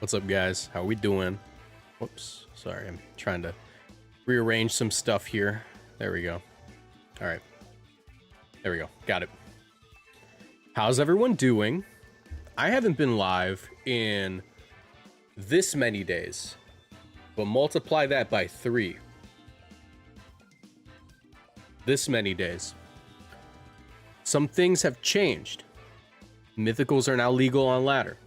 What's up, guys? How we doing? Whoops, sorry, I'm trying to rearrange some stuff here. There we go. All right, there we go. Got it. How's everyone doing? I haven't been live in this many days, but multiply that by 3. This many days. Some things have changed. Mythicals are now legal on ladder.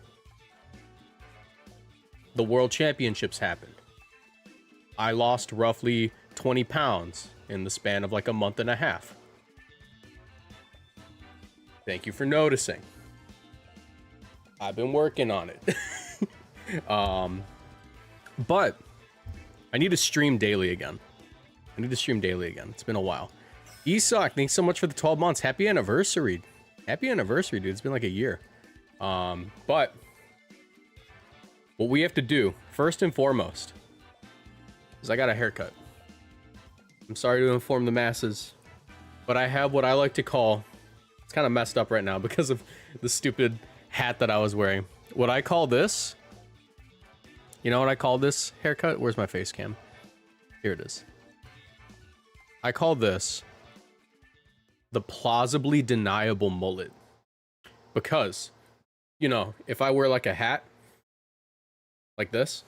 The World Championships happened. I lost roughly 20 pounds in the span of like a month and a half. Thank you for noticing. I've been working on it. But I need to stream daily again. It's been a while. Esoc, thanks so much for the 12 months. Happy anniversary. Happy anniversary, dude. It's been like a year. But what we have to do, first and foremost, is I got a haircut. I'm sorry to inform the masses, but I have what I like to call, it's kind of messed up right now because of the stupid hat that I was wearing. What I call this, you know what I call this haircut? Where's my face cam? Here it is. I call this the plausibly deniable mullet. Because, you know, if I wear like a hat, like this,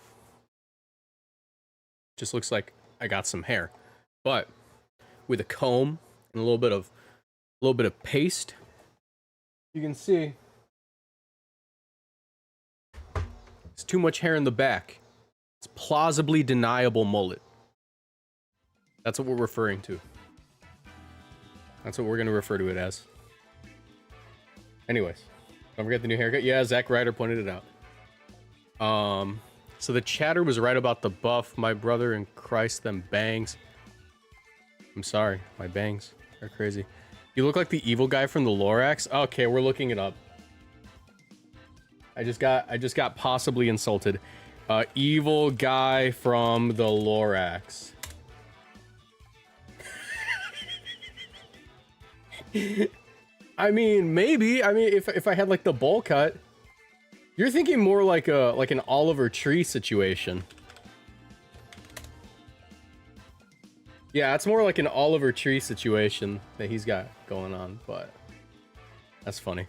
just looks like I got some hair. But with a comb and a little bit of paste, you can see it's too much hair in the back. It's plausibly deniable mullet. That's what we're referring to. That's what we're gonna refer to it as. Anyways, don't forget the new haircut. Yeah, Zack Ryder pointed it out. So the chatter was right about the buff. My brother in Christ, them bangs. I'm sorry, my bangs are crazy. You look like the evil guy from the Lorax. Okay, we're looking it up. I just got possibly insulted. Evil guy from the Lorax. I mean, maybe. I mean, if I had like the bowl cut. You're thinking more like an Oliver Tree situation. Yeah, it's more like an Oliver Tree situation that he's got going on, but that's funny.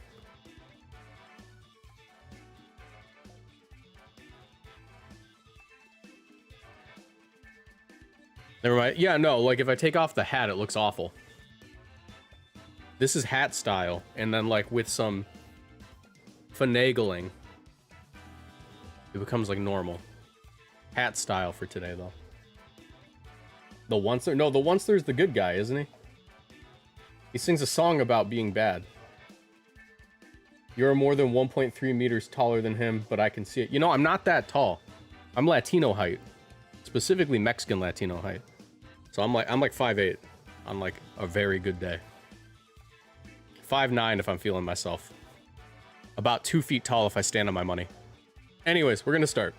Never mind. Yeah, no, like if I take off the hat, it looks awful. This is hat style, and then like with some finagling, it becomes like normal. Hat style for today, though. The Onceler? No, the Onceler's the good guy, isn't he? He sings a song about being bad. You're more than 1.3 meters taller than him, but I can see it. You know, I'm not that tall. I'm Latino height. Specifically Mexican Latino height. So I'm like 5'8" on like a very good day. 5'9" if I'm feeling myself. About 2 feet tall if I stand on my money. Anyways, we're gonna start.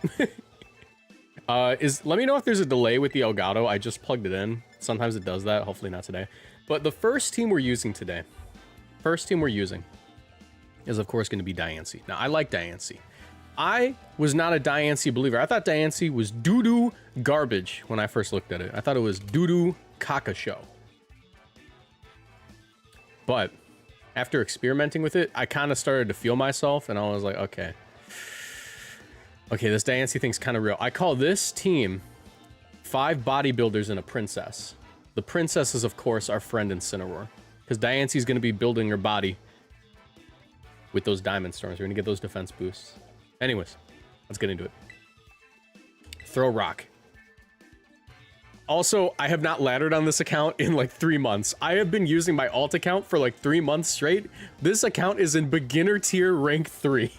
Let me know if there's a delay with the Elgato. I just plugged it in. Sometimes it does that. Hopefully not today. But the first team we're using today, is of course going to be Diancie. Now, I like Diancie. I was not a Diancie believer. I thought Diancie was doo-doo garbage when I first looked at it. I thought it was doo-doo caca show. But after experimenting with it, I kind of started to feel myself, and I was like, okay, this Diancie thing's kind of real. I call this team 5 bodybuilders and a princess. The princess is, of course, our friend Incineroar, because Diancie's going to be building her body with those diamond storms. We're going to get those defense boosts. Anyways, let's get into it. Throw rock. Also, I have not laddered on this account in like 3 months. I have been using my alt account for like 3 months straight. This account is in beginner tier rank 3.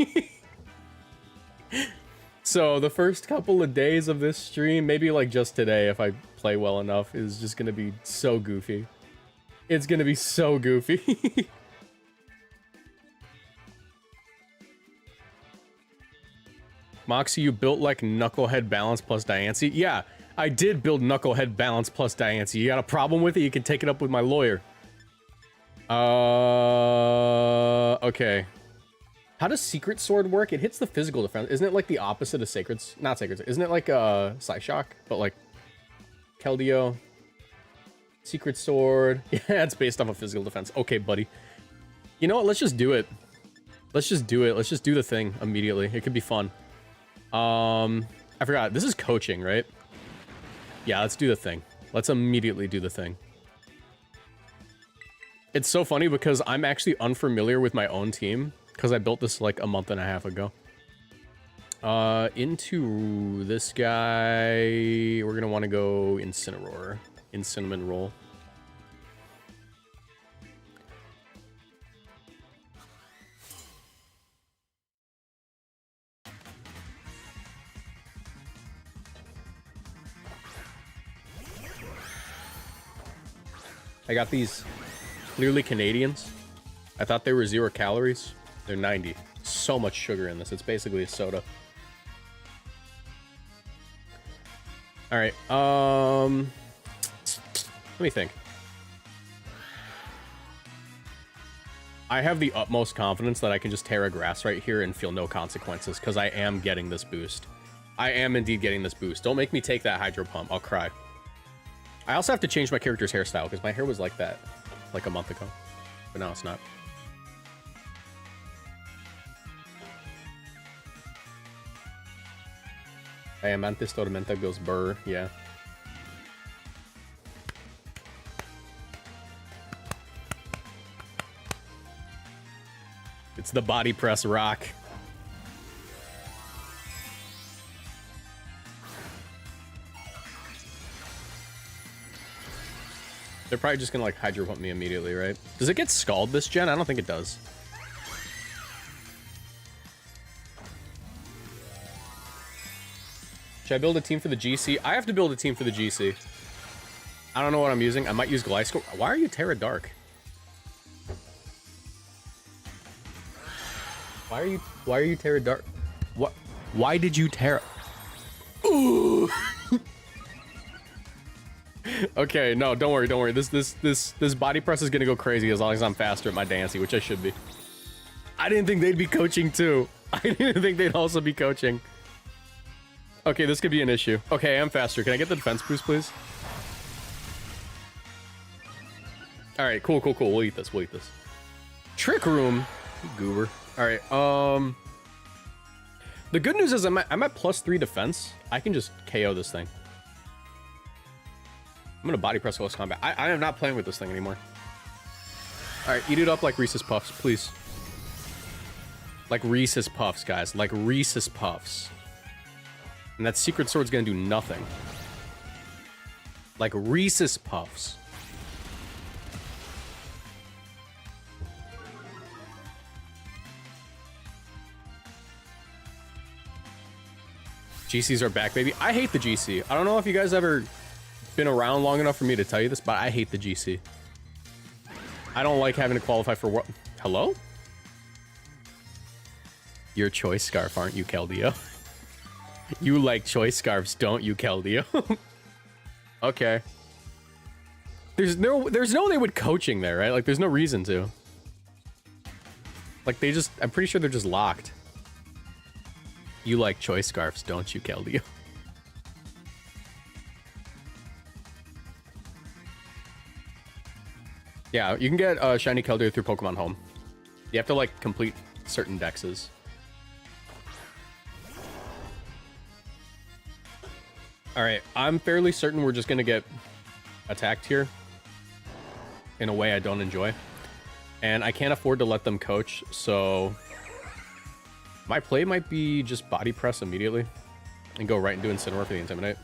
So the first couple of days of this stream, maybe like just today if I play well enough, is just gonna be so goofy. It's gonna be so goofy. Moxie, you built like Knucklehead Balance plus Diancie? Yeah, I did build Knucklehead Balance plus Diancie. You got a problem with it? You can take it up with my lawyer. Okay. How does Secret Sword work? It hits the physical defense. Isn't it like the opposite of Sacred? Not Sacred. Isn't it like Psyshock, but like Keldeo? Secret Sword. Yeah, it's based off of physical defense. Okay, buddy. You know what? Let's just do it. Let's just do it. Let's just do the thing immediately. It could be fun. I forgot. This is coaching, right? Yeah, let's do the thing. Let's immediately do the thing. It's so funny because I'm actually unfamiliar with my own team because I built this like a month and a half ago. Into this guy, we're gonna want to go Incineroar, Cinnamon Roll. I got these clearly Canadians. I thought they were 0 calories. They're 90. So much sugar in this. It's basically a soda. All right. Let me think. I have the utmost confidence that I can just tear a grass right here and feel no consequences because I am getting this boost. I am indeed getting this boost. Don't make me take that Hydro Pump. I'll cry. I also have to change my character's hairstyle because my hair was like that like a month ago, but now it's not. I am Antes Tormenta goes burr, yeah. It's the body press rock. They're probably just gonna like Hydro Pump me immediately, right? Does it get Scald this gen? I don't think it does. Should I build a team for the GC? I have to build a team for the GC. I don't know what I'm using. I might use Gliscor. Why are you Terra Dark? Why are you Terra Dark? What? Why did you Terra? Ooh. Okay, no, don't worry, don't worry. This body press is gonna go crazy as long as I'm faster at my Diancie, which I should be. I didn't think they'd be coaching too. I didn't think they'd also be coaching. Okay, this could be an issue. Okay, I'm faster. Can I get the defense boost, please? All right, cool, cool, cool. We'll eat this. We'll eat this. Trick Room, you goober. All right. The good news is I'm at +3 defense. I can just KO this thing. I'm gonna body press close combat. I am not playing with this thing anymore. All right, eat it up like Reese's Puffs, please. Like Reese's Puffs, guys. Like Reese's Puffs. And that Secret Sword's gonna do nothing. Like Reese's Puffs. GCs are back, baby. I hate the GC. I don't know if you guys ever been around long enough for me to tell you this, but I hate the GC. I don't like having to qualify for what? Hello? Your choice scarf, aren't you, Keldeo? You like choice scarves, don't you, Keldeo? Okay. There's no they would coaching there, right? Like there's no reason to. Like I'm pretty sure they're just locked. You like choice scarves, don't you, Keldeo? Yeah, you can get Shiny Keldeo through Pokemon Home. You have to, like, complete certain dexes. Alright, I'm fairly certain we're just gonna get attacked here. In a way I don't enjoy. And I can't afford to let them coach, so... my play might be just body press immediately. And go right into Incineroar for the Intimidate.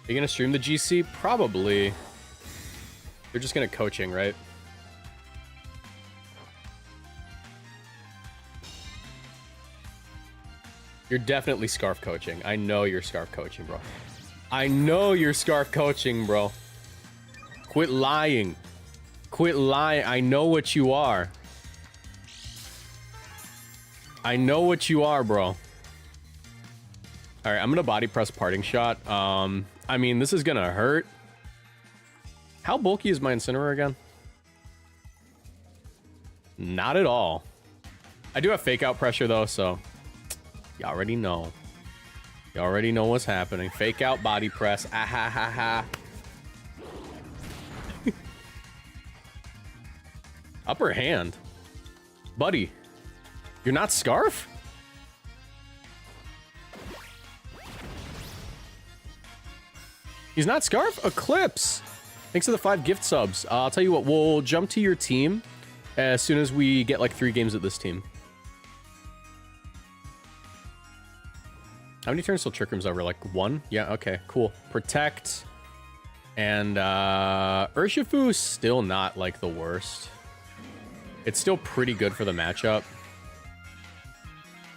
Are you gonna stream the GC? Probably. You're just gonna coaching, right? You're definitely Scarf coaching. I know you're Scarf coaching, bro. I know you're Scarf coaching, bro. Quit lying. Quit lying. I know what you are. I know what you are, bro. All right, I'm gonna body press parting shot. I mean, this is gonna hurt. How bulky is my Incineroar again? Not at all. I do have fake out pressure though, so you already know. You already know what's happening. Fake out body press. Ah ha ha ha. Upper hand. Buddy. You're not Scarf? He's not Scarf? Eclipse. Thanks for the 5 gift subs. I'll tell you what, we'll jump to your team as soon as we get like 3 games at this team. How many turns till Trick Room's over? Like 1? Yeah, okay, cool. Protect. And Urshifu's still not like the worst. It's still pretty good for the matchup.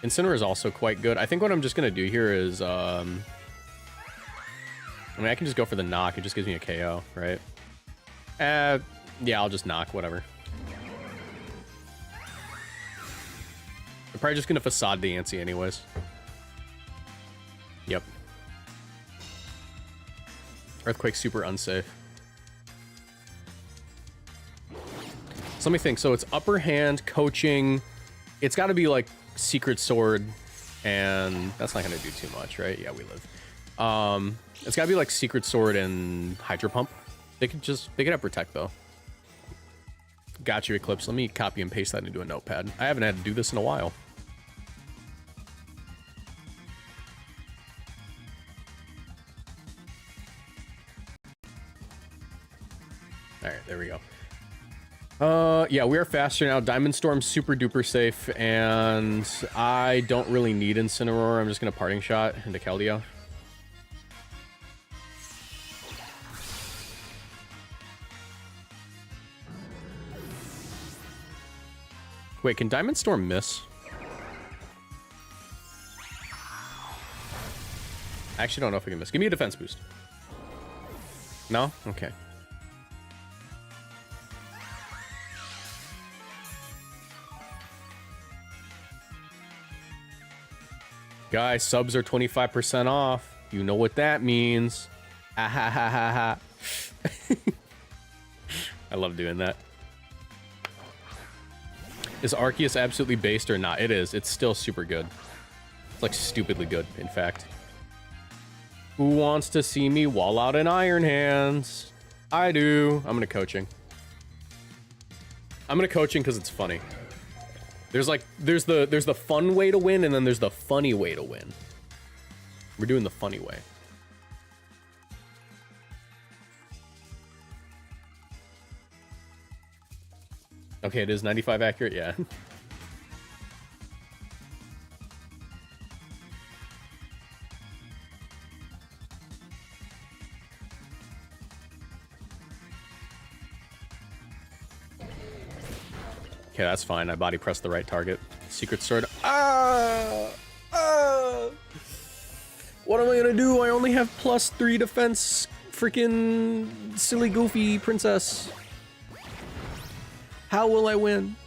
Incineroar is also quite good. I think what I'm just gonna do here is I mean, I can just go for the knock. It just gives me a KO, right? Yeah, I'll just knock, whatever. I'm probably just gonna facade Diancie anyways. Yep. Earthquake's super unsafe. So let me think. So it's upper hand, coaching. It's got to be like Secret Sword, and that's not gonna do too much, right? Yeah, we live. It's gotta be like Secret Sword and Hydro Pump. They could have Protect though. Got you, Eclipse. Let me copy and paste that into a notepad. I haven't had to do this in a while. Alright, there we go. Yeah, we are faster now. Diamond Storm's super duper safe, and I don't really need Incineroar. I'm just gonna Parting Shot into Keldeo. Wait, can Diamond Storm miss? I actually don't know if we can miss. Give me a defense boost. No? Okay. Guys, subs are 25% off. You know what that means. Ah ha ha ha ha. I love doing that. Is Arceus absolutely based or not? It is. It's still super good. It's like stupidly good, in fact. Who wants to see me wall out an Iron Hands? I do. I'm gonna coaching. I'm gonna coaching because it's funny. There's the fun way to win, and then there's the funny way to win. We're doing the funny way. Okay, it is 95 accurate, yeah. Okay, that's fine. I body pressed the right target. Secret Sword. What am I gonna do? I only have +3 defense. Freaking silly goofy princess. How will I win?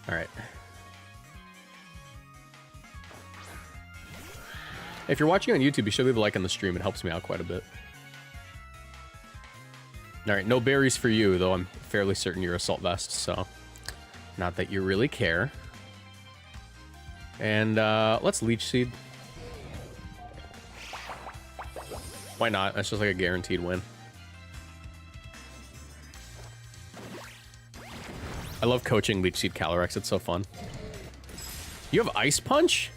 All right. If you're watching on YouTube, you should leave a like on the stream. It helps me out quite a bit. All right, no berries for you, though I'm fairly certain you're Assault Vest, so not that you really care. And let's Leech Seed. Why not? That's just like a guaranteed win. I love coaching Leech Seed Calyrex. It's so fun. You have Ice Punch?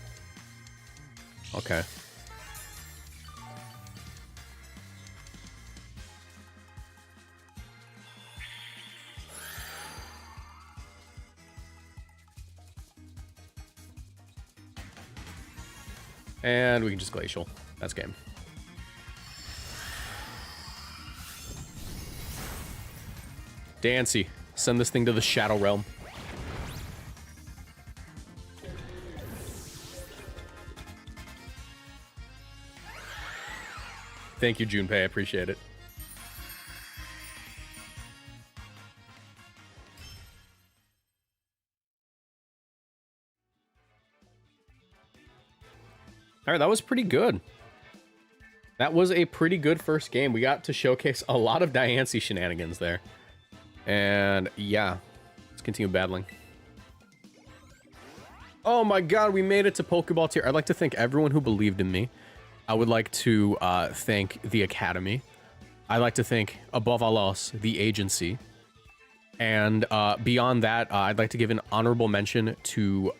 Okay. And we can just Glacial. That's game. Diancie, send this thing to the Shadow Realm. Thank you, Junpei. I appreciate it. All right, that was pretty good. That was a pretty good first game. We got to showcase a lot of Diancie shenanigans there. And yeah, let's continue battling. Oh my god, we made it to Pokeball tier. I'd like to thank everyone who believed in me. I would like to thank the Academy. I'd like to thank, above all else, the agency. And beyond that, I'd like to give an honorable mention to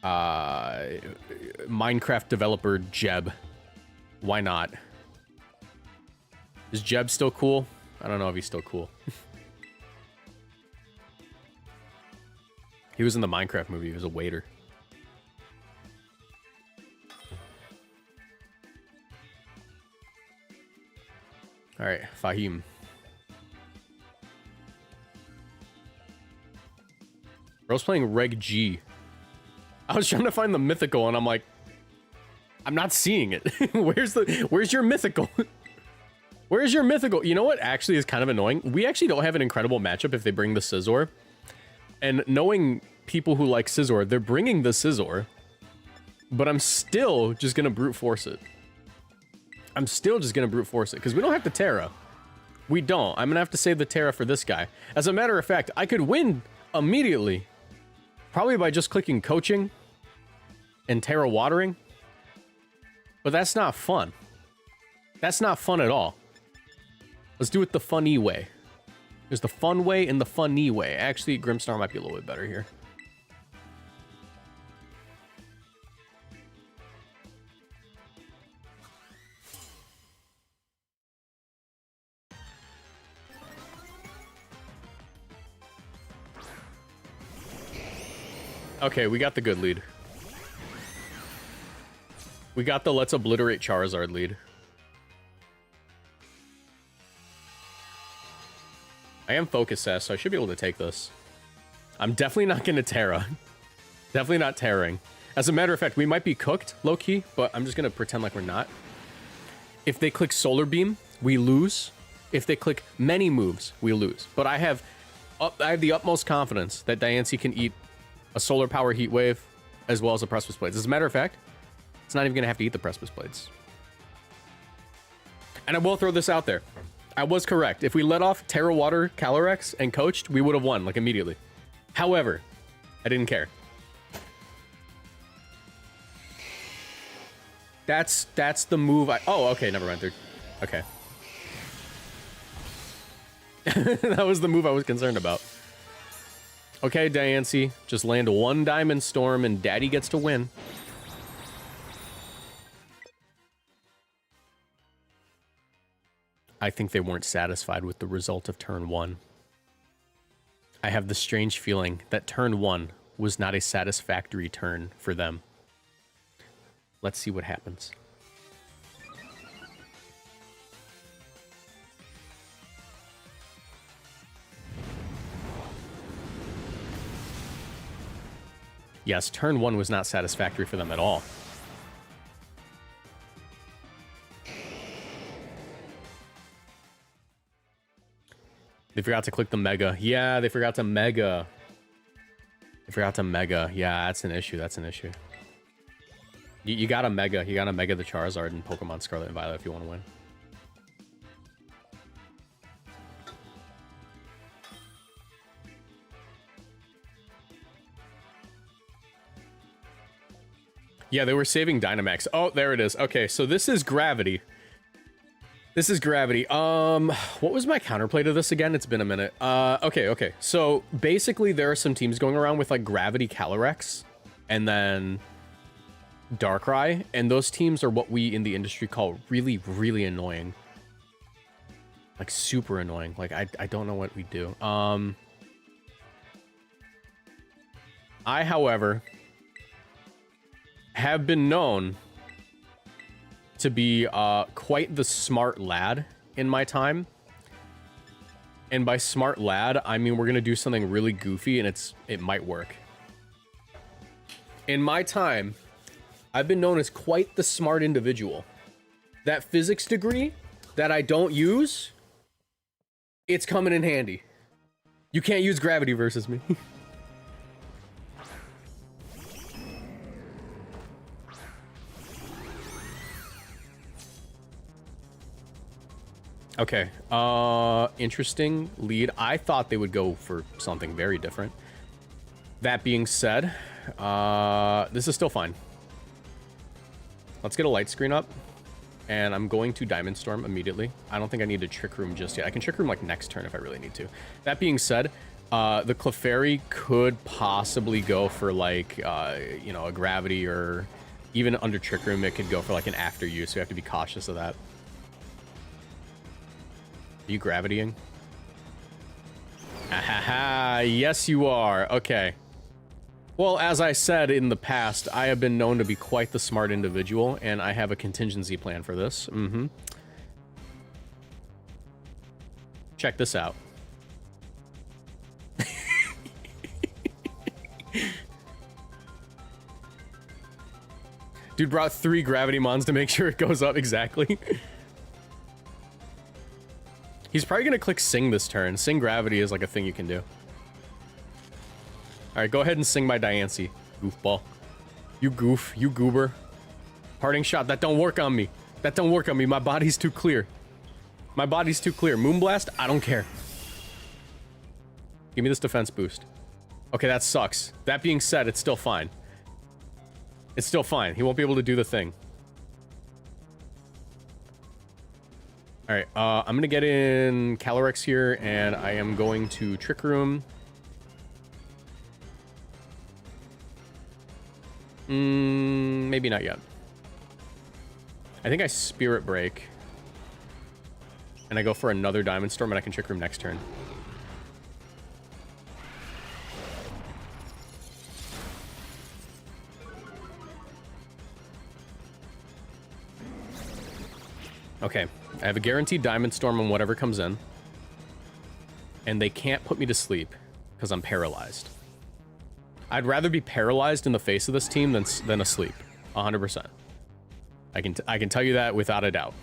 Minecraft developer Jeb. Why not? Is Jeb still cool? I don't know if he's still cool. He was in the Minecraft movie. He was a waiter. All right, Fahim. Bro's playing Reg G. I was trying to find the mythical, and I'm like, I'm not seeing it. Where's your mythical? Where's your mythical? You know what actually is kind of annoying? We actually don't have an incredible matchup if they bring the Scizor. And knowing people who like Scizor, they're bringing the Scizor. But I'm still just going to brute force it. I'm still just going to brute force it, because we don't have the Terra. We don't. I'm going to have to save the Terra for this guy. As a matter of fact, I could win immediately. Probably by just clicking coaching and Terra watering. But that's not fun. That's not fun at all. Let's do it the funny way. There's the fun way and the funny way. Actually, Grimstar might be a little bit better here. Okay, we got the good lead. We got the let's obliterate Charizard lead. I am focus sass, so I should be able to take this. I'm definitely not going to Terra. Definitely not tearing. As a matter of fact, we might be cooked, low-key, but I'm just going to pretend like we're not. If they click Solar Beam, we lose. If they click many moves, we lose. But I have the utmost confidence that Diancie can eat a Solar Power Heat Wave as well as a Precipice Blades. As a matter of fact, it's not even going to have to eat the Precipice Blades. And I will throw this out there. I was correct. If we let off Terra Water, Calyrex, and coached, we would have won, like, immediately. However, I didn't care. That's the move I... Oh, okay, never mind, dude. Okay. That was the move I was concerned about. Okay, Diancie, just land one Diamond Storm and Daddy gets to win. I think they weren't satisfied with the result of turn 1. I have the strange feeling that turn 1 was not a satisfactory turn for them. Let's see what happens. Yes, turn 1 was not satisfactory for them at all. They forgot to click the Mega. Yeah, they forgot to Mega. They forgot to Mega. Yeah, that's an issue. That's an issue. You gotta Mega. You gotta Mega the Charizard in Pokemon Scarlet and Violet if you want to win. Yeah, they were saving Dynamax. Oh, there it is. Okay, so this is Gravity. This is Gravity. What was my counterplay to this again? It's been a minute. Okay. So basically there are some teams going around with like Gravity Calyrex and then Darkrai, and those teams are what we in the industry call really, really annoying. Like super annoying. Like I don't know what we do. I, however, have been known to be quite the smart lad in my time. And by smart lad, I mean we're gonna do something really goofy and it might work. In my time, I've been known as quite the smart individual. That physics degree that I don't use, it's coming in handy. You can't use gravity versus me. Okay, interesting lead. I thought they would go for something very different. That being said, this is still fine. Let's get a light screen up, and I'm going to Diamond Storm immediately. I don't think I need to Trick Room just yet. I can Trick Room like next turn if I really need to. That being said, the Clefairy could possibly go for like, you know, a Gravity, or even under Trick Room, it could go for like an after use, so you have to be cautious of that. Are you gravitying? Ahaha, yes you are. Okay. Well, as I said in the past, I have been known to be quite the smart individual, and I have a contingency plan for this. Check this out. Dude brought 3 gravity mons to make sure it goes up exactly. He's probably gonna click Sing this turn. Sing Gravity is like a thing you can do. Alright, go ahead and Sing my Diancie, goofball. You goof, you goober. Parting Shot, that don't work on me. That don't work on me, my body's too clear. My body's too clear. Moonblast, I don't care. Give me this defense boost. Okay, that sucks. That being said, it's still fine. It's still fine. He won't be able to do the thing. Alright, I'm gonna get in Calyrex here, and I am going to Trick Room. Maybe not yet. I think I Spirit Break. And I go for another Diamond Storm, and I can Trick Room next turn. Okay, I have a guaranteed Diamond Storm on whatever comes in. And they can't put me to sleep, because I'm paralyzed. I'd rather be paralyzed in the face of this team than asleep. 100%. I can tell you that without a doubt.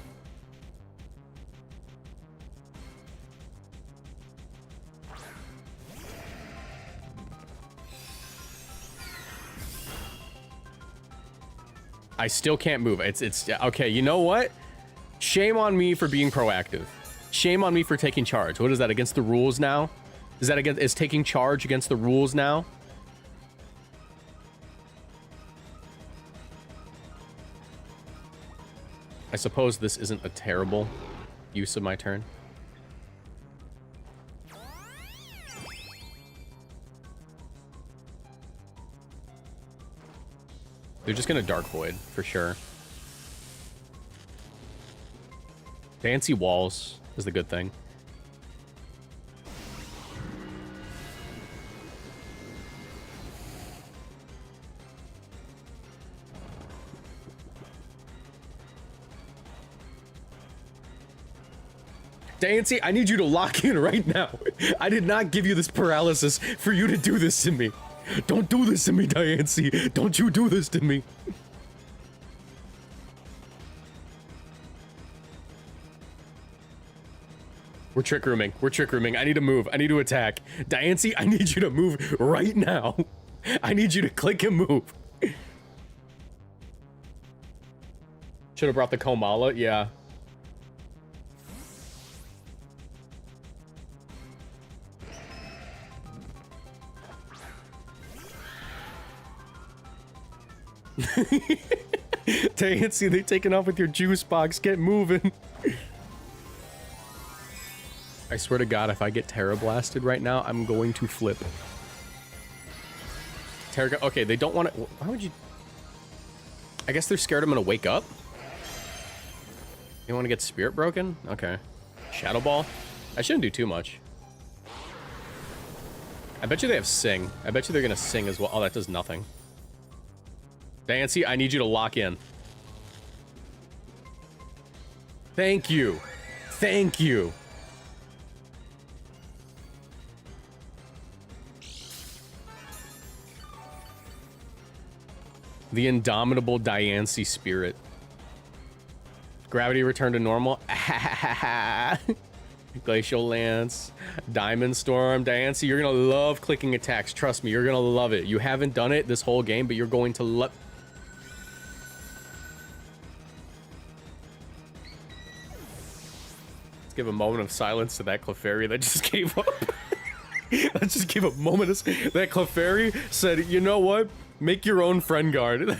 I still can't move. It's okay, you know what? Shame on me for being proactive. Shame on me for taking charge. What is that, against the rules now? Is that against, is taking charge against the rules now? I suppose this isn't a terrible use of my turn. They're just gonna Dark Void, for sure. Diancie walls is the good thing. Diancie, I need you to lock in right now. I did not give you this paralysis for you to do this to me. Don't do this to me, Diancie. Don't you do this to me. We're Trick Rooming. We're Trick Rooming. I need to move. I need to attack. Diancie, I need you to move right now. I need you to click and move. Should have brought the Komala. Yeah. Diancie, they taking off with your juice box. Get moving. I swear to God, if I get Terra Blasted right now, I'm going to flip. Terra, okay, they don't want to. Why would you? I guess they're scared I'm gonna wake up. You want to get Spirit Broken? Okay. Shadow Ball. I shouldn't do too much. I bet you they have Sing. I bet you they're gonna Sing as well. Oh, that does nothing. Diancie, I need you to lock in. Thank you. Thank you. The indomitable Diancie spirit. Gravity returned to normal. Glacial Lance, Diamond Storm, Diancie, you're gonna love clicking attacks. Trust me, you're gonna love it. You haven't done it this whole game, but you're going to love. Let's give a moment of silence to that Clefairy that just gave up. Let's just give a moment of that Clefairy said, you know what? Make your own friend guard.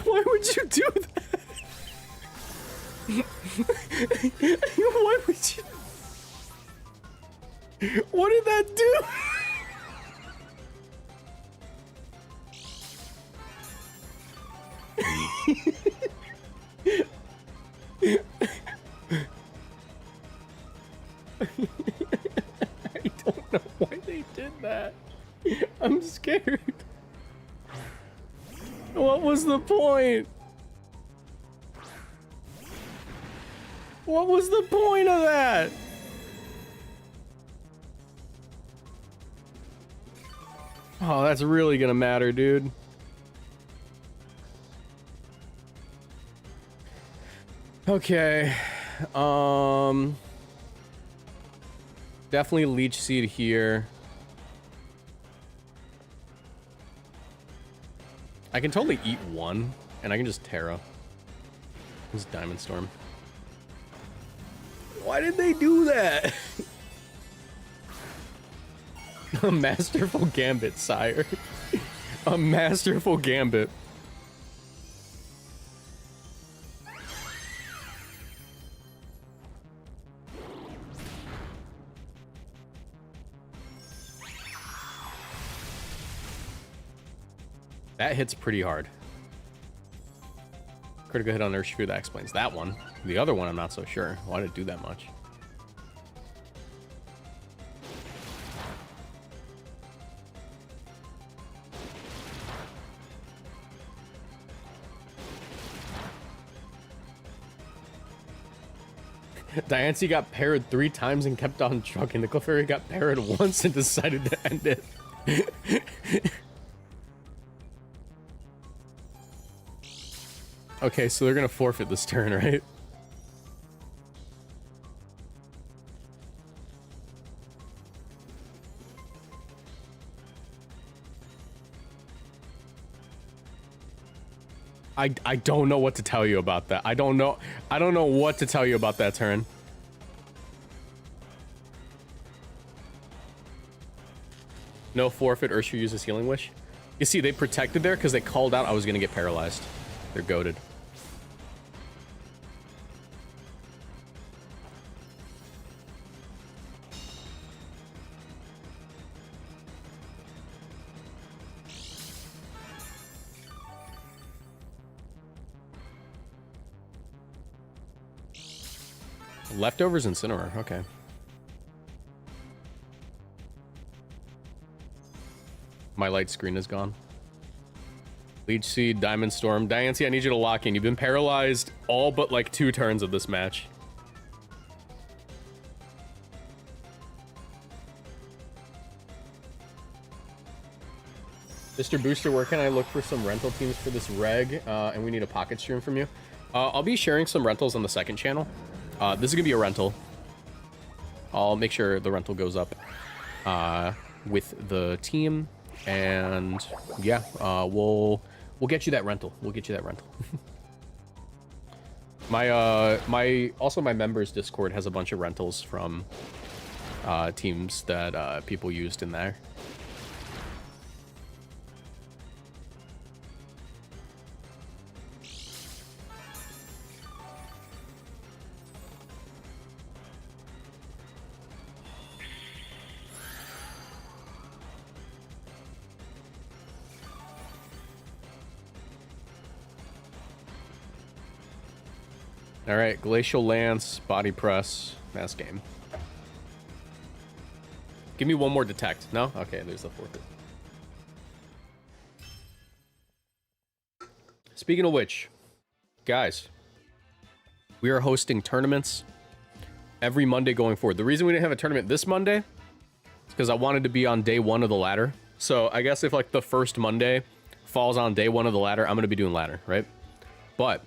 Why would you do that? Why would you? What did that do? I don't know why they did that. I'm scared. What was the point? What was the point of that? Oh, that's really gonna matter, dude. Okay. Definitely Leech Seed here. I can totally eat one, and I can just Terra. This is Diamond Storm. Why did they do that? A masterful gambit, sire. A masterful gambit. That hits pretty hard. Critical hit on Urshifu, that explains that one. The other one, I'm not so sure. Why did it do that much? Diancie got parried 3 times and kept on trucking. The Clefairy got parried once and decided to end it. Okay, so they're gonna forfeit this turn, right? I don't know what to tell you about that. I don't know what to tell you about that turn. No forfeit, Urshifu uses Healing Wish. You see, they protected there because they called out I was gonna get paralyzed. They're goated. Leftovers Incineroar, okay. My light screen is gone. Leech Seed, Diamond Storm. Diancie, I need you to lock in. You've been paralyzed all but like 2 turns of this match. Mr. Booster, where can I look for some rental teams for this reg? And we need a pocket stream from you. I'll be sharing some rentals on the second channel. This is gonna be a rental. I'll make sure the rental goes up with the team, and yeah, we'll get you that rental. We'll get you that rental. My members Discord has a bunch of rentals from teams that people used in there. All right, Glacial Lance, Body Press, Mass Game. Give me one more Detect. No? Okay, there's the forfeit. Speaking of which, guys, we are hosting tournaments every Monday going forward. The reason we didn't have a tournament this Monday is because I wanted to be on day 1 of the ladder. So I guess if like the first Monday falls on day 1 of the ladder, I'm going to be doing ladder, right? But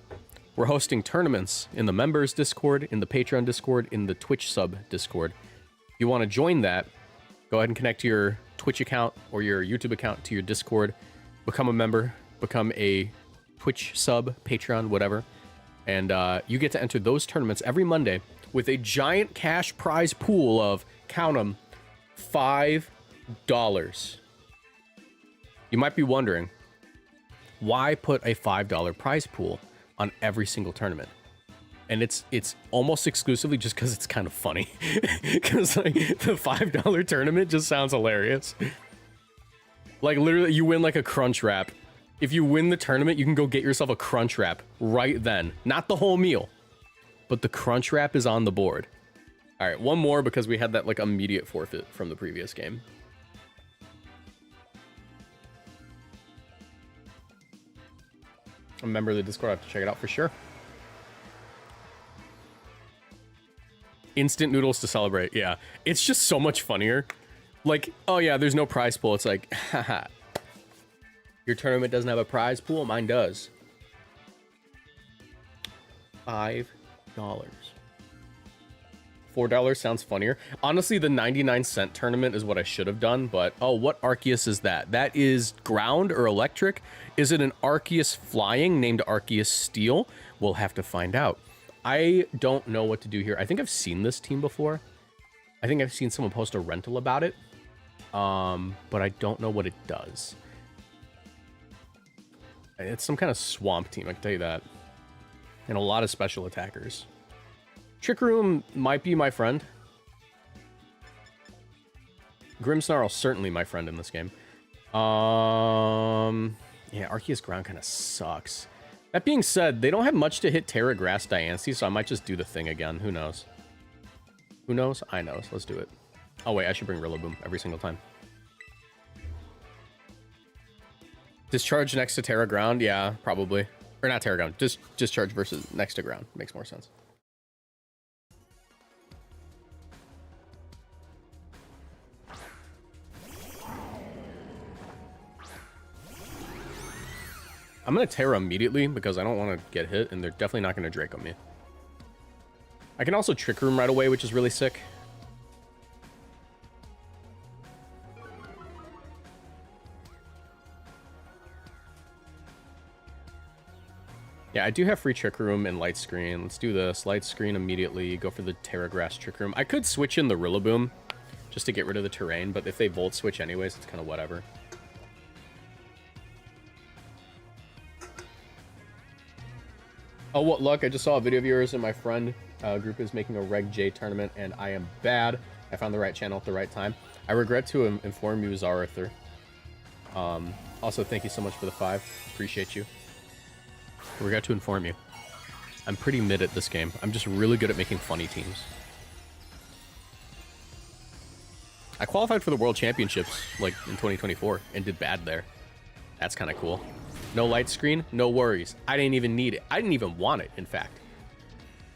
we're hosting tournaments in the members Discord, in the Patreon Discord, in the Twitch sub Discord. If you want to join that, go ahead and connect your Twitch account or your YouTube account to your Discord, become a member, become a Twitch sub, Patreon, whatever. And you get to enter those tournaments every Monday with a giant cash prize pool of, count them, $5. You might be wondering, why put a $5 prize pool on every single tournament? And it's almost exclusively just because it's kind of funny. Because like the $5 tournament just sounds hilarious. Like literally you win like a crunch wrap. If you win the tournament, you can go get yourself a crunch wrap right then. Not the whole meal, but the crunch wrap is on the board. All right, one more because we had that like immediate forfeit from the previous game. A member of the Discord, I have to check it out for sure. Instant noodles to celebrate. Yeah, it's just so much funnier. Like, oh yeah, there's no prize pool. It's like, haha. Your tournament doesn't have a prize pool. Mine does. $5. $4 sounds funnier. Honestly, the 99-cent tournament is what I should have done, but oh, what Arceus is that? That is ground or electric? Is it an Arceus flying named Arceus Steel? We'll have to find out. I don't know what to do here. I think I've seen this team before. I think I've seen someone post a rental about it, but I don't know what it does. It's some kind of swamp team, I can tell you that. And a lot of special attackers. Trick Room might be my friend. Grimmsnarl certainly my friend in this game. Yeah, Arceus Ground kind of sucks. That being said, they don't have much to hit Terra Grass Diancie, so I might just do the thing again. Who knows? Who knows? I know. So let's do it. Oh wait, I should bring Rillaboom every single time. Discharge next to Terra Ground? Yeah, probably. Or not Terra Ground. Just discharge versus next to ground. Makes more sense. I'm going to Terra immediately because I don't want to get hit, and they're definitely not going to Draco me. I can also Trick Room right away, which is really sick. Yeah, I do have free Trick Room and Light Screen. Let's do this. Light Screen immediately. Go for the Terra Grass Trick Room. I could switch in the Rillaboom just to get rid of the terrain, but if they Volt Switch anyways, it's kind of whatever. Oh, what luck. I just saw a video of yours and my friend group is making a Reg J tournament, and I am bad. I found the right channel at the right time. I regret to inform you, Zarather. Also, thank you so much for the 5. Appreciate you. I regret to inform you. I'm pretty mid at this game. I'm just really good at making funny teams. I qualified for the World Championships, like, in 2024, and did bad there. That's kind of cool. No light screen, no worries. I didn't even need it. I didn't even want it, in fact.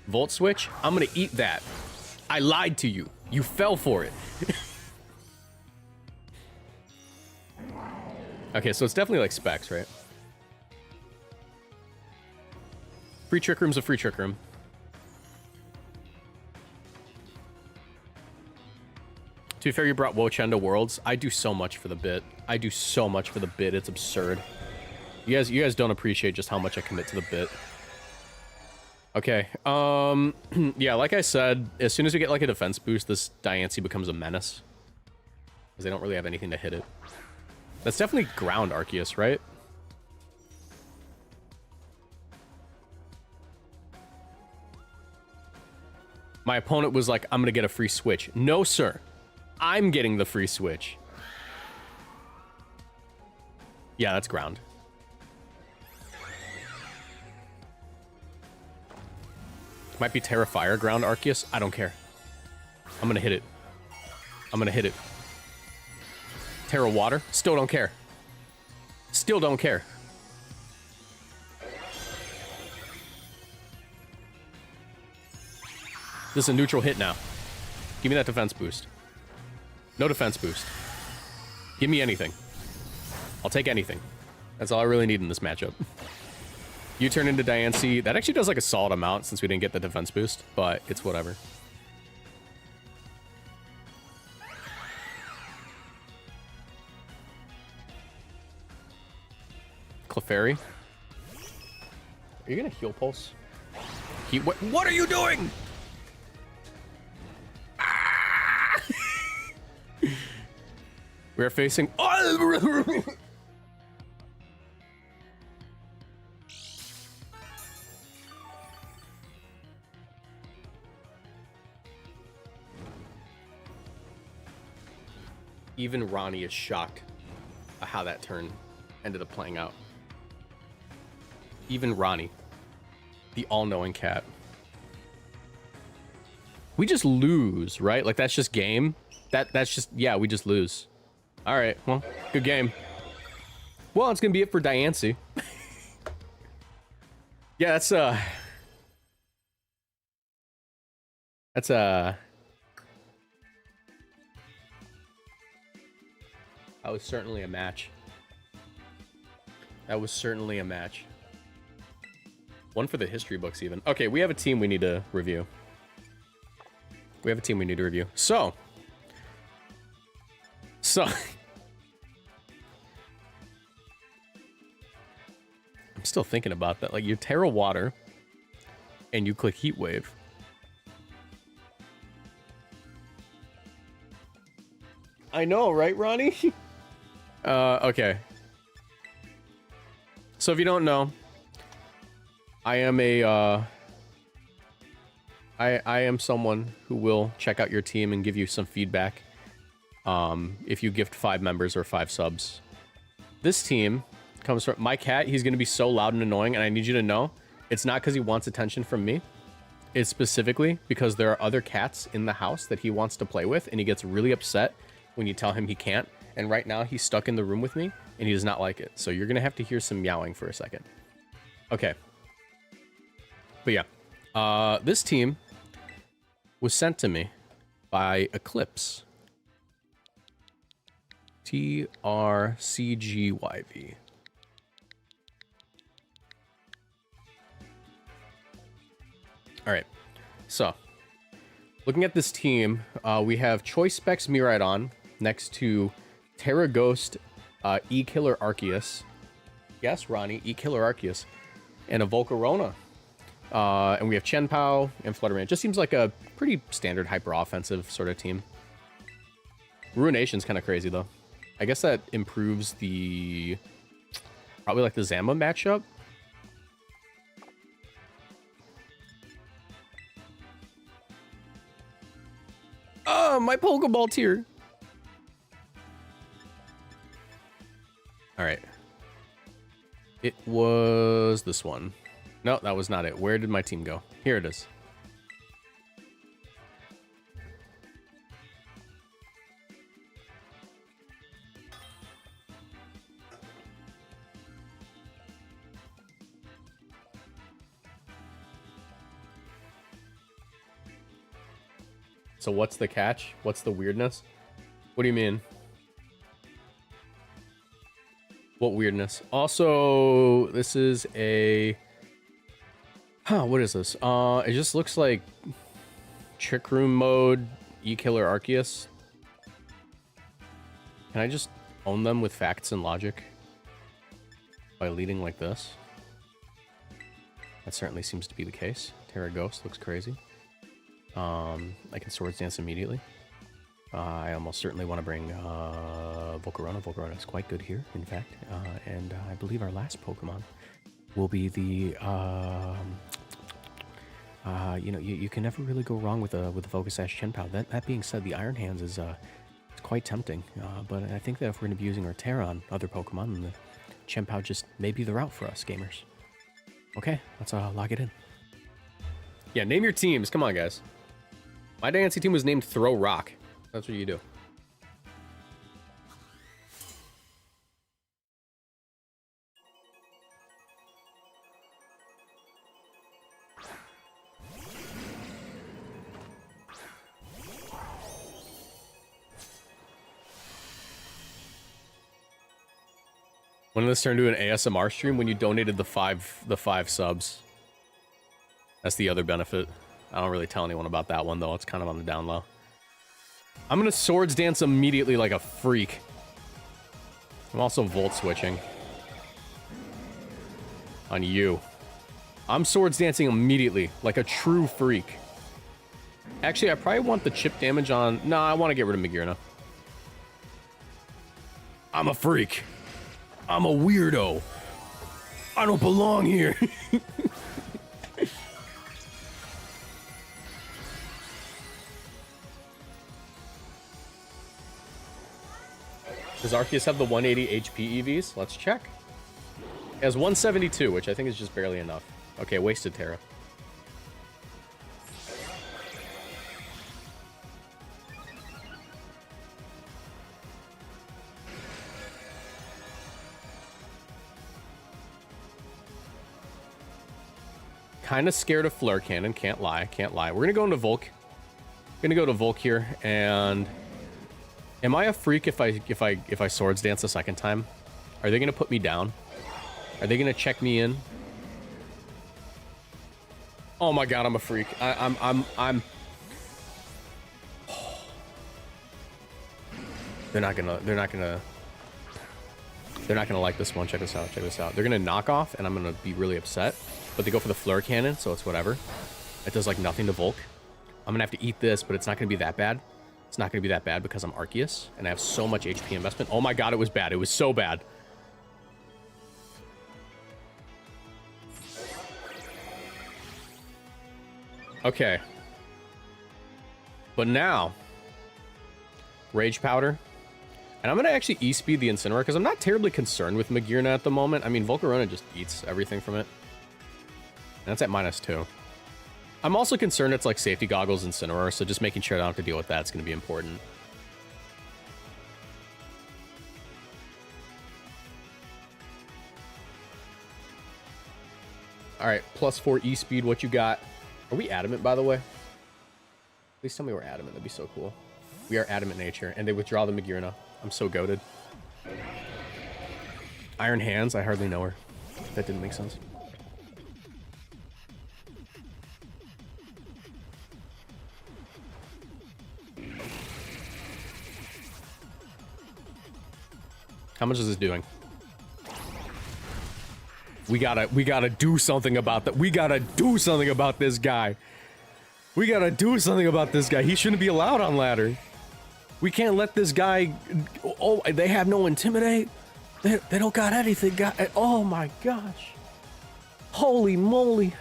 Volt Switch, I'm gonna eat that. I lied to you. You fell for it. Okay, so it's definitely like specs, right? Free Trick Room's a free Trick Room. To be fair, you brought Wochen to Worlds. I do so much for the bit. I do so much for the bit. It's absurd. You guys don't appreciate just how much I commit to the bit. Okay. Yeah, like I said, as soon as we get like a defense boost, this Diancie becomes a menace. Because they don't really have anything to hit it. That's definitely ground Arceus, right? My opponent was like, I'm gonna get a free switch. No, sir. I'm getting the free switch. Yeah, that's ground. Might be Terra Fire ground Arceus. I don't care. I'm gonna hit it. I'm gonna hit it. Terra Water. Still don't care. Still don't care. This is a neutral hit now. Give me that defense boost. No defense boost. Give me anything. I'll take anything. That's all I really need in this matchup. You turn into Diancie. That actually does like a solid amount since we didn't get the defense boost, but it's whatever. Clefairy. Are you gonna heal pulse? What are you doing? Ah! We're facing. Even Ronnie is shocked at how that turn ended up playing out. Even Ronnie, the all-knowing cat. We just lose, right? Like, that's just game. That's just, yeah, we just lose. All right, well, good game. Well, it's gonna be it for Diancie. Yeah, that was certainly a match. That was certainly a match. One for the history books, even. Okay, we have a team we need to review. So. I'm still thinking about that. Like, you Terra Water, and you click Heat Wave. I know, right, Ronnie? Okay. So if you don't know, I am I am someone who will check out your team and give you some feedback. If you gift 5 members or 5 subs. This team comes from my cat. He's going to be so loud and annoying, and I need you to know it's not because he wants attention from me. It's specifically because there are other cats in the house that he wants to play with, and he gets really upset when you tell him he can't. And right now he's stuck in the room with me, and he does not like it. So you're going to have to hear some meowing for a second. Okay. But yeah, this team was sent to me by Eclipse. TRCGYV. All right, so looking at this team, we have Choice Specs Miraidon next to Terra Ghost, E-Killer Arceus. Yes, Ronnie, E-Killer Arceus, and a Volcarona. And we have Chien-Pao and Flutterman. It just seems like a pretty standard hyper-offensive sort of team. Ruination's kind of crazy, though. I guess that improves the... probably like the Zama matchup. Oh, my Pokeball tier. All right. It was this one. No, that was not it. Where did my team go? Here it is. So what's the catch? What's the weirdness? What do you mean? What weirdness? Also, this is a... Huh, what is this? It just looks like Trick Room mode, E-Killer Arceus. Can I just own them with facts and logic? By leading like this? That certainly seems to be the case. Terra Ghost looks crazy. I can Swords Dance immediately. I almost certainly want to bring Volcarona. Volcarona is quite good here, in fact. And I believe our last Pokemon will be the... you know, you can never really go wrong with a Focus Sash Chien-Pao. That being said, the Iron Hands is it's quite tempting. But I think that if we're going to be using our Terra on other Pokemon, then the Chien-Pao just may be the route for us, gamers. Okay, let's lock it in. Yeah, name your teams. Come on, guys. My Diancie team was named Throw Rock. That's what you do. When did this turn into an ASMR stream? When you donated the five subs. That's the other benefit. I don't really tell anyone about that one, though. It's kind of on the down low. I'm gonna swords dance immediately like a freak. I'm also volt switching. On you. I'm swords dancing immediately like a true freak. Actually, I probably want the chip damage on... No, I want to get rid of Magearna. I'm a freak. I'm a weirdo. I don't belong here. Does Arceus have the 180 HP EVs? Let's check. It has 172, which I think is just barely enough. Okay, wasted Terra. Kind of scared of Flare Cannon, can't lie. We're gonna go into Volk. Gonna go to Volk here, and am I a freak if I swords dance a second time? Are they gonna put me down? Are they gonna check me in? Oh my god, I'm a freak. I'm They're not gonna like this one. Check this out. They're gonna knock off, and I'm gonna be really upset. But they go for the Flare Cannon, so it's whatever. It does like nothing to Volk. I'm gonna have to eat this, but it's not gonna be that bad. It's not gonna be that bad because I'm Arceus, and I have so much HP investment. Oh my god, it was bad. It was so bad. Okay. But now, Rage Powder. And I'm going to actually E-Speed the Incineroar, because I'm not terribly concerned with Magearna at the moment. I mean, Volcarona just eats everything from it. And that's at -2. I'm also concerned it's like Safety Goggles Incineroar, so just making sure I don't have to deal with that is going to be important. Alright, +4 E-Speed, what you got? Are we adamant, by the way? Please tell me we're adamant, that'd be so cool. We are adamant nature, and they withdraw the Magearna. I'm so goated. Iron Hands, I hardly know her. That didn't make sense. How much is this doing? We gotta do something about that. We gotta do something about this guy. We gotta do something about this guy. He shouldn't be allowed on ladder. We can't let this guy... Oh, they have no Intimidate? They don't got anything. Oh my gosh. Holy moly.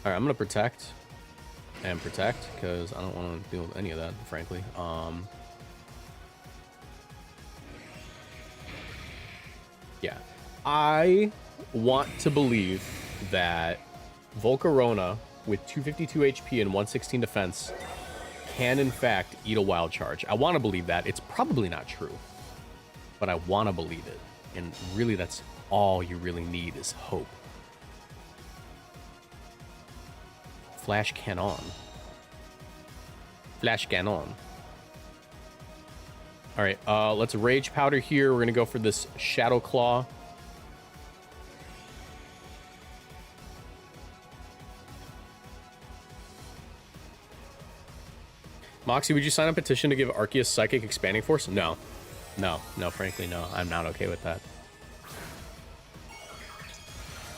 Alright, I'm gonna protect. And protect, because I don't want to deal with any of that, frankly. Yeah. I want to believe that Volcarona, with 252 HP and 116 defense, can in fact eat a Wild Charge. I want to believe that. It's probably not true, but I want to believe it. And really, that's all you really need is hope. Flash Cannon. Flash Cannon. Alright, let's Rage Powder here. We're going to go for this Shadow Claw. Moxie, would you sign a petition to give Arceus Psychic Expanding Force? No. No, frankly, no. I'm not okay with that.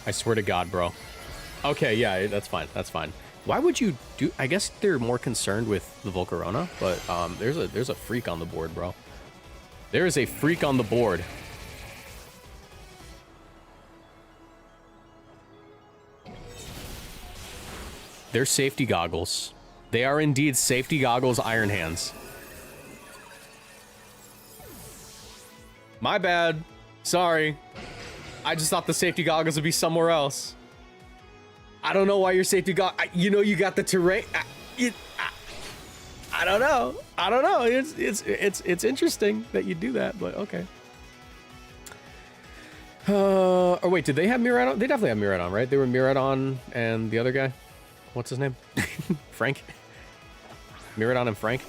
I swear to God, bro. Okay, yeah, that's fine. That's fine. Why would you do... I guess they're more concerned with the Volcarona, but there's a freak on the board, bro. There is a freak on the board. They're Safety Goggles. They are indeed Safety Goggles Iron Hands. My bad. Sorry. I just thought the Safety Goggles would be somewhere else. I don't know why your Safety Goggles... You know you got the terrain... I don't know. I don't know. It's interesting that you do that, but okay. Oh wait, did they have Miraidon? They definitely have Miraidon, right? They were Miraidon and the other guy. What's his name? Frank? Miraidon and Frank?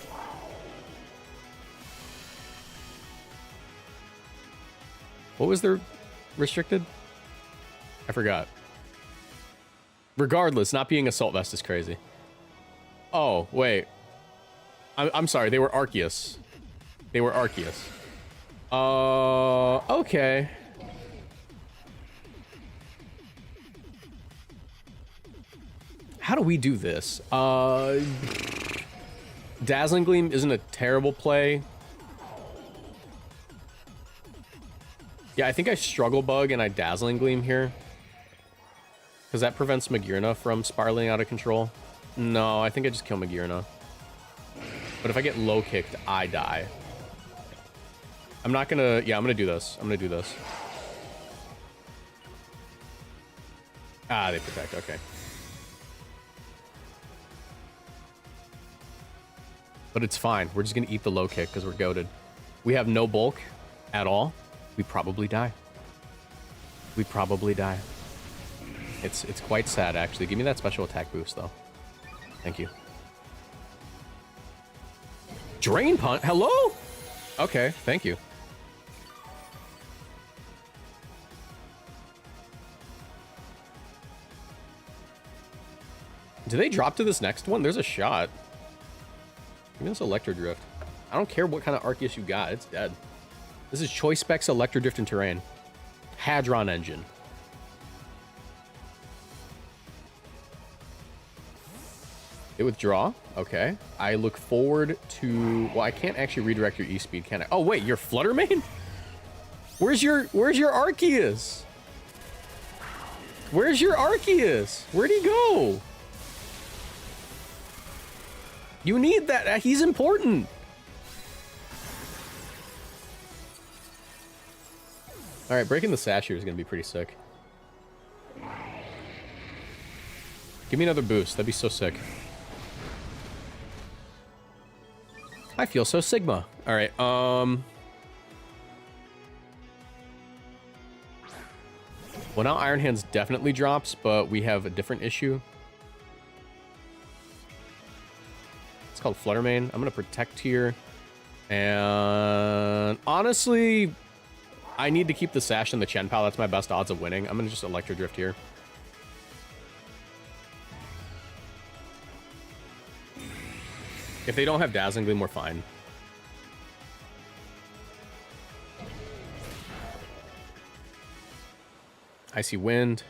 What was the restricted? I forgot. Regardless, not being Assault Vest is crazy. Oh, wait. I'm sorry, they were Arceus. They were Arceus. Okay. How do we do this? Dazzling Gleam isn't a terrible play. Yeah, I think I Struggle Bug and I Dazzling Gleam here. Because that prevents Magearna from spiraling out of control. No, I think I just kill Magearna. But if I get low kicked, I die. I'm not gonna... Yeah, I'm gonna do this. I'm gonna do this. Ah, they protect. Okay. But it's fine. We're just gonna eat the low kick because we're goated. We have no bulk at all. We probably die. We probably die. It's quite sad, actually. Give me that special attack boost, though. Thank you. Drain Punch? Hello? Okay, thank you. Do they drop to this next one? There's a shot. Give me this Electro Drift. I don't care what kind of Arceus you got. It's dead. This is Choice Specs Electro Drift in Terrain. Hadron Engine. They withdraw. Okay. I look forward to... Well, I can't actually redirect your E-Speed, can I? Oh, wait. You're Flutter Mane? Where's your Arceus? Where's your Arceus? Where'd he go? You need that. He's important. All right, breaking the sash here is going to be pretty sick. Give me another boost. That'd be so sick. I feel so Sigma. All right. Well, now Iron Hands definitely drops, but we have a different issue. It's called Flutter Mane. I'm going to protect here. And honestly, I need to keep the Sash and the Chen Pal. That's my best odds of winning. I'm going to just Electro Drift here. If they don't have Dazzling Gleam, we're fine. Icy Wind.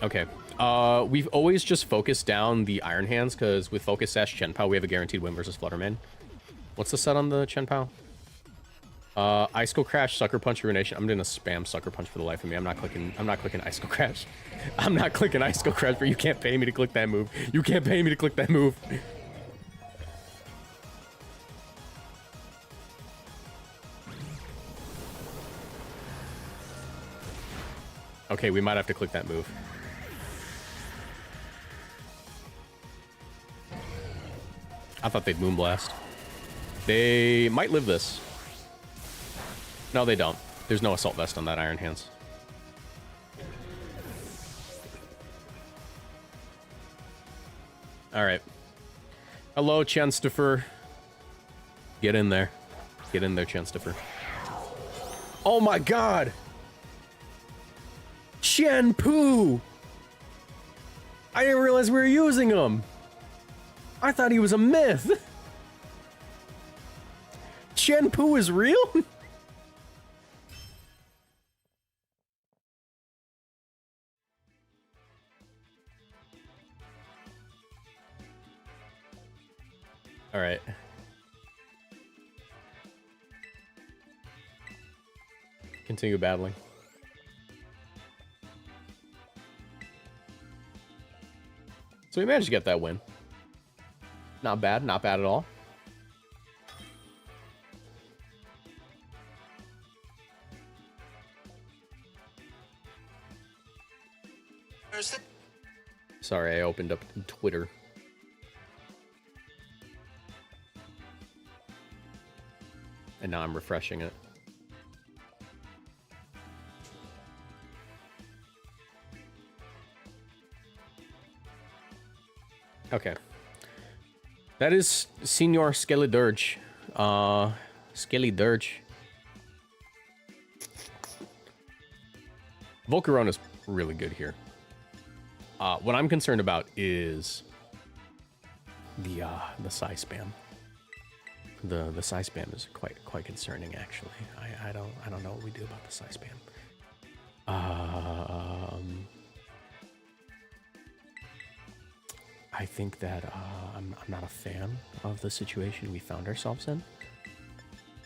Okay. We've always just focused down the Iron Hands, because with Focus Sash Chen Pao, we have a guaranteed win versus Flutter Mane. What's the set on the Chen Pao? Icicle Crash, Sucker Punch, Ruination. I'm gonna spam Sucker Punch for the life of me. I'm not clicking Icicle Crash. I'm not clicking Icicle Crash, but you can't pay me to click that move. You can't pay me to click that move. Okay, we might have to click that move. I thought they'd Moonblast. They might live this. No, they don't. There's no Assault Vest on that Iron Hands. All right. Hello, Chenstifer. Get in there. Get in there, Chenstifer. Oh my god! Chen Poo! I didn't realize we were using him! I thought he was a myth! Chen Poo is real? Alright. Continue battling. So we managed to get that win. Not bad, not bad at all. Sorry, I opened up Twitter. And now I'm refreshing it. Okay. That is Senor Skelly Dirge. Skelly Dirge. Volcarona is really good here. What I'm concerned about is the psi spam. The psi spam is quite concerning, actually. I don't know what we do about the psi spam. I think that I'm not a fan of the situation we found ourselves in,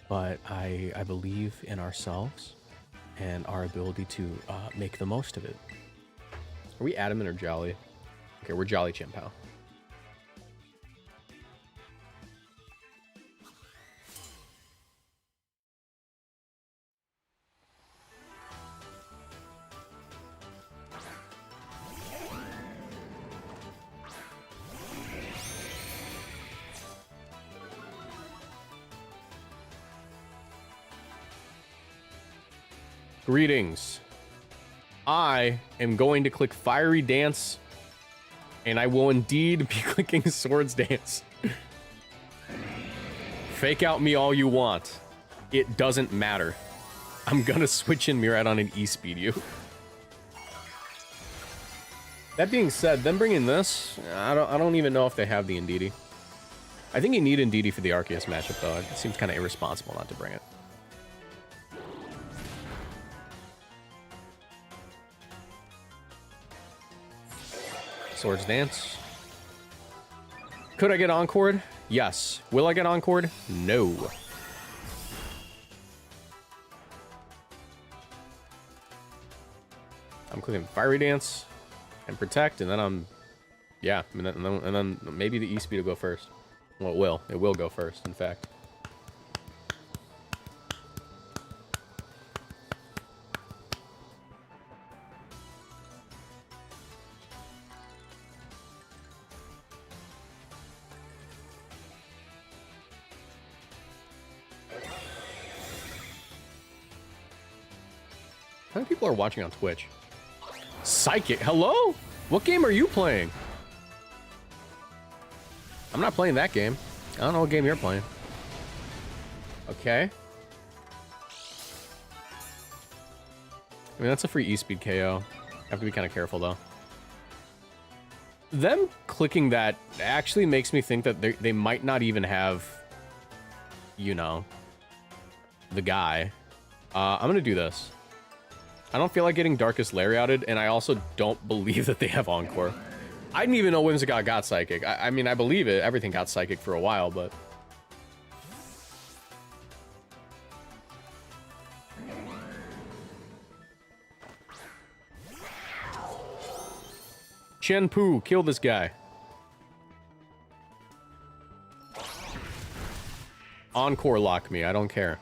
but I believe in ourselves and our ability to make the most of it. Are we adamant or jolly? Okay, we're jolly, Chimpao. Greetings. I am going to click Fiery Dance, and I will indeed be clicking Swords Dance. Fake out me all you want. It doesn't matter. I'm gonna switch in Mirat on an E-speed you. That being said, them bringing this, I don't even know if they have the Indeedee. I think you need Indeedee for the Arceus matchup, though. It seems kind of irresponsible not to bring it. Swords Dance. Could I get Encored? Yes. Will I get Encored? No. I'm clicking Fiery Dance and Protect, and then I'm... Yeah, and then maybe the E-Speed will go first. Well, it will. It will go first, in fact. How many people are watching on Twitch? Psychic, hello? What game are you playing? I'm not playing that game. I don't know what game you're playing. Okay. I mean, that's a free E-Speed KO. Have to be kind of careful, though. Them clicking that actually makes me think that they might not even have, you know, the guy. I'm gonna do this. I don't feel like getting Darkest Lariated, and I also don't believe that they have Encore. I didn't even know Whimsicott got Psychic. I mean, I believe it. Everything got Psychic for a while, but... Chenpu, kill this guy. Encore lock me, I don't care.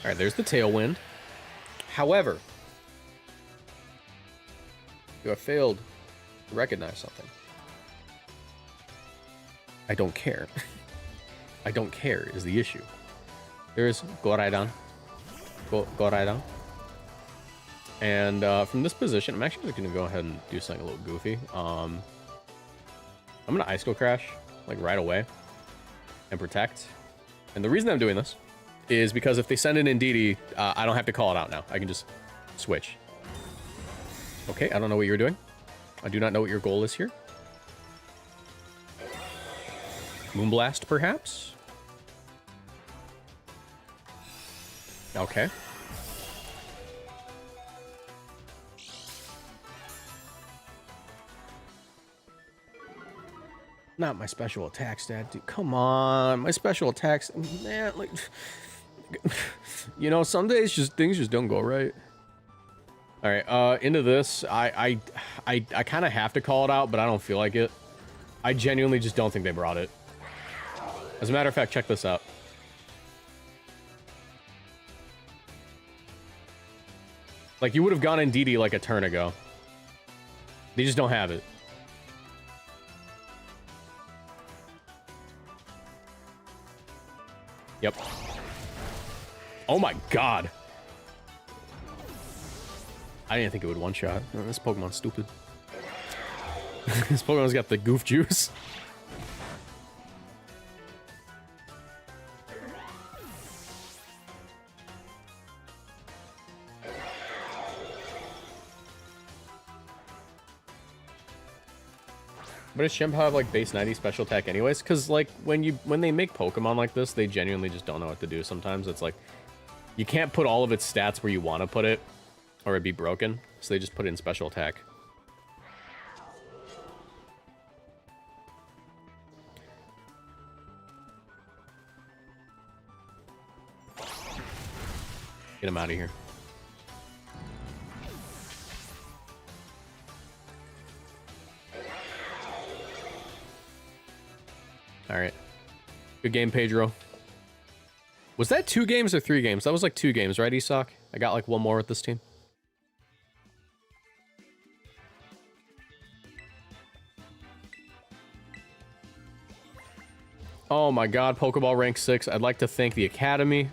Alright, there's the Tailwind. However, you have failed to recognize something. I don't care. I don't care is the issue. There's Goraidon. Goraidon. And from this position, I'm actually going to go ahead and do something a little goofy. I'm going to Ice Skull Crash, like, right away. And Protect. And the reason I'm doing this is because if they send in Indeedee, I don't have to call it out now. I can just switch. Okay, I don't know what you're doing. I do not know what your goal is here. Moonblast, perhaps? Okay. Not my special attack stat, dude. Come on, my special attacks, man. Like, you know, some days things just don't go right. All right, into this. I kind of have to call it out, but I don't feel like it. I genuinely just don't think they brought it. As a matter of fact, check this out. Like, you would have gone in DD like a turn ago. They just don't have it. Yep. Oh my god. I didn't think it would one-shot. This Pokemon's stupid. This Pokemon's got the goof juice. But does Shimp have like base 90 special attack anyways? Because like when they make Pokemon like this, they genuinely just don't know what to do. Sometimes it's like you can't put all of its stats where you want to put it, or it'd be broken. So they just put it in special attack. Get him out of here. All right. Good game, Pedro. Was that 2 games or 3 games? That was like 2 games, right, Isak? I got like one more with this team. Oh my god, Pokeball rank 6. I'd like to thank the Academy.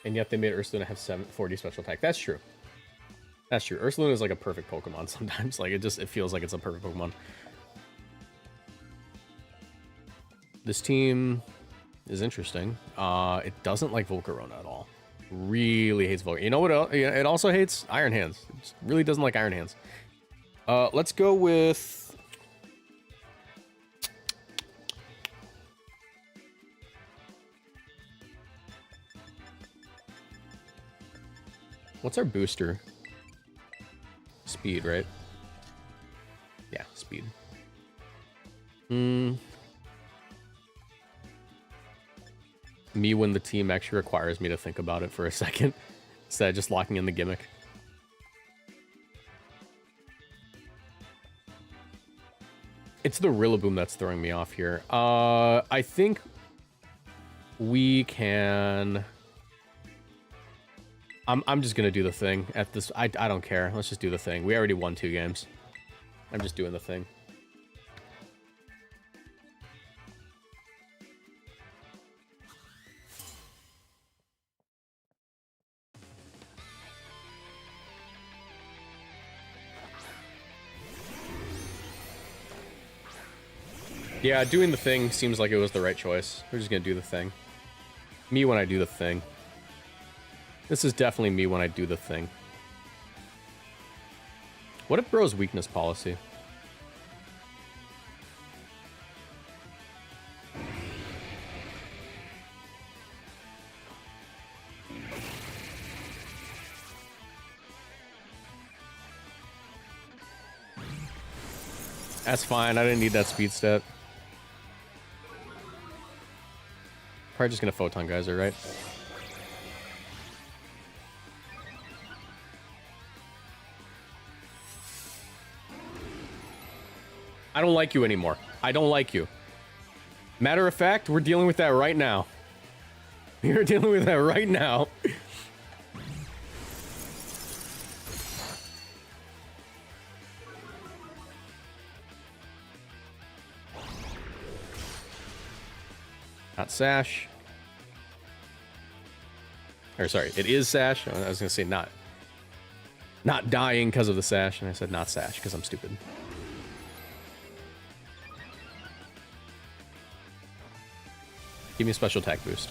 And yet they made Ursaluna have 740 special attack. That's true. That's true. Ursaluna is like a perfect Pokemon sometimes. Like it feels like it's a perfect Pokemon. This team is interesting. It doesn't like Volcarona at all. Really hates Volcarona. You know what else? It also hates Iron Hands. It really doesn't like Iron Hands. Let's go with... What's our booster? Speed, right? Yeah, speed. Me when the team actually requires me to think about it for a second instead of just locking in the gimmick. It's the Rillaboom that's throwing me off here. I think we can... I'm just gonna do the thing at this. I don't care. Let's just do the thing. We already won 2 games. I'm just doing the thing. Yeah, doing the thing seems like it was the right choice. We're just gonna do the thing. Me when I do the thing. This is definitely me when I do the thing. What if Bro's weakness policy? That's fine. I didn't need that speed stat. Probably just gonna Photon Geyser, right? I don't like you anymore. I don't like you. Matter of fact, we're dealing with that right now. We're dealing with that right now. Not Sash. Or sorry, it is Sash. I was gonna say not dying because of the Sash, and I said not Sash because I'm stupid. Give me a special attack boost.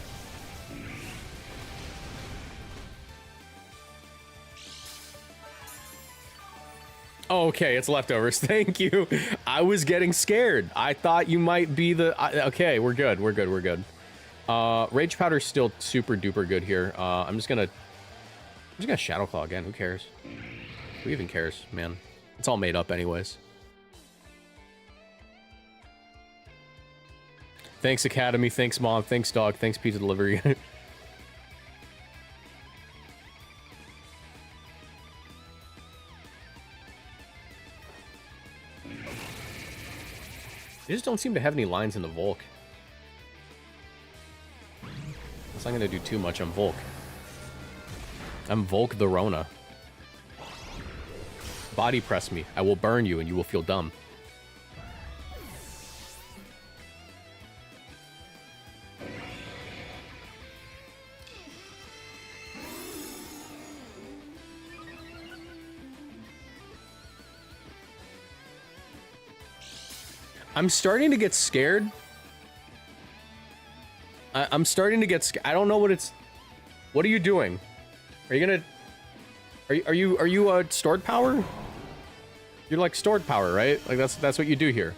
Oh, okay, it's leftovers. Thank you. I was getting scared. I thought you might be the... okay, we're good. We're good. We're good. Rage Powder's still super duper good here. I'm just gonna Shadow Claw again. Who cares? Who even cares, man? It's all made up anyways. Thanks, Academy. Thanks, Mom. Thanks, Dog. Thanks, Pizza Delivery. They just don't seem to have any lines in the Volk. Unless I'm gonna do too much, I'm Volk. I'm Volk the Rona. Body press me. I will burn you and you will feel dumb. I'm starting to get scared. I'm starting to get scared. I don't know what it's... What are you doing? Are you gonna... Are you stored power? You're like stored power, right? Like that's what you do here.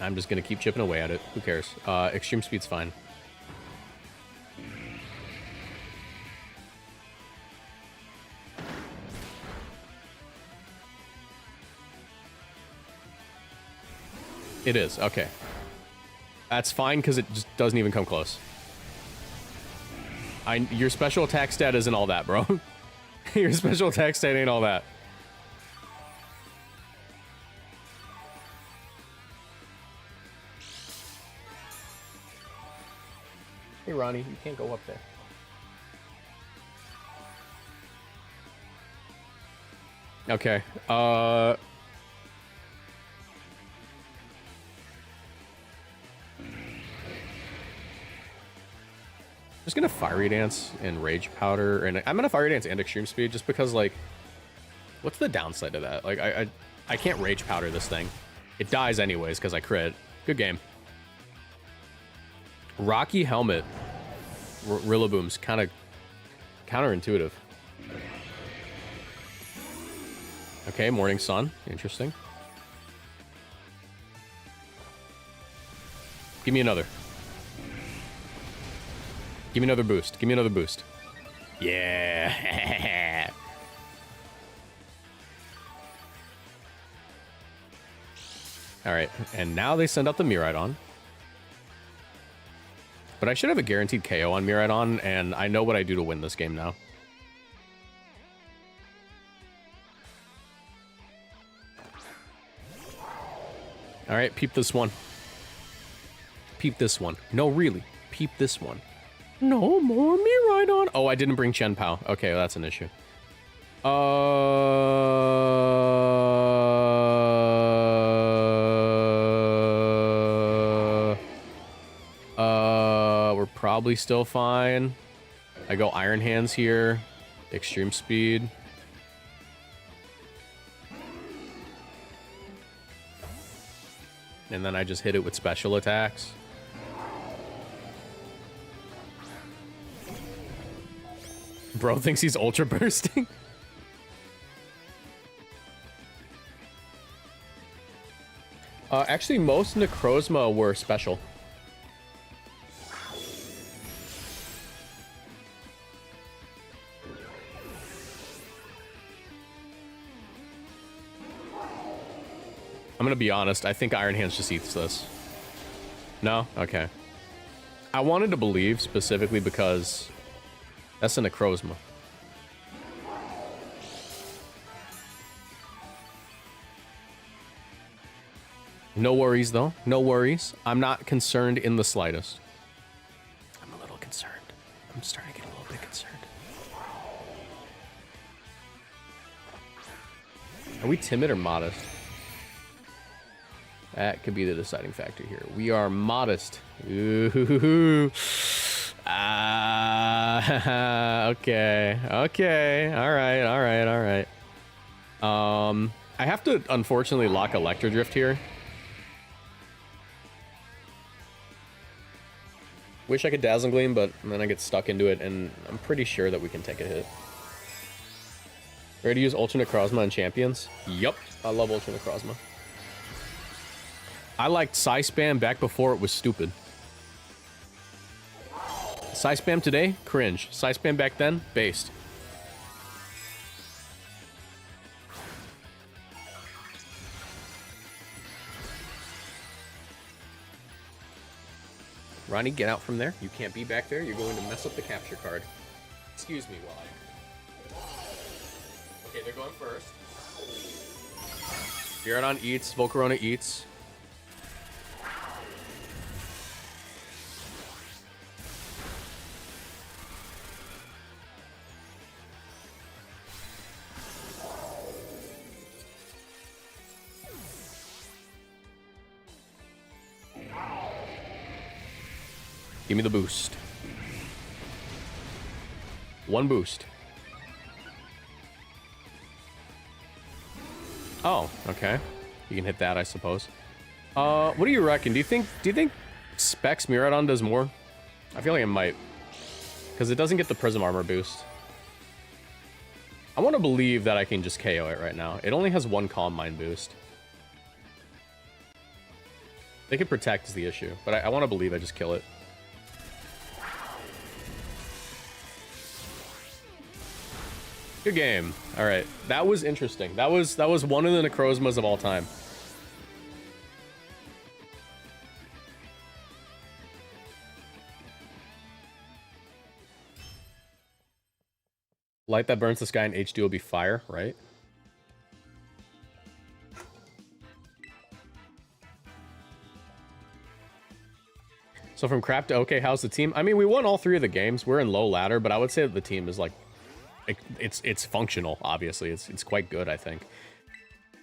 I'm just gonna keep chipping away at it. Who cares? Extreme speed's fine. It is, okay. That's fine, because it just doesn't even come close. Your special attack stat isn't all that, bro. Your special attack stat ain't all that. Hey, Ronnie, you can't go up there. Okay, just gonna Fiery Dance and Rage Powder, and I'm gonna Fiery Dance and Extreme Speed just because, like, what's the downside to that? Like, I can't Rage Powder this thing. It dies anyways because I crit. Good game. Rocky Helmet. Rillaboom's kind of counterintuitive. Okay, Morning Sun. Interesting. Give me another. Give me another boost. Give me another boost. Yeah. All right, and now they send out the Miraidon. But I should have a guaranteed KO on Miraidon, and I know what I do to win this game now. All right, peep this one. Peep this one. No, really. Peep this one. No more Miraidon. Oh, I didn't bring Chen Pao. Okay, well, that's an issue. We're probably still fine. I go Iron Hands here. Extreme Speed. And then I just hit it with special attacks. Bro thinks he's ultra bursting. Actually, most Necrozma were special. I'm gonna be honest, I think Iron Hands just eats this. No? Okay. I wanted to believe specifically because that's a Necrozma. No worries, though. No worries. I'm not concerned in the slightest. I'm a little concerned. I'm starting to get a little bit concerned. Are we timid or modest? That could be the deciding factor here. We are modest. Ooh. Okay. Okay. All right. All right. All right. I have to, unfortunately, lock Electro Drift here. Wish I could Dazzling Gleam, but then I get stuck into it, and I'm pretty sure that we can take a hit. Ready to use Ultra Necrozma on Champions? Yup. I love Ultra Necrozma. I liked Psy Spam back before it was stupid. Psy Spam today? Cringe. Psy Spam back then? Based. Ronnie, get out from there. You can't be back there. You're going to mess up the capture card. Excuse me while I... Okay, they're going first. Miraidon eats. Volcarona eats. Give me the boost. One boost. Oh, okay. You can hit that, I suppose. What do you reckon? Do you think Specs Miraidon does more? I feel like it might. Because it doesn't get the Prism Armor boost. I want to believe that I can just KO it right now. It only has one Calm Mind boost. They can protect is the issue, but I want to believe I just kill it. Good game. All right, that was interesting. That was one of the Necrozmas of all time. Light that burns the sky in HD will be fire, right? So from crap to okay, how's the team? I mean, we won all 3 of the games. We're in low ladder, but I would say that the team is like, it's functional. Obviously, it's quite good. I think.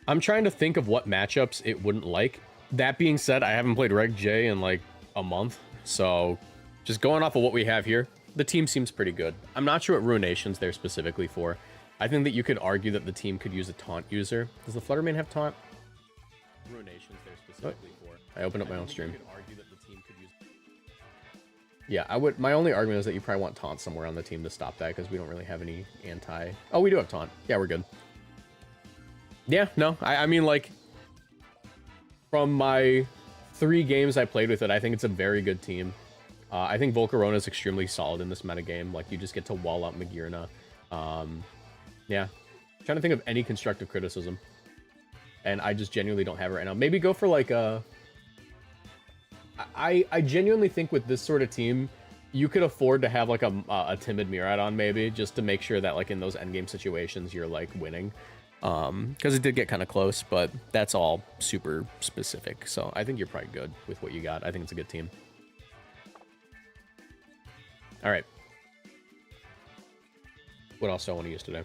I'm trying to think of what matchups it wouldn't like. That being said, I haven't played Reg J in like a month, so just going off of what we have here, the team seems pretty good. I'm not sure what Ruination's there specifically for. I think that you could argue that the team could use a taunt user. Does the Fluttermane have taunt? Ruination's there specifically for. I opened up my own stream. Yeah, I would. My only argument is that you probably want taunt somewhere on the team to stop that because we don't really have any anti. Oh, we do have taunt. Yeah, we're good. Yeah, no, I mean, like, from my 3 games I played with it, I think it's a very good team. I think Volcarona is extremely solid in this metagame. Like, you just get to wall out Magearna. Yeah. I'm trying to think of any constructive criticism. And I just genuinely don't have it right now. Maybe go for, like, a... I genuinely think with this sort of team, you could afford to have, like, a timid Miraidon, maybe, just to make sure that, like, in those endgame situations, you're, like, winning. Because it did get kind of close, but that's all super specific. So I think you're probably good with what you got. I think it's a good team. All right. What else do I want to use today?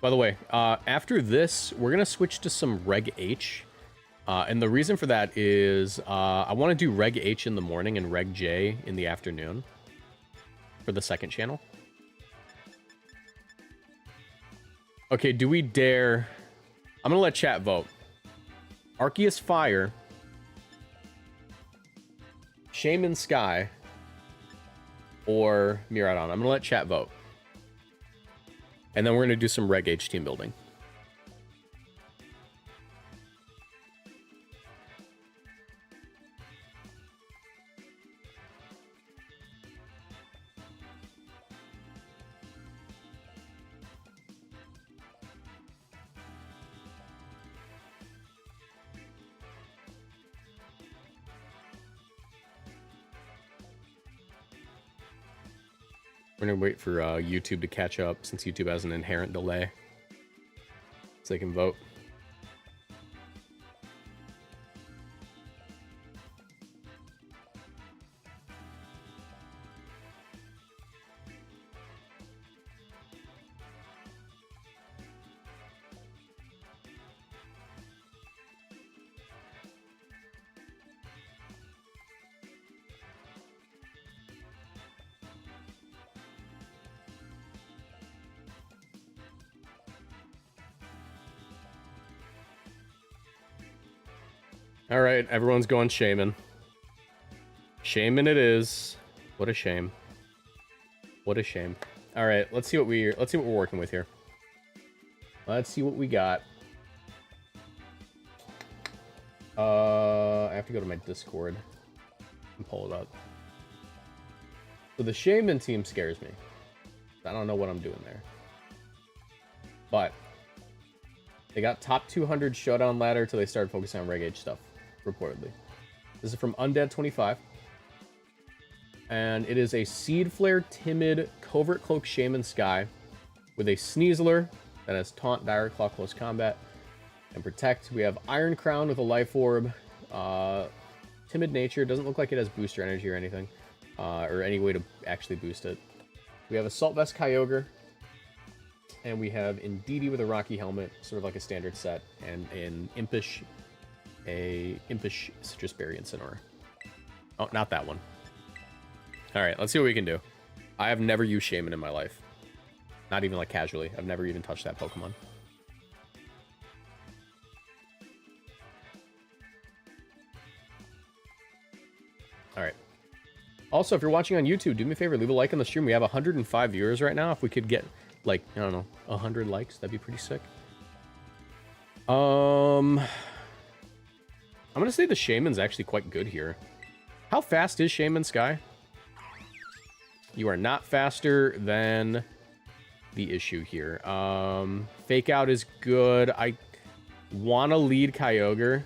By the way, after this, we're going to switch to some Reg H. And the reason for that is I want to do Reg H in the morning and Reg J in the afternoon for the second channel. Okay, do we dare... I'm going to let chat vote. Arceus Fire... Shaymin Sky, or Miraidon. I'm going to let chat vote. And then we're going to do some Reg H team building. We're going to wait for YouTube to catch up, since YouTube has an inherent delay, so they can vote. All right, everyone's going Shaymin. Shaymin it is. What a shame. What a shame. All right, let's see what we're working with here. Let's see what we got. I have to go to my Discord and pull it up. So the Shaymin team scares me. I don't know what I'm doing there. But they got top 200 showdown ladder till they started focusing on Reg H stuff, reportedly. This is from Undead25. And it is a Seed Flare Timid Covert Cloak Shaymin Sky with a Sneasler that has Taunt, Direct Claw, Close Combat, and Protect. We have Iron Crown with a Life Orb. Timid Nature. Doesn't look like it has Booster Energy or anything. Or any way to actually boost it. We have Assault Vest Kyogre. And we have Indeedee with a Rocky Helmet, sort of like a standard set. And an Impish Citrus Berry Incineroar. Oh, not that one. Alright, let's see what we can do. I have never used Shaymin in my life. Not even like casually. I've never even touched that Pokemon. All right. Also, if you're watching on YouTube, do me a favor, leave a like on the stream. We have 105 viewers right now. If we could get, like, I don't know, 100 likes, that'd be pretty sick. I'm gonna say the Shaymin's actually quite good here. How fast is Shaymin, Sky? You are not faster than the issue here. Fake Out is good. I want to lead Kyogre.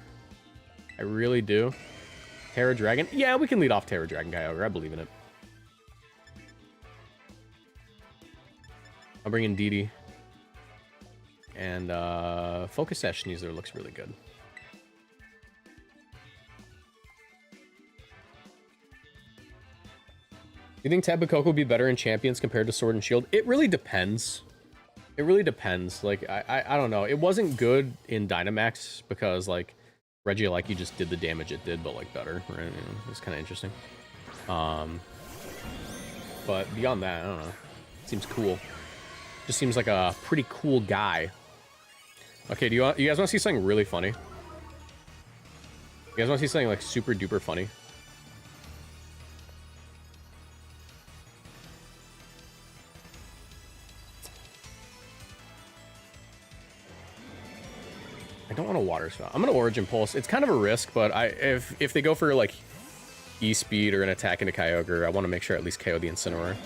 I really do. Terra Dragon? Yeah, we can lead off Terra Dragon Kyogre. I believe in it. I'll bring in Didi. And Focus Sash Sneasler looks really good. You think Tapu Koko would be better in Champions compared to Sword and Shield? It really depends. It really depends. Like, I don't know. It wasn't good in Dynamax because, like, Regieleki just did the damage it did, but, like, better. Right? You know, it's kind of interesting. But beyond that, I don't know. Seems cool. Just seems like a pretty cool guy. Okay, you guys want to see something really funny? You guys want to see something, like, super duper funny? I don't want a Water Spout. I'm gonna Origin Pulse. It's kind of a risk, but if they go for like E-Speed or an attack into Kyogre, I want to make sure I at least KO the Incineroar.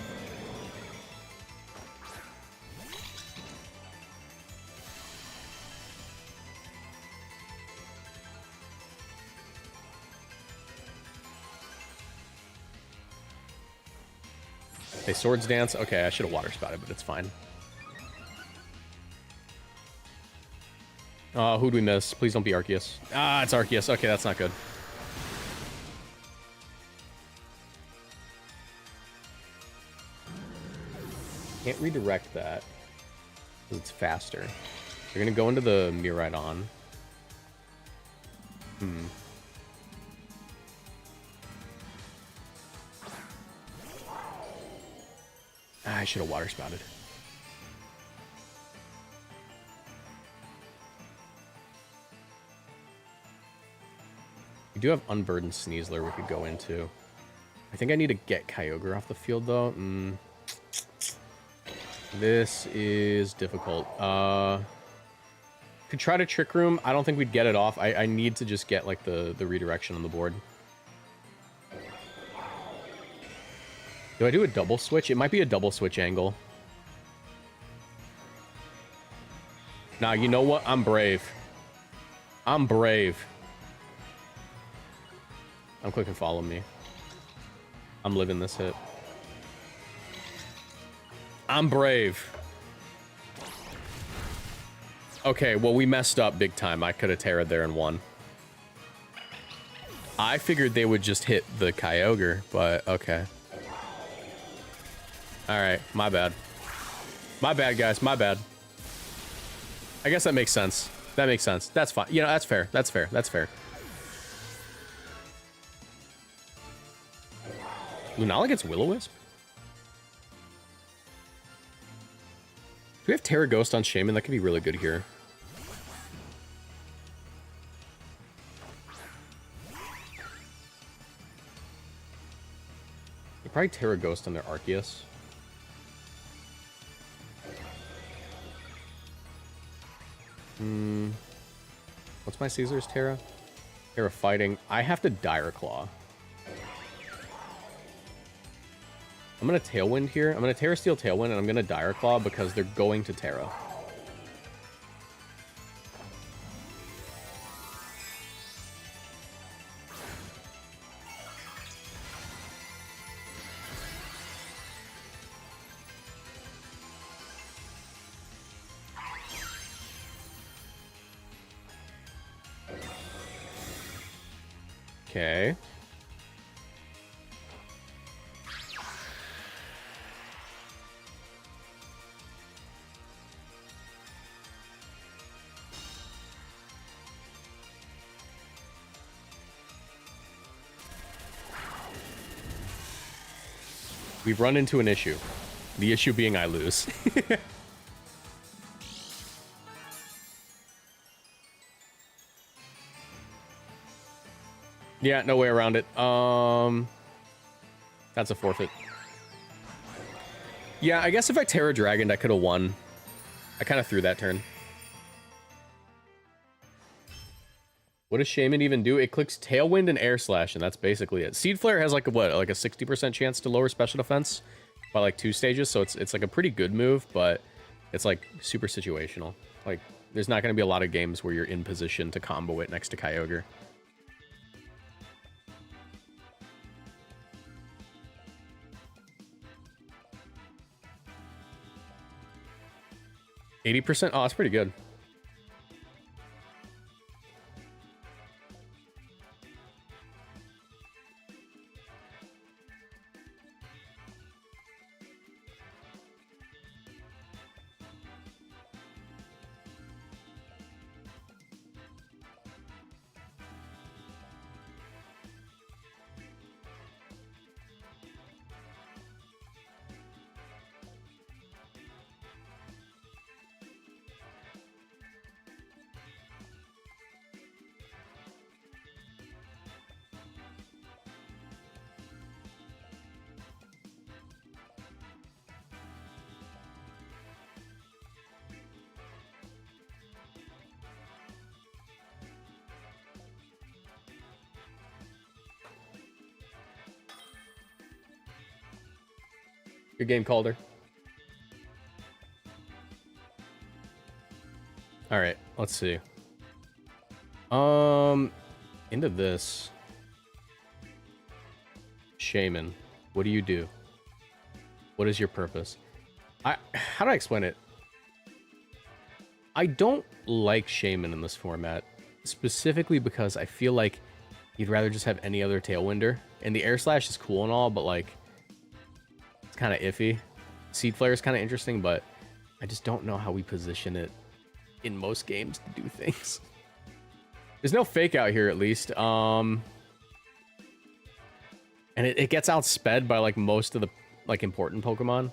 They Swords Dance. Okay, I should have Water Spouted, but it's fine. Who'd we miss? Please don't be Arceus. Ah, it's Arceus. Okay, that's not good. Can't redirect that because it's faster. They're gonna go into the Miraidon. Ah, I should have Water Spouted. We do have Unburdened Sneasler we could go into. I think I need to get Kyogre off the field, though. This is difficult. Could try to Trick Room. I don't think we'd get it off. I need to just get, like, the redirection on the board. Do I do a double switch? It might be a double switch angle. Nah, you know what? I'm brave. I'm brave. I'm clicking follow me. I'm living this hit. I'm brave. Okay, well, we messed up big time. I could have Terra'd there and won. I figured they would just hit the Kyogre, but okay. Alright, my bad. My bad, guys, my bad. I guess that makes sense. That makes sense. That's fine. You know, that's fair. That's fair. That's fair. Lunala gets Will-O-Wisp? Do we have Terra Ghost on Shaymin? That could be really good here. They probably Terra Ghost on their Arceus. What's my Caesar's Terra? Terra Fighting. I have to Dire Claw. I'm going to Tailwind here. I'm going to Terra Steel Tailwind, and I'm going to Dire Claw because they're going to Terra. Okay. We've run into an issue. The issue being I lose. Yeah, no way around it. That's a forfeit. Yeah, I guess if I Terra Dragoned, I could have won. I kind of threw that turn. What does Shaymin even do? It clicks Tailwind and Air Slash, and that's basically it. Seed Flare has like a, what, like a 60% chance to lower special defense by like 2 stages, so it's like a pretty good move, but it's like super situational. Like, there's not going to be a lot of games where you're in position to combo it next to Kyogre. %? Oh, that's pretty good. Good game, Calder. All right, let's see. Into this. Shaymin, what do you do? What is your purpose? How do I explain it? I don't like Shaymin in this format, specifically because I feel like you'd rather just have any other Tailwinder. And the Air Slash is cool and all, but like, it's kind of iffy. Seed Flare is kind of interesting, but I just don't know how we position it in most games to do things. There's no fake out here, at least. And it gets outsped by like most of the like important Pokemon.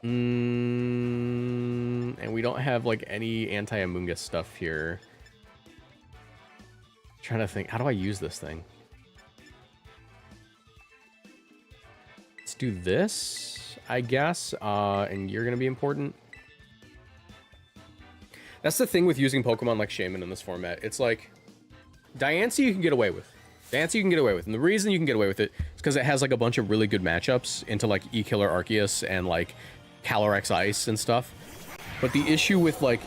And we don't have like any anti-Amoonguss stuff here. Trying to think, how do I use this thing? Let's do this, I guess. And you're gonna be important. That's the thing with using Pokemon like Shaymin in this format. It's like Diancie you can get away with. Diancie you can get away with. And the reason you can get away with it is because it has like a bunch of really good matchups into like E-Killer Arceus and like Calyrex Ice and stuff. But the issue with like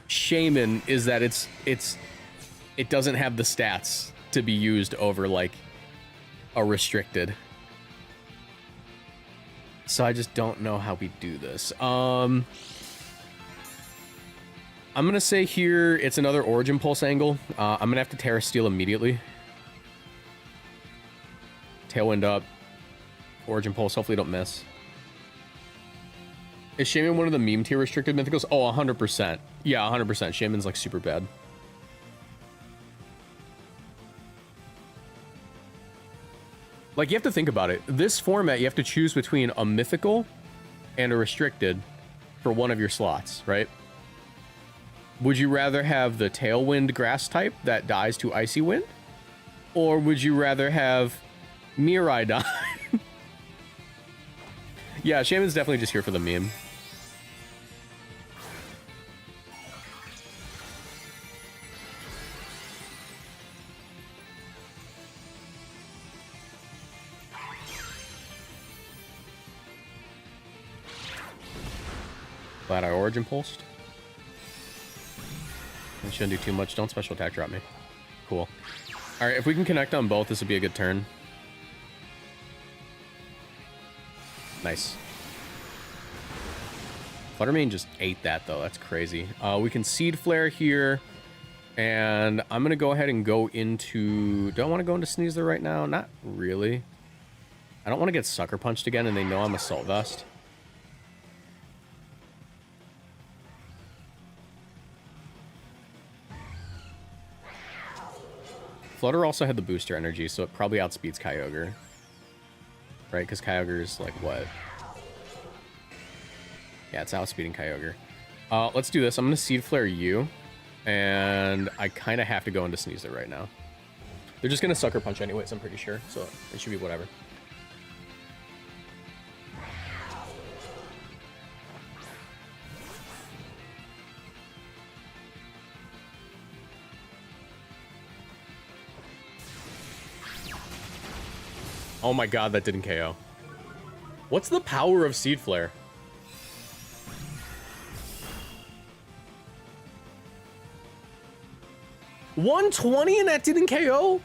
Shaymin is that it doesn't have the stats to be used over like a restricted. So I just don't know how we do this. I'm gonna say here it's another Origin Pulse angle. I'm gonna have to Terra Steel immediately. Tailwind up. Origin Pulse, hopefully don't miss. Is Shaymin one of the meme tier restricted mythicals? Oh, 100%. Yeah, 100%. Shaymin's like super bad. Like, you have to think about it. This format, you have to choose between a mythical and a restricted for one of your slots, right? Would you rather have the Tailwind grass type that dies to Icy Wind? Or would you rather have Miraidon? Yeah, Shaymin's definitely just here for the meme. Glad I Origin Pulsed. I shouldn't do too much. Don't special attack drop me. Cool. Alright, if we can connect on both, this would be a good turn. Nice. Fluttermane just ate that, though. That's crazy. We can Seed Flare here. And I'm going to go ahead and go into... Do I want to go into Sneasler right now? Not really. I don't want to get Sucker Punched again, and they know I'm Assault Vest. Flutter also had the booster energy, so it probably outspeeds Kyogre. Right? Because Kyogre's like what? Yeah, it's outspeeding Kyogre. Let's do this. I'm going to Seed Flare you. And I kind of have to go into Sneasler right now. They're just going to Sucker Punch anyways, I'm pretty sure. So it should be whatever. Oh my god, that didn't KO. What's the power of Seed Flare? $120 and that didn't KO?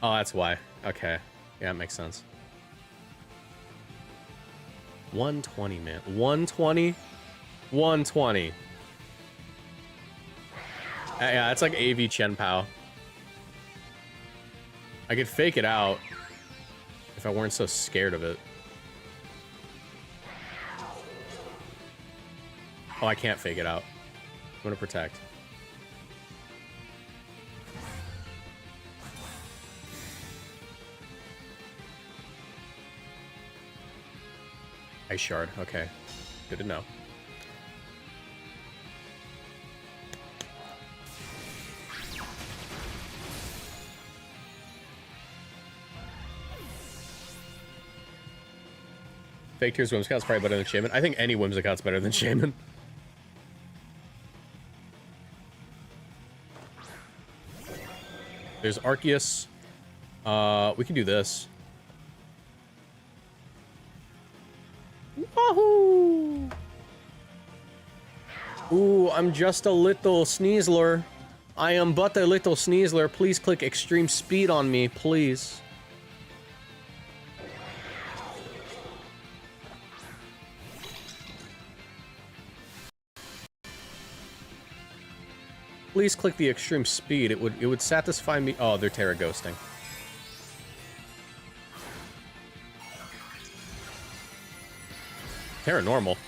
Oh, that's why. Okay. Yeah, that makes sense. 120, man. 120? 120. Yeah, it's like AV Chen Pao. I could fake it out if I weren't so scared of it. Oh, I can't fake it out. I'm gonna protect. Ice Shard, okay. Good to know. Fake Tears Whimsicott's probably better than Shaymin. I think any Whimsicott's better than Shaymin. There's Arceus. We can do this. Wahoo! Ooh, I'm just a little Sneasler. I am but a little Sneasler. Please click Extreme Speed on me, please. Please click the extreme speed. It would satisfy me. Oh, they're Terra Ghosting. Terra normal.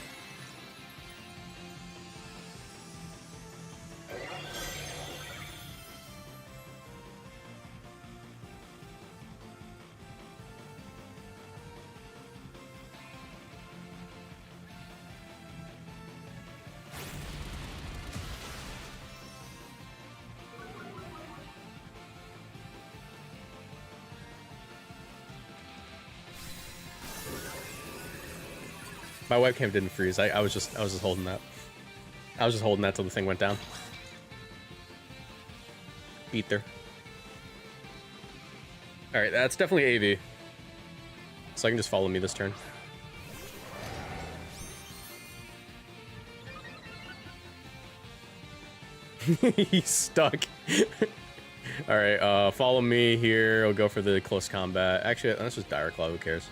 My webcam didn't freeze. I was just holding that. I was just holding that till the thing went down. Beat her. Alright, that's definitely AV. So I can just follow me this turn. He's stuck. Alright, follow me here. We'll go for the close combat. Actually, let's just Dire Claw. Who cares?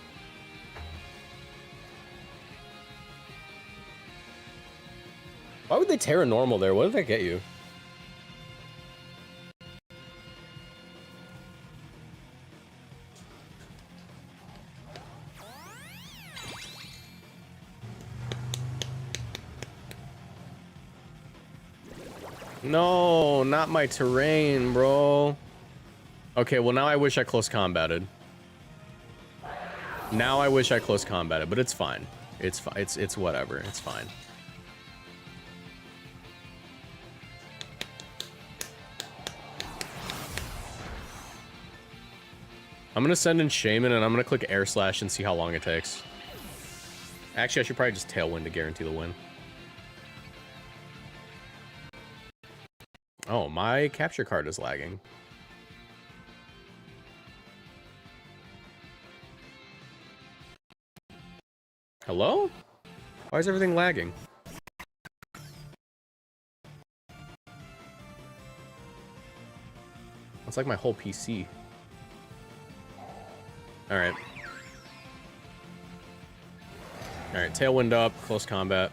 Why would they Terra normal there? What did that get you? No, not my terrain, bro. Okay, well now I wish I close combated. Now I wish I close combated, but it's fine. It's fine. It's whatever. It's fine. I'm gonna send in Shaymin and I'm gonna click Air Slash and see how long it takes. Actually, I should probably just Tailwind to guarantee the win. Oh, my capture card is lagging. Hello? Why is everything lagging? It's like my whole PC. Alright. Alright, Tailwind up, close combat.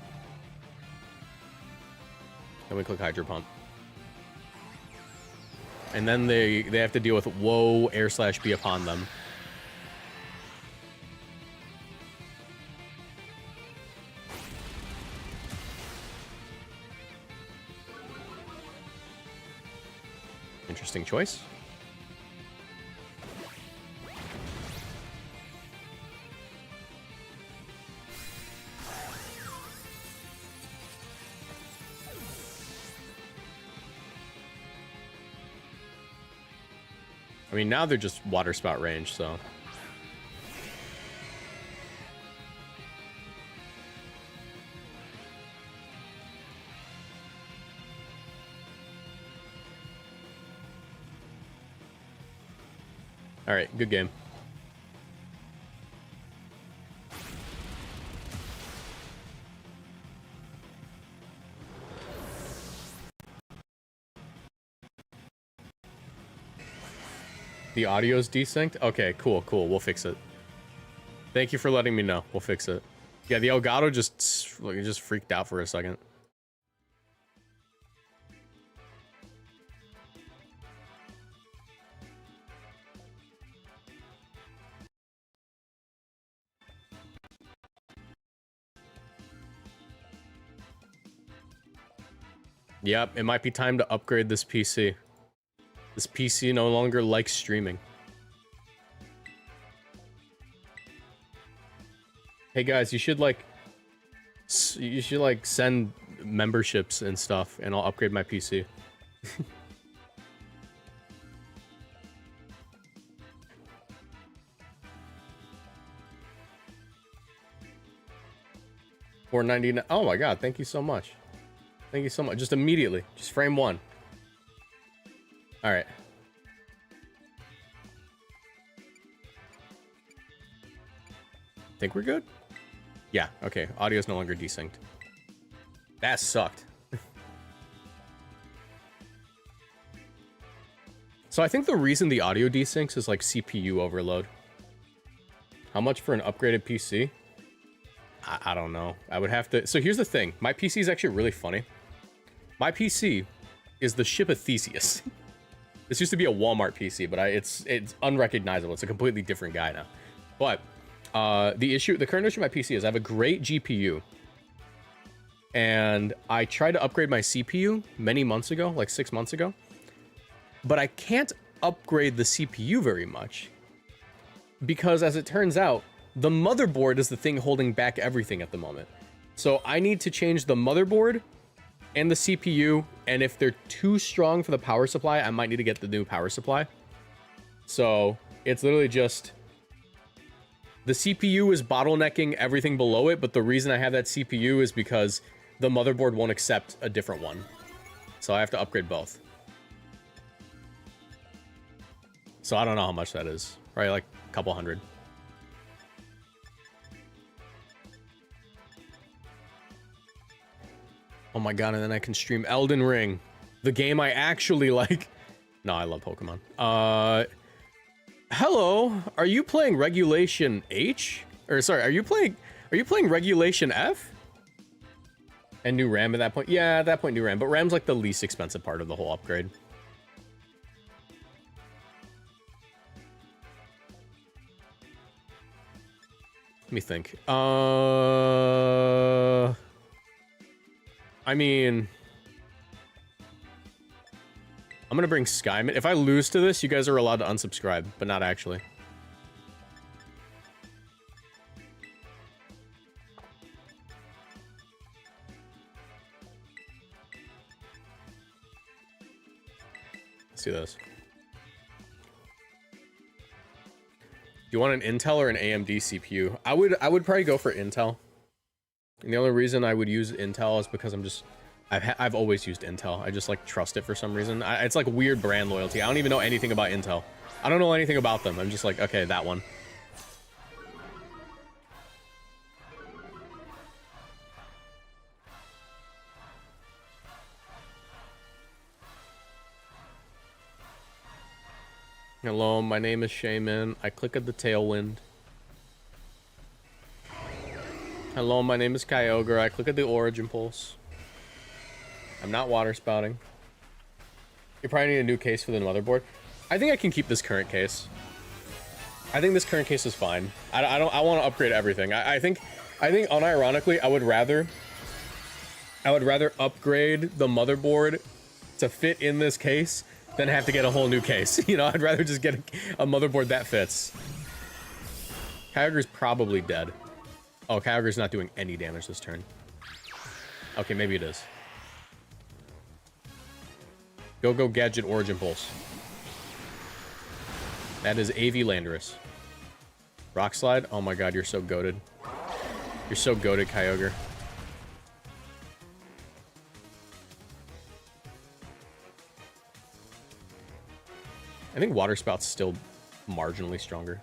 Then we click Hydro Pump. And then they have to deal with whoa, Air Slash be upon them. Interesting choice. I mean, now they're just water spout range, so. All right, good game. The audio's desynced? Okay, cool, cool. We'll fix it. Thank you for letting me know. We'll fix it. Yeah, the Elgato just freaked out for a second. Yep, it might be time to upgrade this PC. This PC no longer likes streaming. Hey guys, you should like send memberships and stuff, and I'll upgrade my PC. $4.99. Oh my god, thank you so much. Thank you so much. Just immediately, just frame one. All right. Think we're good? Yeah, okay. Audio's no longer desynced. That sucked. So I think the reason the audio desyncs is like CPU overload. How much for an upgraded PC? I don't know. I would have to... So here's the thing. My PC is actually really funny. My PC is the ship of Theseus. This used to be a Walmart PC, but it's unrecognizable. It's a completely different guy now. But the current issue with my PC is I have a great GPU, and I tried to upgrade my CPU many months ago, like 6 months ago, but I can't upgrade the CPU very much because, as it turns out, the motherboard is the thing holding back everything at the moment. So I need to change the motherboard and the CPU, and if they're too strong for the power supply, I might need to get the new power supply. So it's literally just the CPU is bottlenecking everything below it, but the reason I have that CPU is because the motherboard won't accept a different one. So I have to upgrade both. So I don't know how much that is. Probably like a couple hundred. Oh my god, and then I can stream Elden Ring. The game I actually like. No, I love Pokemon. Hello, are you playing Regulation H? Or sorry, are you playing Regulation F? And new RAM at that point? Yeah, at that point new RAM, but RAM's like the least expensive part of the whole upgrade. Let me think. I mean, I'm gonna bring Skymin. If I lose to this, you guys are allowed to unsubscribe, but not actually. Let's do this. Do you want an Intel or an AMD CPU? I would probably go for Intel. And the only reason I would use Intel is because I've always used Intel. I just like trust it for some reason. It's like weird brand loyalty. I don't even know anything about Intel. I don't know anything about them. I'm just like, okay, that one. Hello, my name is Shaymin. I click at the tailwind. Hello, my name is Kyogre. I click at the origin pulse. I'm not water spouting. You probably need a new case for the motherboard. I think I can keep this current case. I think this current case is fine. I want to upgrade everything. I think unironically, I would rather upgrade the motherboard to fit in this case than have to get a whole new case. You know, I'd rather just get a motherboard that fits. Kyogre's probably dead. Oh, Kyogre's not doing any damage this turn. Okay, maybe it is. Go Gadget Origin Pulse. That is AV Landorus. Rock Slide? Oh my god, you're so goated. You're so goated, Kyogre. I think Water Spout's still marginally stronger.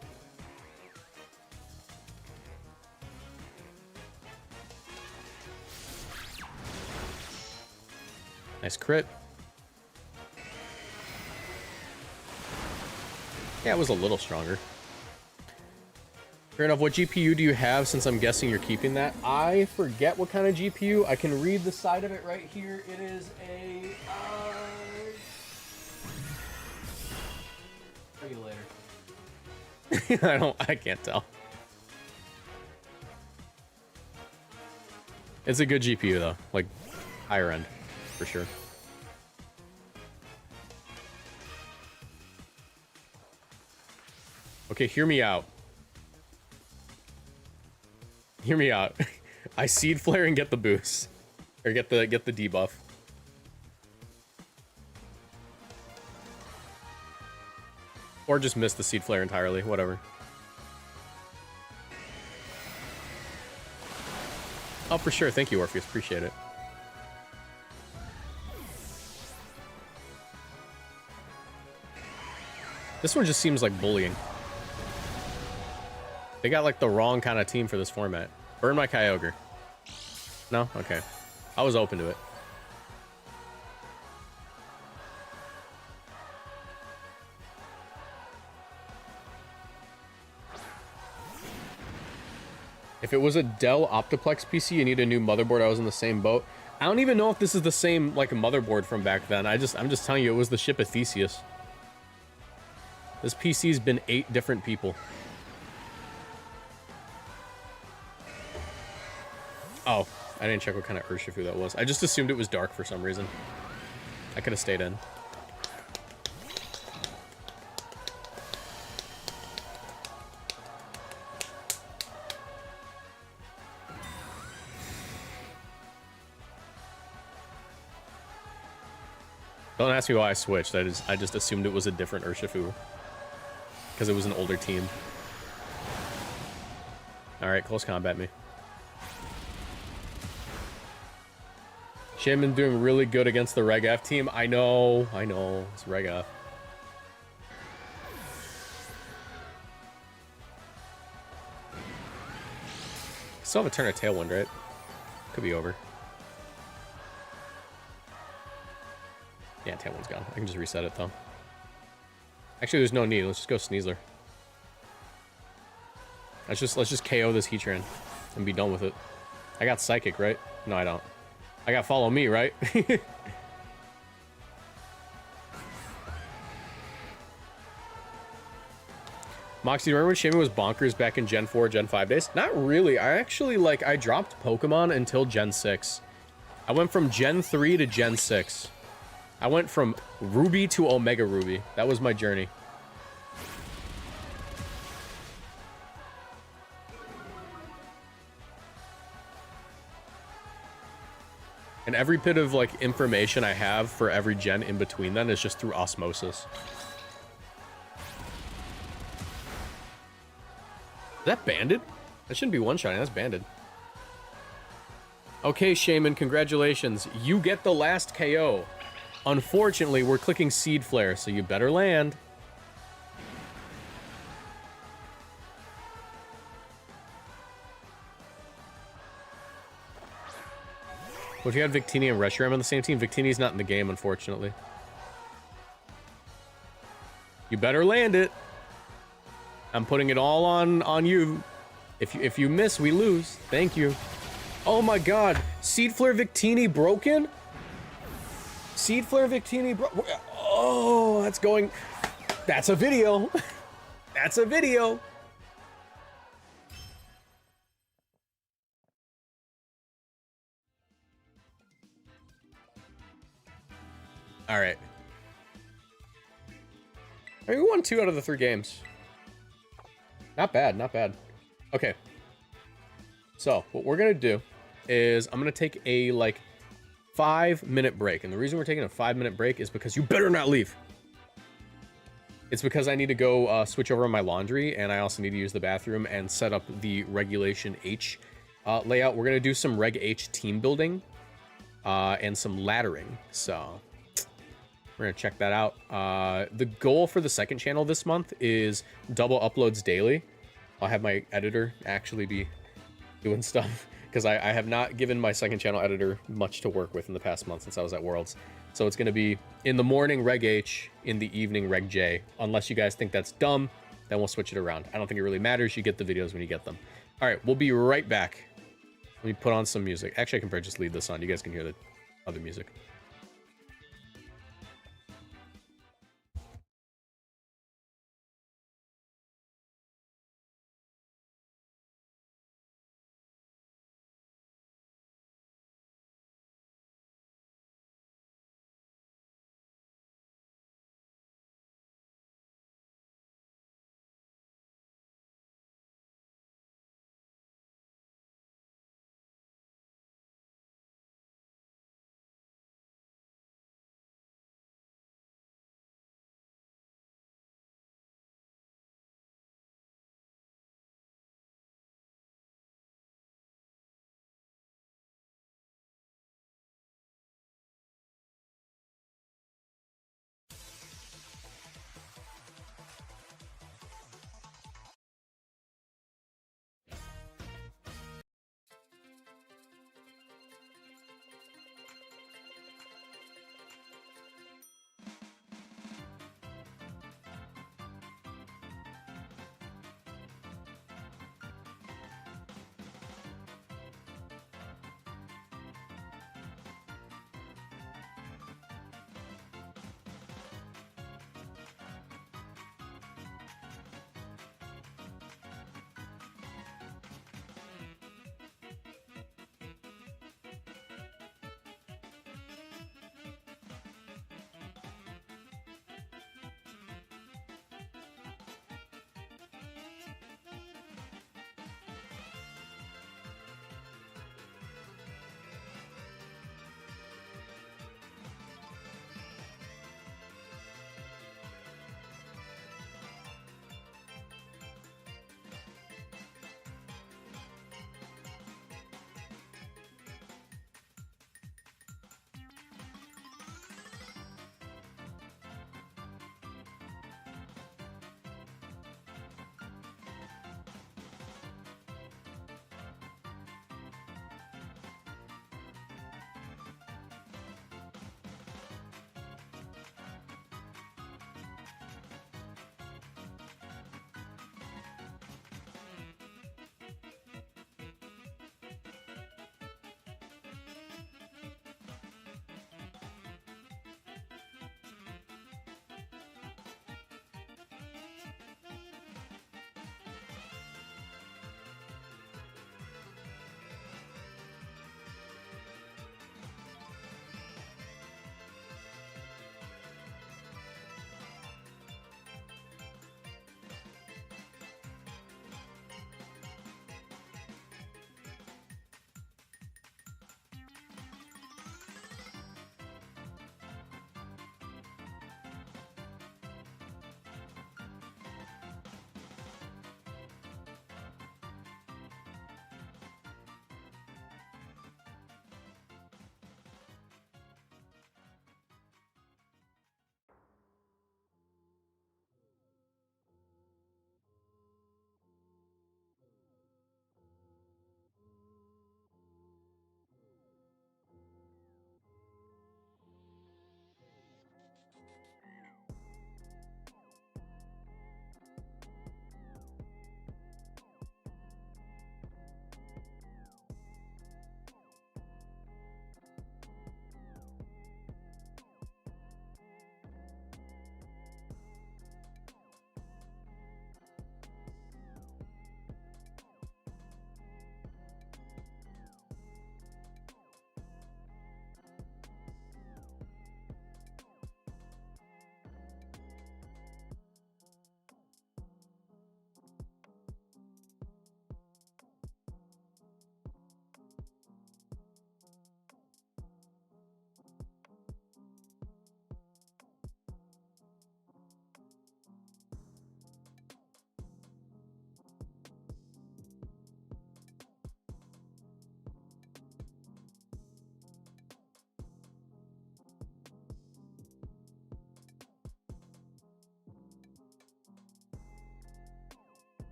Nice crit. Yeah, it was a little stronger. Fair enough. What GPU do you have, since I'm guessing you're keeping that? I forget what kind of GPU. I can read the side of it right here. It is a... Regulator. I can't tell. It's a good GPU, though. Like, higher end, for sure. Okay, hear me out. Hear me out. I Seed Flare and get the boost. Or get the debuff. Or just miss the Seed Flare entirely, whatever. Oh, for sure. Thank you, Orpheus. Appreciate it. This one just seems like bullying. They got, like, the wrong kind of team for this format. Burn my Kyogre. No? Okay. I was open to it. If it was a Dell Optiplex PC, you need a new motherboard. I was in the same boat. I don't even know if this is the same, like, motherboard from back then. I'm just telling you, it was the ship of Theseus. This PC's been 8 different people. Oh, I didn't check what kind of Urshifu that was. I just assumed it was dark for some reason. I could have stayed in. Don't ask me why I switched. I just assumed it was a different Urshifu. Because it was an older team. Alright, close combat me. Shaymin doing really good against the Reg F team. I know. It's Reg F. Still have a turn of Tailwind, right? Could be over. Yeah, Tailwind's gone. I can just reset it, though. Actually, there's no need. Let's just go Sneasler. Let's just KO this Heatran and be done with it. I got Psychic, right? No, I don't. I got Follow Me, right? Moxie, remember when Shaymin was bonkers back in Gen 4, Gen 5 days? Not really. I actually, like, I dropped Pokemon until Gen 6. I went from Gen 3 to Gen 6. I went from Ruby to Omega Ruby. That was my journey. And every bit of, like, information I have for every gen in between then is just through osmosis. Is that banded? That shouldn't be one-shotting. That's banded. Okay, Shaymin, congratulations. You get the last KO. Unfortunately, we're clicking Seed Flare, so you better land. What if you had Victini and Reshiram on the same team? Victini's not in the game, unfortunately. You better land it. I'm putting it all on you. If you miss, we lose. Thank you. Oh my god. Seed Flare Victini broken? Seed Flare Victini oh, that's going... That's a video. That's a video. All right. I mean, we won 2 out of the 3 games. Not bad, not bad. Okay. So, what we're going to do is I'm going to take a, like, 5-minute break. And the reason we're taking a 5-minute break is because you better not leave. It's because I need to go switch over my laundry, and I also need to use the bathroom and set up the Regulation H layout. We're going to do some Reg H team building and some laddering. So we're going to check that out. The goal for the second channel this month is double uploads daily. I'll have my editor actually be doing stuff because I have not given my second channel editor much to work with in the past month since I was at Worlds. So it's going to be in the morning Reg H, in the evening Reg J. Unless you guys think that's dumb, then we'll switch it around. I don't think it really matters. You get the videos when you get them. All right, we'll be right back. Let me put on some music. Actually, I can probably just leave this on. You guys can hear the other music.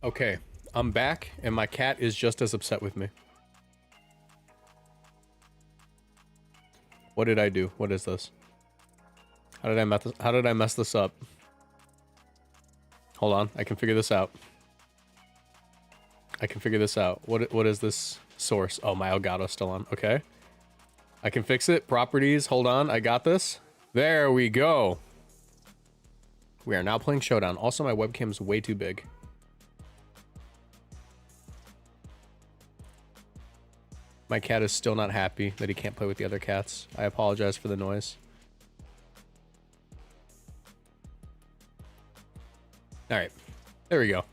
Okay, I'm back, and my cat is just as upset with me. What did I do? What is this? How did I mess this up? Hold on, I can figure this out. I can figure this out. What is this source? Oh, my Elgato's still on. Okay. I can fix it. Properties. Hold on. I got this. There we go. We are now playing Showdown. Also, my webcam's way too big. My cat is still not happy that he can't play with the other cats. I apologize for the noise. All right. There we go.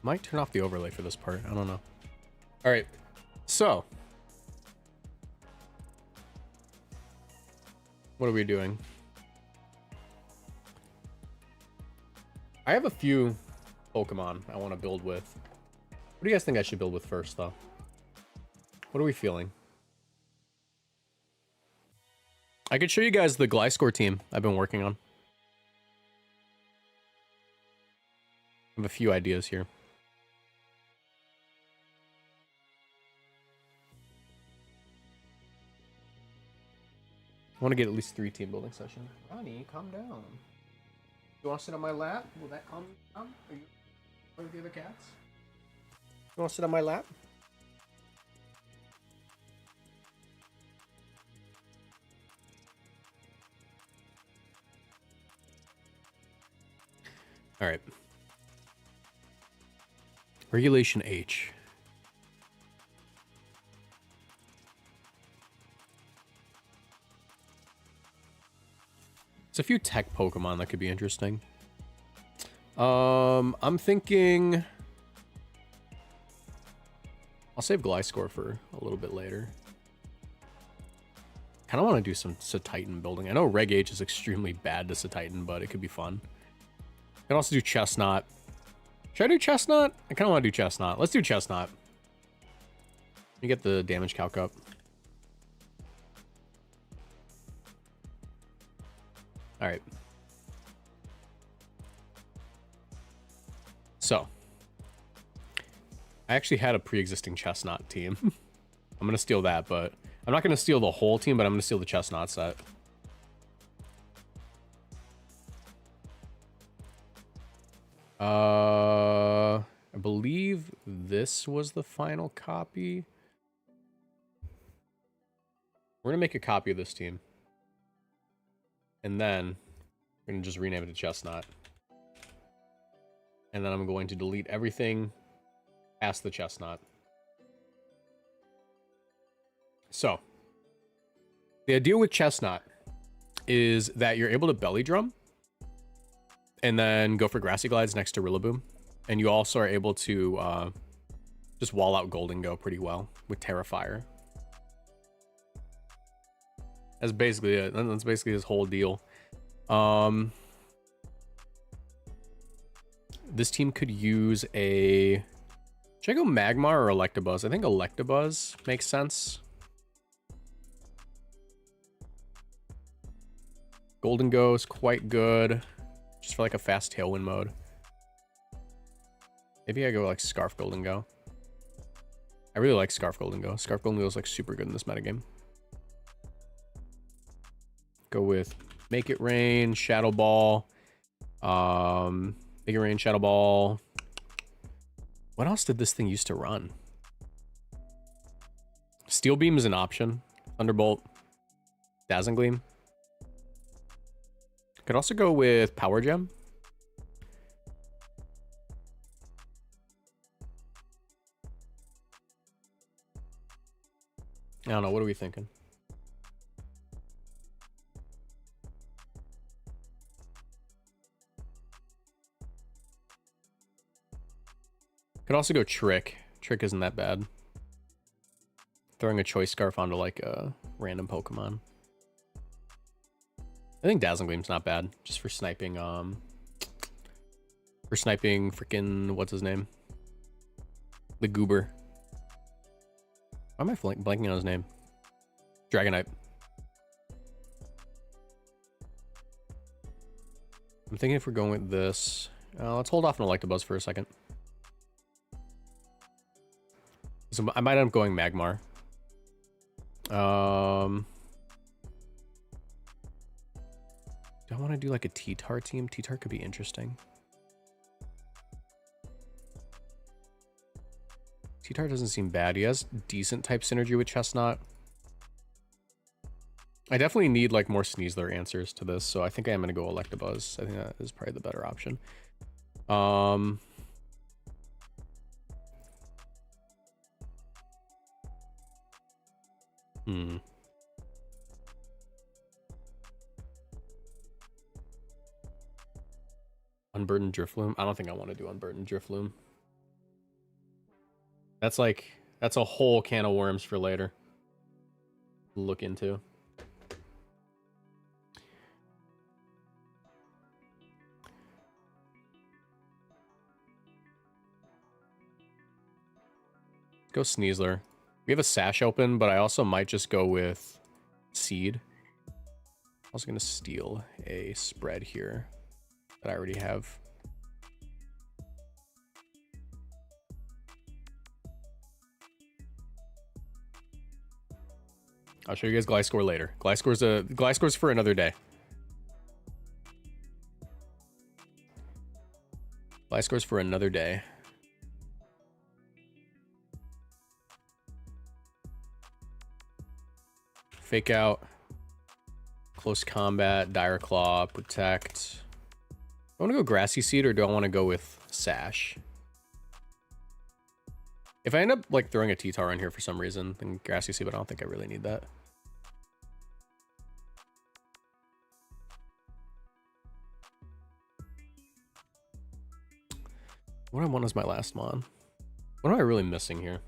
Might turn off the overlay for this part. I don't know. All right. So. What are we doing? I have a few Pokemon I want to build with. What do you guys think I should build with first, though? What are we feeling? I could show you guys the Gliscor team I've been working on. I have a few ideas here. I want to get at least 3 team building sessions. Ronnie, calm down. You want to sit on my lap? Will that calm down? Are you one of the other cats? You want to sit on my lap? All right. Regulation H. There's a few tech Pokemon that could be interesting. I'm thinking I'll save Gliscor for a little bit later. Kind of want to do some Satitan building. I know Reg H is extremely bad to Satitan, but it could be fun. I can also do Chestnut. Should I do Chestnut? I kind of want to do Chestnut. Let's do Chestnut. Let me get the damage calc up. All right. So, I actually had a pre-existing Chestnut team. I'm going to steal that, but I'm not going to steal the whole team, but I'm going to steal the Chestnut set. I believe this was the final copy. We're going to make a copy of this team. And then we're going to just rename it to Chestnut. And then I'm going to delete everything past the Chestnut. So, the idea with Chestnut is that you're able to belly drum and then go for Grassy Glides next to Rillaboom. And you also are able to just wall out Golden Go pretty well with Terrafire. That's basically it. That's basically his whole deal. This team could use a... Should I go Magmar or Electabuzz? I think Electabuzz makes sense. Golden Go is quite good. Just for like a fast Tailwind mode. Maybe I go like Scarf Golden Go. I really like Scarf Golden Go. Scarf Golden Go is like super good in this metagame. Go with Make It Rain, Shadow Ball. Make It Rain, Shadow Ball. What else did this thing used to run? Steel Beam is an option. Thunderbolt. Dazzling Gleam. Could also go with Power Gem. I don't know. What are we thinking? Could also go Trick. Trick isn't that bad. Throwing a Choice Scarf onto like a random Pokemon. I think Dazzling Gleam's not bad. Just for sniping, freaking, what's his name? The Goober. Why am I blanking on his name? Dragonite. I'm thinking if we're going with this, let's hold off on Electabuzz for a second. So I might end up going Magmar. Do I want to do like a T-Tar team? T-Tar could be interesting. T-Tar doesn't seem bad. He has decent type synergy with Chestnut. I definitely need like more Sneasler answers to this, so I think I am going to go Electabuzz. I think that is probably the better option. Unburdened Drifloon. I don't think I want to do Unburdened Drifloon. That's a whole can of worms for later. Look into. Go Sneasler. We have a Sash open, but I also might just go with Seed. I was going to steal a spread here that I already have. I'll show you guys Gliscor later. Gliscor's for another day. Gliscor's for another day. Fake Out, Close Combat, Dire Claw, Protect. I want to go Grassy Seed, or do I want to go with Sash? If I end up like throwing a T-Tar in here for some reason, then Grassy Seed, but I don't think I really need that. What I want is my last mon. What am I really missing here?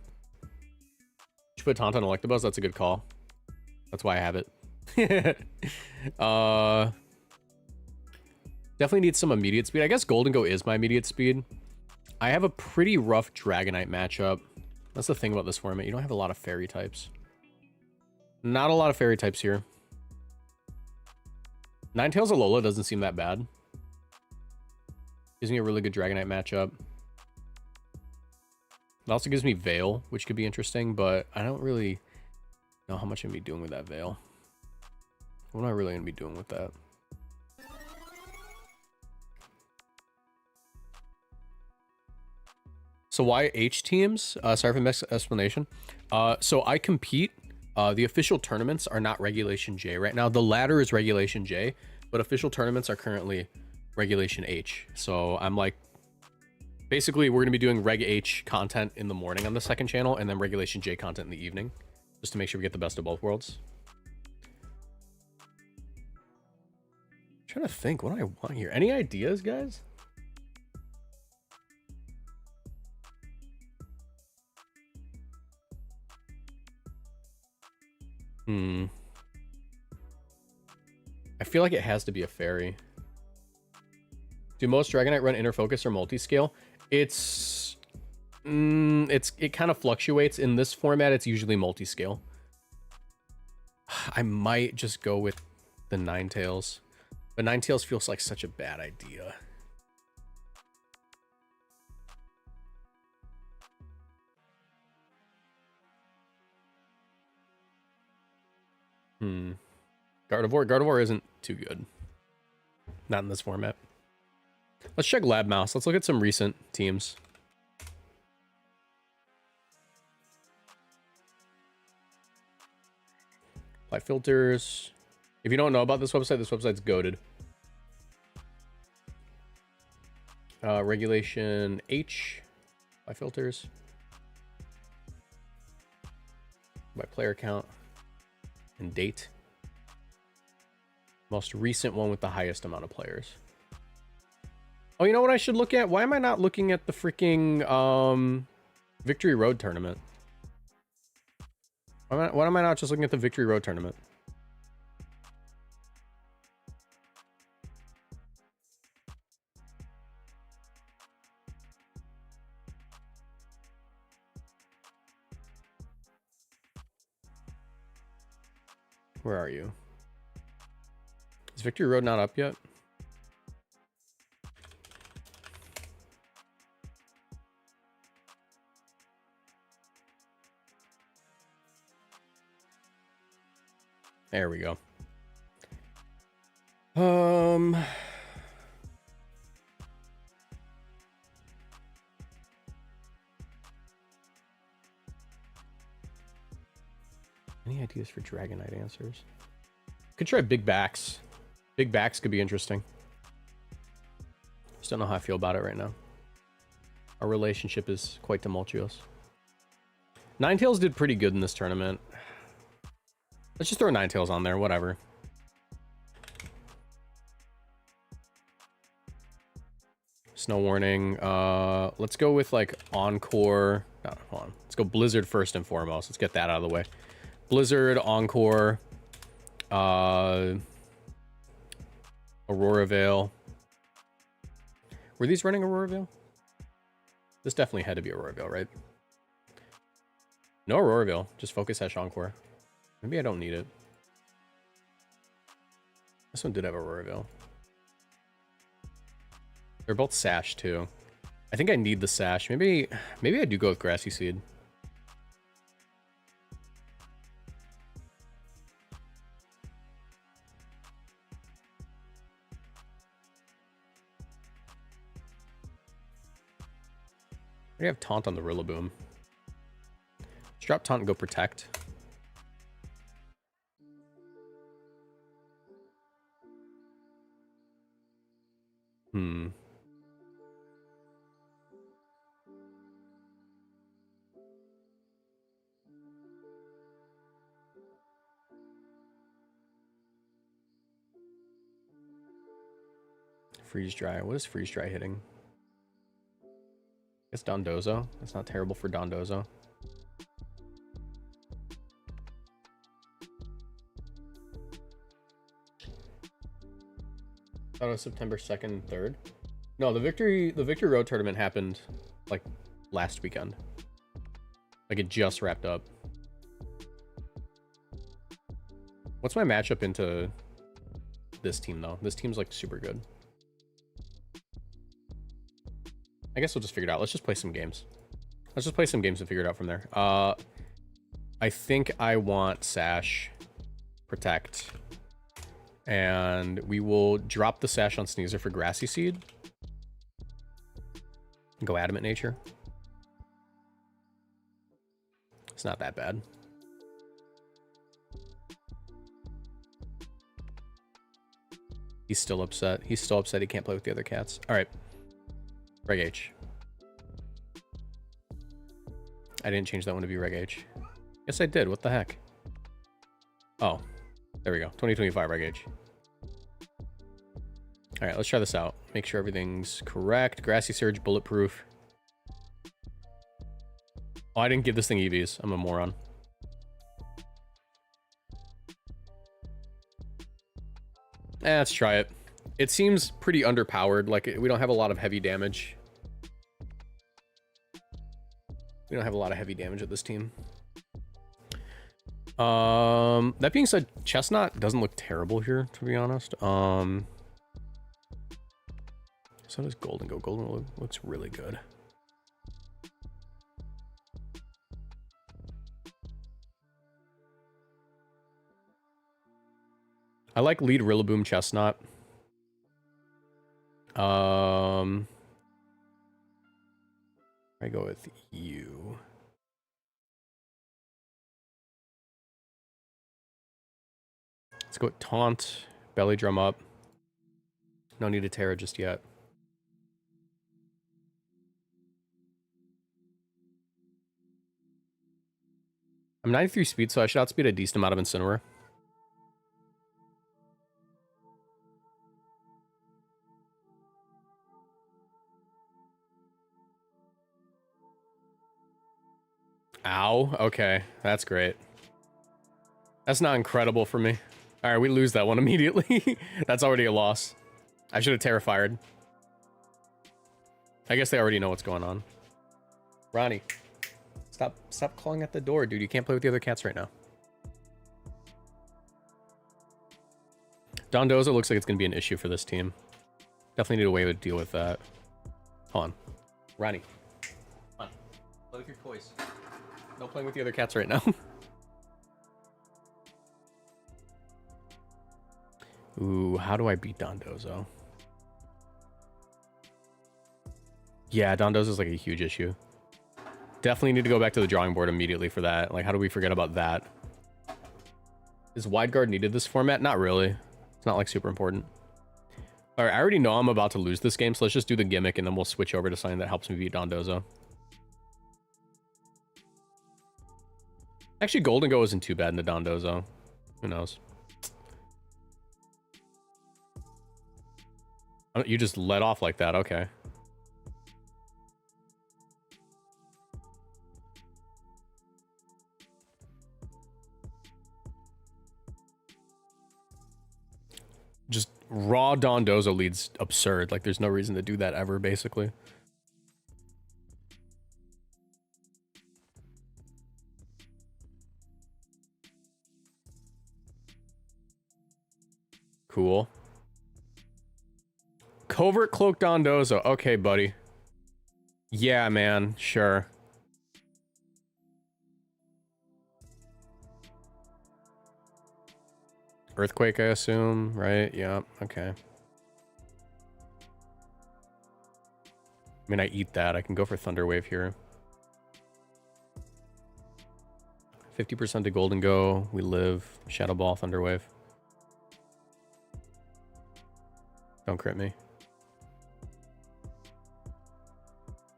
Should put Tauntaun Electabuzz. That's a good call. That's why I have it. Definitely need some immediate speed. I guess Golden Go is my immediate speed. I have a pretty rough Dragonite matchup. That's the thing about this format. You don't have a lot of fairy types. Not a lot of fairy types here. Ninetales Alola doesn't seem that bad. Gives me a really good Dragonite matchup. It also gives me Veil, which could be interesting, but I don't really know how much I'm going to be doing with that Veil. What am I really going to be doing with that? So why H teams? Sorry for the explanation. So I compete. The official tournaments are not Regulation J right now. The ladder is Regulation J, but official tournaments are currently Regulation H. So I'm like, basically we're going to be doing Reg H content in the morning on the second channel, and then Regulation J content in the evening, just to make sure we get the best of both worlds. I'm trying to think, what do I want here? Any ideas, guys? I feel like it has to be a fairy. Do most Dragonite run inner focus or multi-scale? It kind of fluctuates. In this format, it's usually multi-scale. I might just go with the Ninetales, but Ninetales feels like such a bad idea. Gardevoir isn't too good. Not in this format. Let's check Lab Mouse. Let's look at some recent teams. Apply filters. If you don't know about this website's goated. Regulation H. Apply filters. By player count and date. Most recent one with the highest amount of players. Oh, you know what I should look at? Why am I not looking at the freaking Victory Road tournament? Why am I not just looking at the Victory Road tournament? Where are you? Is Victory Road not up yet? There we go. Any ideas for Dragonite answers? Could try Big Backs. Big Backs could be interesting. Just don't know how I feel about it right now. Our relationship is quite tumultuous. Ninetales did pretty good in this tournament. Let's just throw Ninetales on there, whatever. Snow Warning. Let's go with like Encore. No, hold on. Let's go Blizzard first and foremost. Let's get that out of the way. Blizzard, Encore, Aurora Veil. Were these running Aurora Veil? This definitely had to be Aurora Veil, right? No Aurora Veil, just Focus Hash Encore. Maybe I don't need it. This one did have Aurora Veil. They're both Sash too. I think I need the Sash. Maybe I do go with Grassy Seed. I have Taunt on the Rillaboom. Let's drop Taunt and go Protect. Freeze Dry. What is Freeze Dry hitting? It's Dondozo. That's not terrible for Dondozo. Thought it was September 2nd, 3rd. No, the Victory Road tournament happened like last weekend. Like it just wrapped up. What's my matchup into this team though? This team's like super good. I guess we'll just figure it out. Let's just play some games. Let's just play some games and figure it out from there. I think I want Sash, Protect, and we will drop the Sash on Sneasel for Grassy Seed. Go Adamant Nature. It's not that bad. He's still upset. He's still upset he can't play with the other cats. All right. Reg H. I didn't change that one to be Reg H. Yes, I did. What the heck? Oh, there we go. 2025 Reg H. All right, let's try this out. Make sure everything's correct. Grassy Surge, Bulletproof. Oh, I didn't give this thing EVs. I'm a moron. Let's try it. It seems pretty underpowered. Like, we don't have a lot of heavy damage. We don't have a lot of heavy damage at this team. That being said, Chestnut doesn't look terrible here, to be honest. So does Golden Go. Golden looks really good. I like lead Rillaboom Chestnut. I go with you. Let's go with Taunt, Belly Drum up. No need to Terra just yet. I'm 93 speed, so I should outspeed a decent amount of Incineroar. Ow. Okay, that's great. That's not incredible for me. All right, we lose that one immediately. That's already a loss. I should have Terra-Fired. I guess they already know what's going on. Ronnie, stop clawing at the door, dude. You can't play with the other cats right now. Dondozo looks like it's going to be an issue for this team. Definitely need a way to deal with that. Hold on. Ronnie. Come on. Play with your toys. No playing with the other cats right now. Ooh, how do I beat Dondozo? Yeah, Dondozo's like a huge issue. Definitely need to go back to the drawing board immediately for that. Like, how do we forget about that? Is wide guard needed this format? Not really. It's not like super important. All right, I already know I'm about to lose this game, so let's just do the gimmick and then we'll switch over to something that helps me beat Dondozo. Actually, Golden Go isn't too bad in the Dondozo. Who knows? Oh, you just let off like that. Okay. Just raw Dondozo leads absurd. Like, there's no reason to do that ever, basically. Cool. Covert Cloak Dondozo. Okay, buddy. Yeah, man. Sure. Earthquake, I assume, right? Yeah, okay. I mean, I eat that. I can go for Thunder Wave here. 50% to Golden Go. We live. Shadow Ball, Thunder Wave. Don't crit me.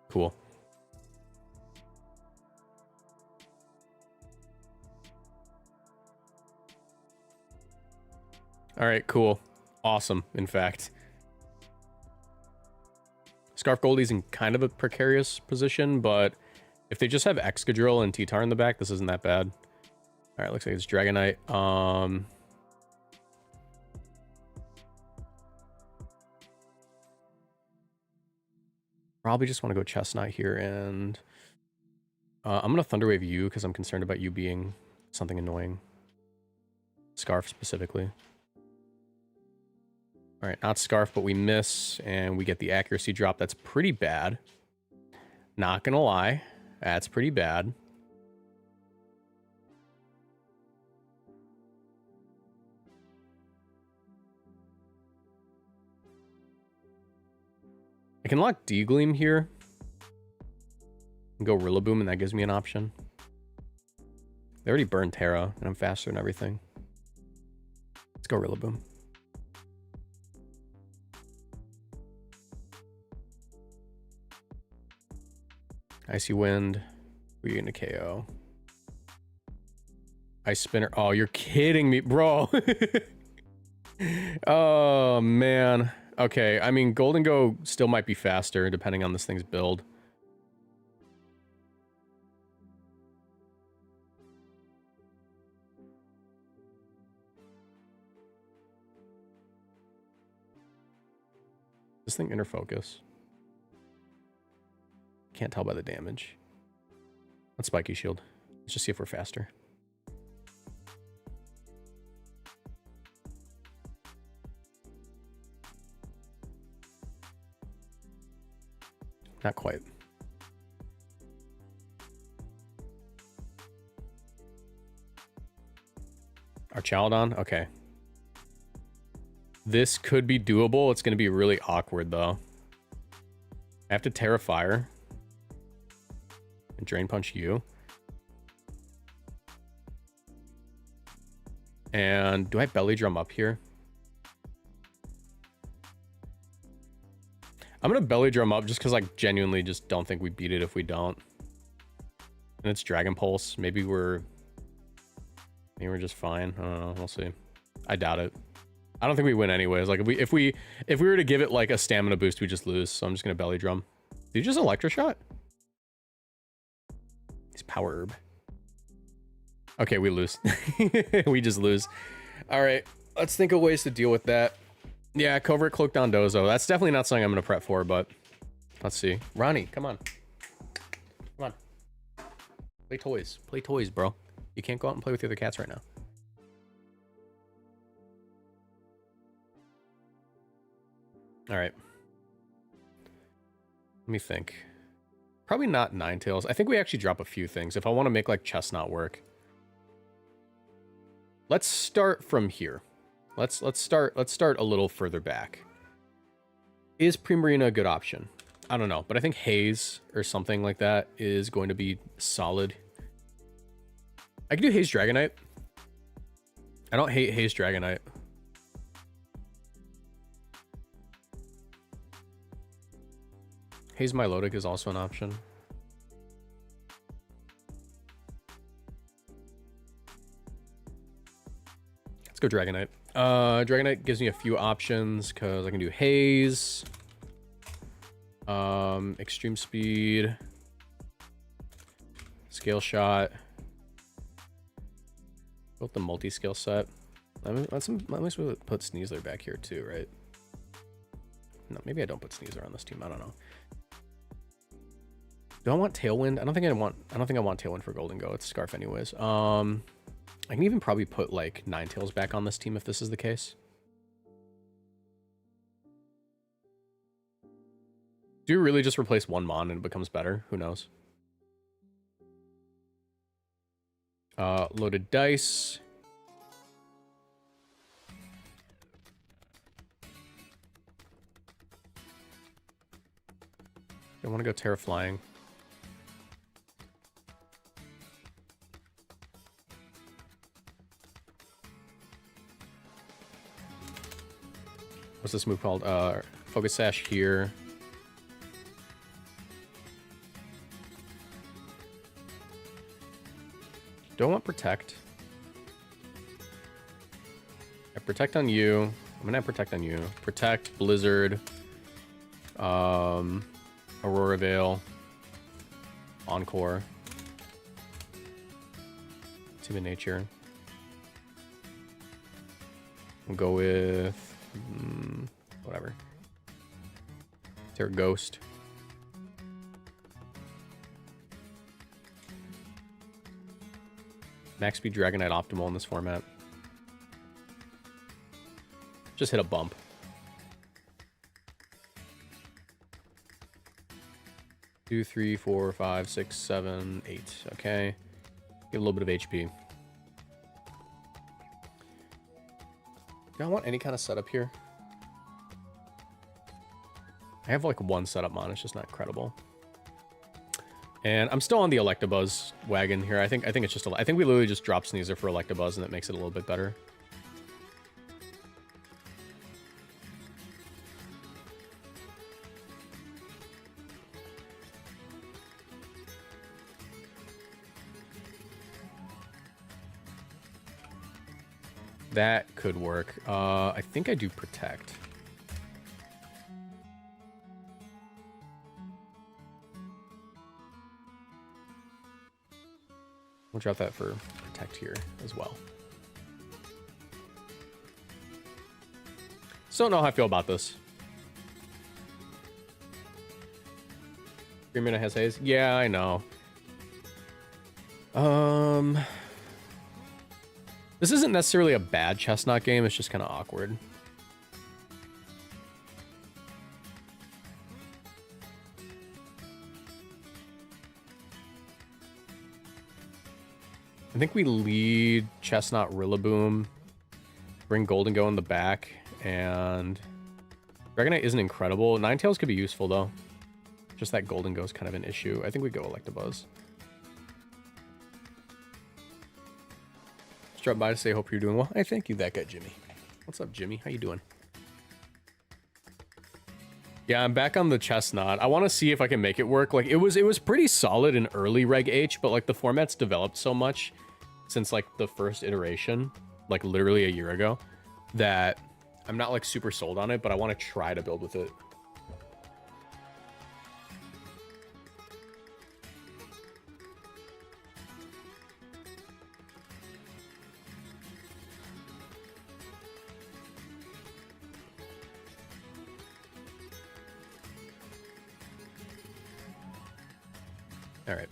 Cool. All right, cool. Awesome, in fact. Scarf Goldie's in kind of a precarious position, but if they just have Excadrill and T-Tar in the back, this isn't that bad. All right, looks like it's Dragonite. Probably just want to go Chestnut here, and I'm going to Thunder Wave you because I'm concerned about you being something annoying. Scarf specifically. All right, not Scarf, but we miss, and we get the accuracy drop. That's pretty bad. Not gonna lie, that's pretty bad. I can lock D-Gleam here. And go Rillaboom, and that gives me an option. They already burned Terra, and I'm faster and everything. Let's go Rillaboom. Icy Wind. We're gonna KO. Ice Spinner. Oh, you're kidding me, bro. Oh, man. Okay, I mean, Golden Go still might be faster, depending on this thing's build. This thing inner focus. Can't tell by the damage. Let's Spiky Shield. Let's just see if we're faster. Not quite. Our Chaldon? Okay. This could be doable. It's going to be really awkward, though. I have to Terra Fire. And Drain Punch you. And do I Belly Drum up here? I'm going to Belly Drum up just because I genuinely just don't think we beat it if we don't. And it's Dragon Pulse. Maybe we're just fine. I don't know. We'll see. I doubt it. I don't think we win anyways. Like if we were to give it like a stamina boost, we just lose. So I'm just going to Belly Drum. Did you just Electroshot? He's Power Herb. Okay, we lose. We just lose. All right. Let's think of ways to deal with that. Yeah, Covert Cloak Dondozo. That's definitely not something I'm going to prep for, but let's see. Ronnie, come on. Come on. Play toys. Play toys, bro. You can't go out and play with the other cats right now. All right. Let me think. Probably not Ninetales. I think we actually drop a few things if I want to make like Chestnut work. Let's start from here. Let's start a little further back. Is Primarina a good option? I don't know, but I think Haze or something like that is going to be solid. I can do Haze Dragonite. I don't hate Haze Dragonite. Haze Milotic is also an option. Let's go Dragonite. Dragonite gives me a few options because I can do Haze, Extreme Speed, Scale Shot, built the multi-scale set. Let's put Sneasler back here too, right? No, maybe I don't put Sneasler on this team. I don't know. Do I want Tailwind? I don't think I want Tailwind for Golden Go. It's Scarf anyways. I can even probably put like Ninetales back on this team if this is the case. Do you really just replace one Mon and it becomes better? Who knows? Loaded dice. I want to go Terra Flying. What's this move called? Focus Sash here. Don't want Protect. I Protect on you. I'm gonna have Protect on you. Protect, Blizzard, Aurora Veil, Encore, Team of Nature. We'll go with whatever. Terra Ghost. Max Speed Dragonite optimal in this format. Just hit a bump. Two, 3, 4, 5, 6, 7, 8. Okay. Get a little bit of HP. Do I want any kind of setup here? I have like one setup Mon, it's just not credible. And I'm still on the Electabuzz wagon here. I think it's just I think we literally just drop Sneasler for Electabuzz and that makes it a little bit better. That could work. I think I do Protect. We'll drop that for Protect here as well. Still don't know how I feel about this. 3 minute has Haze? Yeah, I know. This isn't necessarily a bad Chestnut game, it's just kind of awkward. I think we lead Chestnut Rillaboom, bring Golden Go in the back, and Dragonite isn't incredible. Ninetales could be useful though. Just that Golden Go is kind of an issue. I think we go Electabuzz. Just drop by to say hope you're doing well. Hey, thank you, that guy Jimmy. What's up, Jimmy? How you doing? Yeah, I'm back on the Chestnut. I want to see if I can make it work. Like it was pretty solid in early Reg H, but like the format's developed so much since like the first iteration, like literally a year ago, that I'm not like super sold on it, but I want to try to build with it. All right.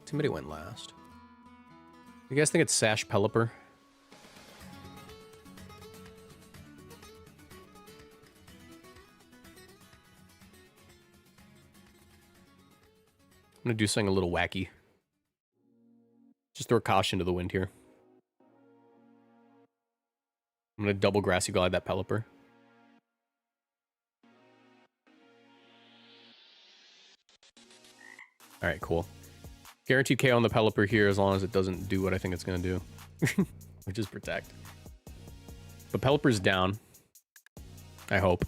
Somebody went last. You guys think it's Sash Pelipper? I'm gonna do something a little wacky. Just throw caution to the wind here. I'm gonna double Grassy Glide that Pelipper. Alright, cool. Guaranteed KO on the Pelipper here as long as it doesn't do what I think it's gonna do. Which is protect. The Pelipper's down. I hope.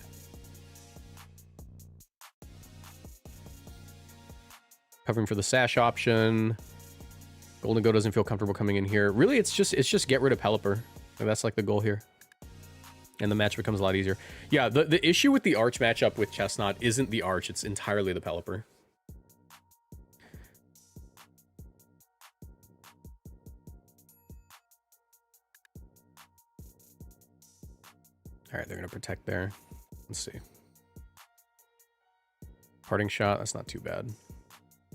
Covering for the Sash option. Golden Go doesn't feel comfortable coming in here. Really, it's just get rid of Pelipper. That's like the goal here. And the match becomes a lot easier. Yeah, the issue with the Arch matchup with Chestnut isn't the Arch, it's entirely the Pelipper. Alright, they're going to protect there. Let's see. Parting Shot, that's not too bad.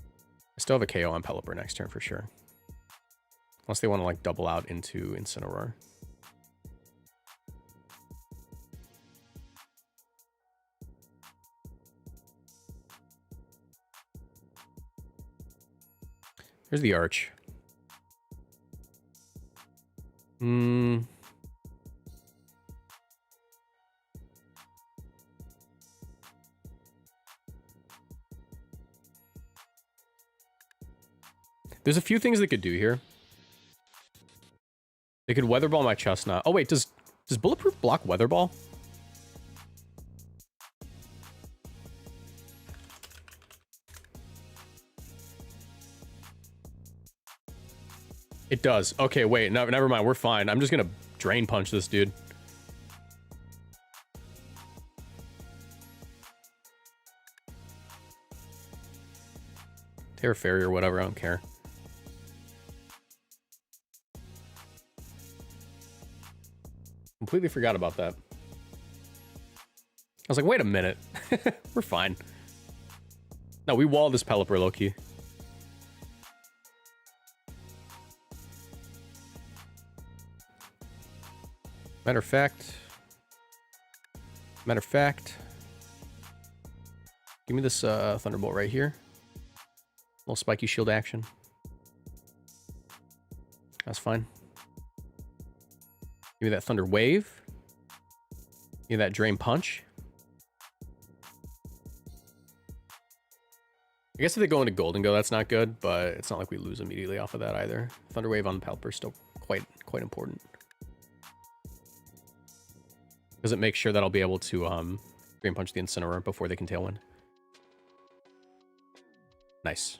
I still have a KO on Pelipper next turn for sure. Unless they want to like double out into Incineroar. Here's the Arch. There's a few things they could do here. They could Weather Ball my Chestnut. Oh wait, does Bulletproof block Weather Ball? It does. Okay, wait, no, never mind. We're fine. I'm just gonna Drain Punch this dude. Terra Fairy or whatever, I don't care. Completely forgot about that. I was like, wait a minute. We're fine. No, we wall this Pelipper low-key. Matter of fact, give me this Thunderbolt right here. Little spiky shield action. That's fine. Give me that Thunder Wave. Give me that Drain Punch. I guess if they go into Golden Go, that's not good, but it's not like we lose immediately off of that either. Thunder Wave on the Pelipper is still quite important. Because it makes sure that I'll be able to Drain Punch the Incineroar before they can Tailwind. Nice.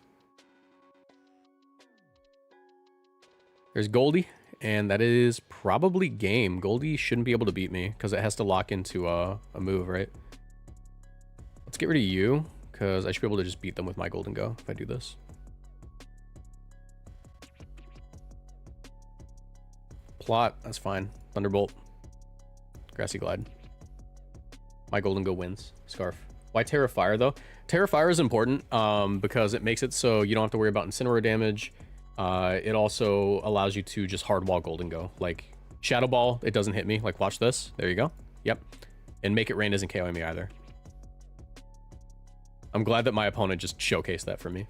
There's Goldie, and that is probably game. Goldie shouldn't be able to beat me, because it has to lock into a move, right? Let's get rid of you, because I should be able to just beat them with my Golden Go if I do this. Plot, that's fine. Thunderbolt. Grassy Glide. My Golden Go wins. Scarf. Why Terra Fire, though? Terra Fire is important because it makes it so you don't have to worry about Incineroar damage. It also allows you to just hard wall Golden Go. Like, Shadow Ball, it doesn't hit me. Like, watch this. There you go. Yep. And Make It Rain isn't KOing me either. I'm glad that my opponent just showcased that for me.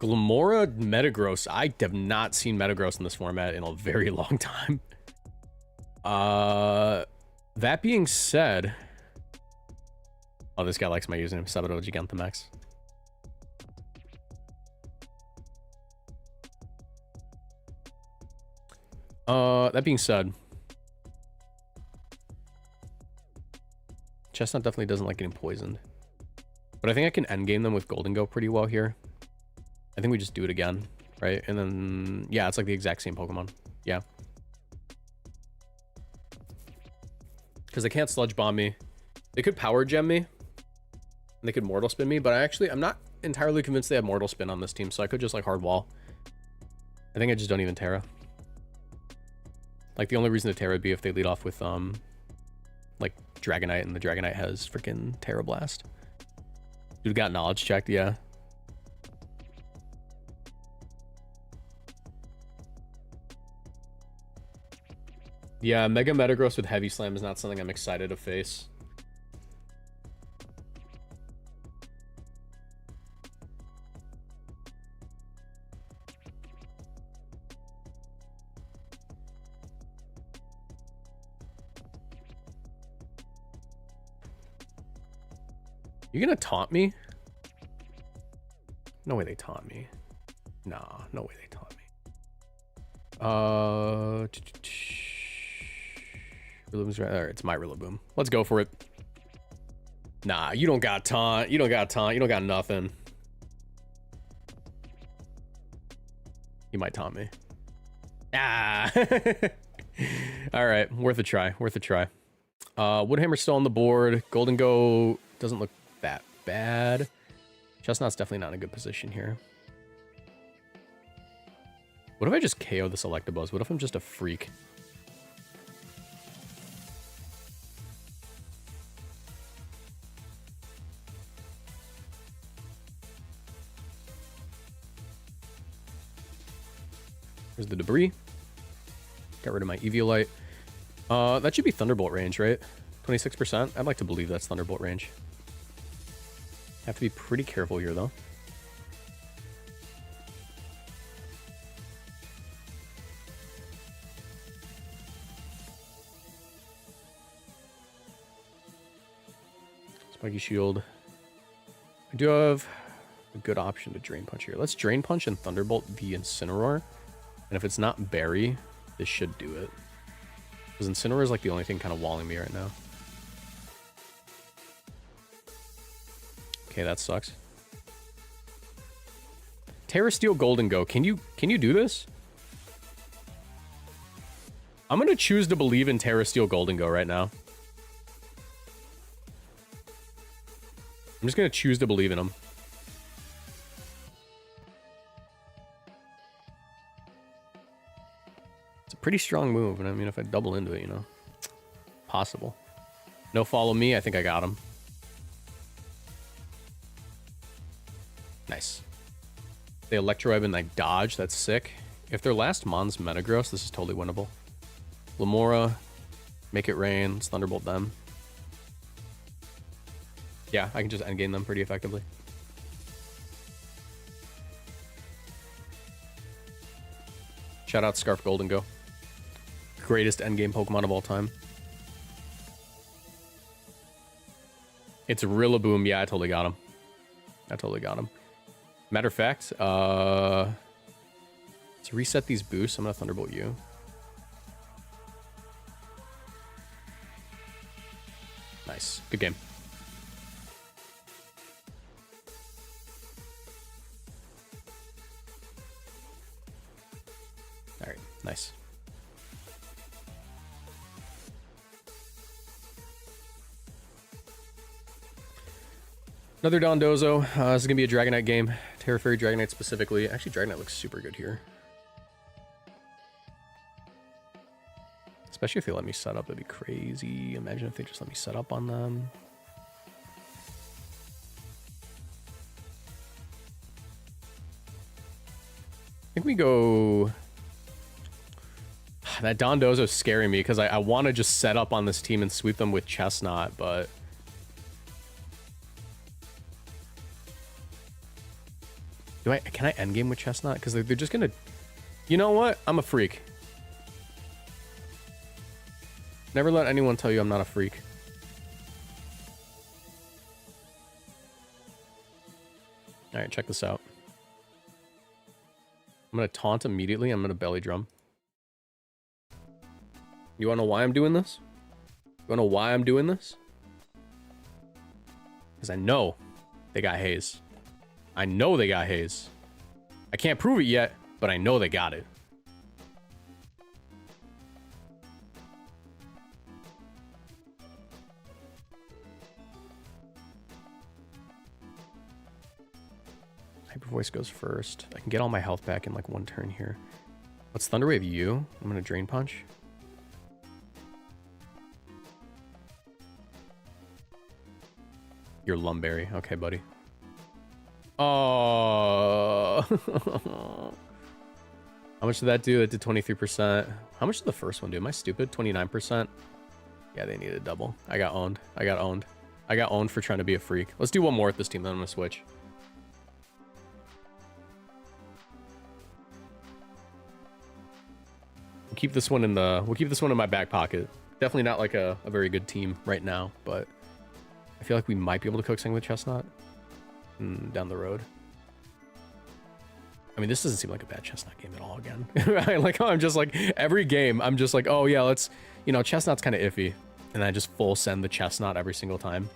Glamora Metagross. I have not seen Metagross in this format in a very long time. That being said... Oh, this guy likes my username. Sabado Gigantamax. That being said... Chestnut definitely doesn't like getting poisoned. But I think I can endgame them with Golden Go pretty well here. I think we just do it again, right? And then, yeah, it's like the exact same Pokemon. Yeah. Because they can't Sludge Bomb me. They could Power Gem me. And they could Mortal Spin me, but I'm not entirely convinced they have Mortal Spin on this team, so I could just, like, Hard Wall. I think I just don't even Terra. Like, the only reason to Terra would be if they lead off with, like, Dragonite, and the Dragonite has freaking Terra Blast. Dude got knowledge checked, yeah. Yeah, Mega Metagross with Heavy Slam is not something I'm excited to face. You gonna taunt me? No way they taunt me. Nah, no way they taunt me. Rillaboom's right there. It's my Rillaboom. Let's go for it. Nah, you don't got taunt. You don't got taunt. You don't got nothing. You might taunt me. Ah. All right, worth a try. Worth a try. Woodhammer's still on the board. Golden Go doesn't look that bad. Chestnut's definitely not in a good position here. What if I just KO the Electabuzz? What if I'm just a freak? There's the debris. Got rid of my Eviolite. That should be Thunderbolt range, right? 26%? I'd like to believe that's Thunderbolt range. Have to be pretty careful here, though. Spiky Shield. I do have a good option to Drain Punch here. Let's Drain Punch and Thunderbolt the Incineroar. And if it's not Berry, this should do it. Because Incineroar is like the only thing kind of walling me right now. Okay, that sucks. Terra Steel Golden Go. Can you do this? I'm gonna choose to believe in Terra Steel Golden Go right now. I'm just gonna choose to believe in him. It's a pretty strong move, and I mean, if I double into it, you know, possible. No follow me. I think I got him. Nice. They Electro Web and I dodge. That's sick. If their last Mon's Metagross, this is totally winnable. Lamora, make it rain. Let's Thunderbolt them. Yeah, I can just endgame them pretty effectively. Shout out Scarf Golden Go. Greatest endgame Pokemon of all time. It's Rillaboom. Yeah, I totally got him. I totally got him. Matter of fact, let's reset these boosts. I'm gonna Thunderbolt you. Nice. Good game. All right. Nice. Another Dondozo. This is going to be a Dragonite game. Terra Fairy Dragonite specifically. Actually, Dragonite looks super good here. Especially if they let me set up. That'd be crazy. Imagine if they just let me set up on them. I think we go... That Dondozo's scaring me because I want to just set up on this team and sweep them with Chestnut, but... Can I endgame with Chestnut? Because they're just gonna... You know what? I'm a freak. Never let anyone tell you I'm not a freak. Alright, check this out. I'm gonna taunt immediately. I'm gonna belly drum. You wanna know why I'm doing this? You wanna know why I'm doing this? Because I know they got haze. I know they got haze. I can't prove it yet, but I know they got it. Hyper Voice goes first. I can get all my health back in like one turn here. Let's Thunder Wave you. I'm gonna Drain Punch. You're Lumberry. Okay, buddy. Oh. How much did that do? It did 23%. How much did the first one do? Am I stupid? 29%? Yeah, they needed double. I got owned. I got owned. I got owned for trying to be a freak. Let's do one more with this team, then I'm gonna switch. We'll keep this one in my back pocket. Definitely not like a very good team right now, but I feel like we might be able to cook something with Chestnut down the road. I mean, this doesn't seem like a bad Chestnut game at all again. I like how I'm just like, every game, I'm just like, oh yeah, let's, you know, Chestnut's kind of iffy. And I just full send the Chestnut every single time.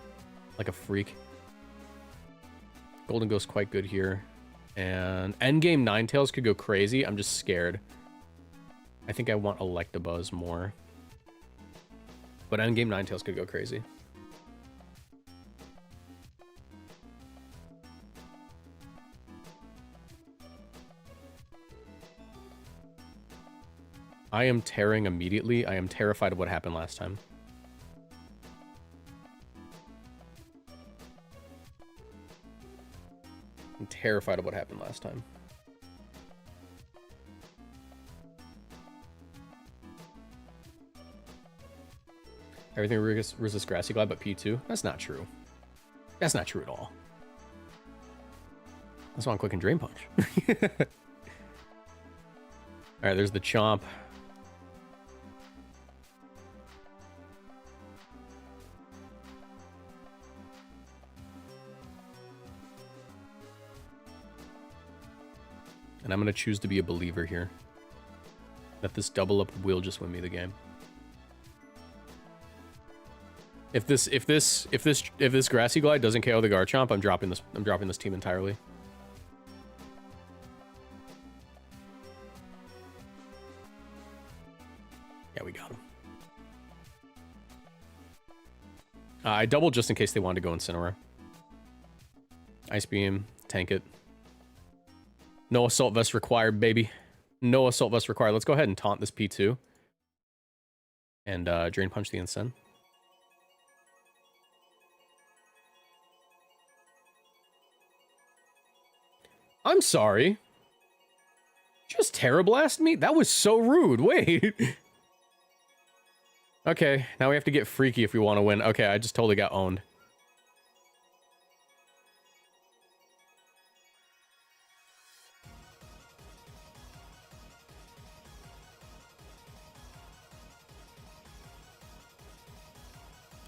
Like a freak. Golden goes quite good here. And endgame Ninetales could go crazy. I'm just scared. I think I want Electabuzz more. But endgame Ninetales could go crazy. I am tearing immediately. I am terrified of what happened last time. I'm terrified of what happened last time. Everything resists Grassy Glide but P2? That's not true. That's not true at all. That's why I'm clicking Drain Punch. Alright, there's the Chomp. And I'm going to choose to be a believer here. That this double up will just win me the game. If this Grassy Glide doesn't KO the Garchomp, I'm dropping this team entirely. Yeah, we got him. I doubled just in case they wanted to go Incineroar. Ice Beam, tank it. No Assault Vest required, baby. No Assault Vest required. Let's go ahead and taunt this P2. And Drain Punch the Incin. I'm sorry. Just Terra Blast me? That was so rude. Wait. Okay, now we have to get freaky if we want to win. Okay, I just totally got owned.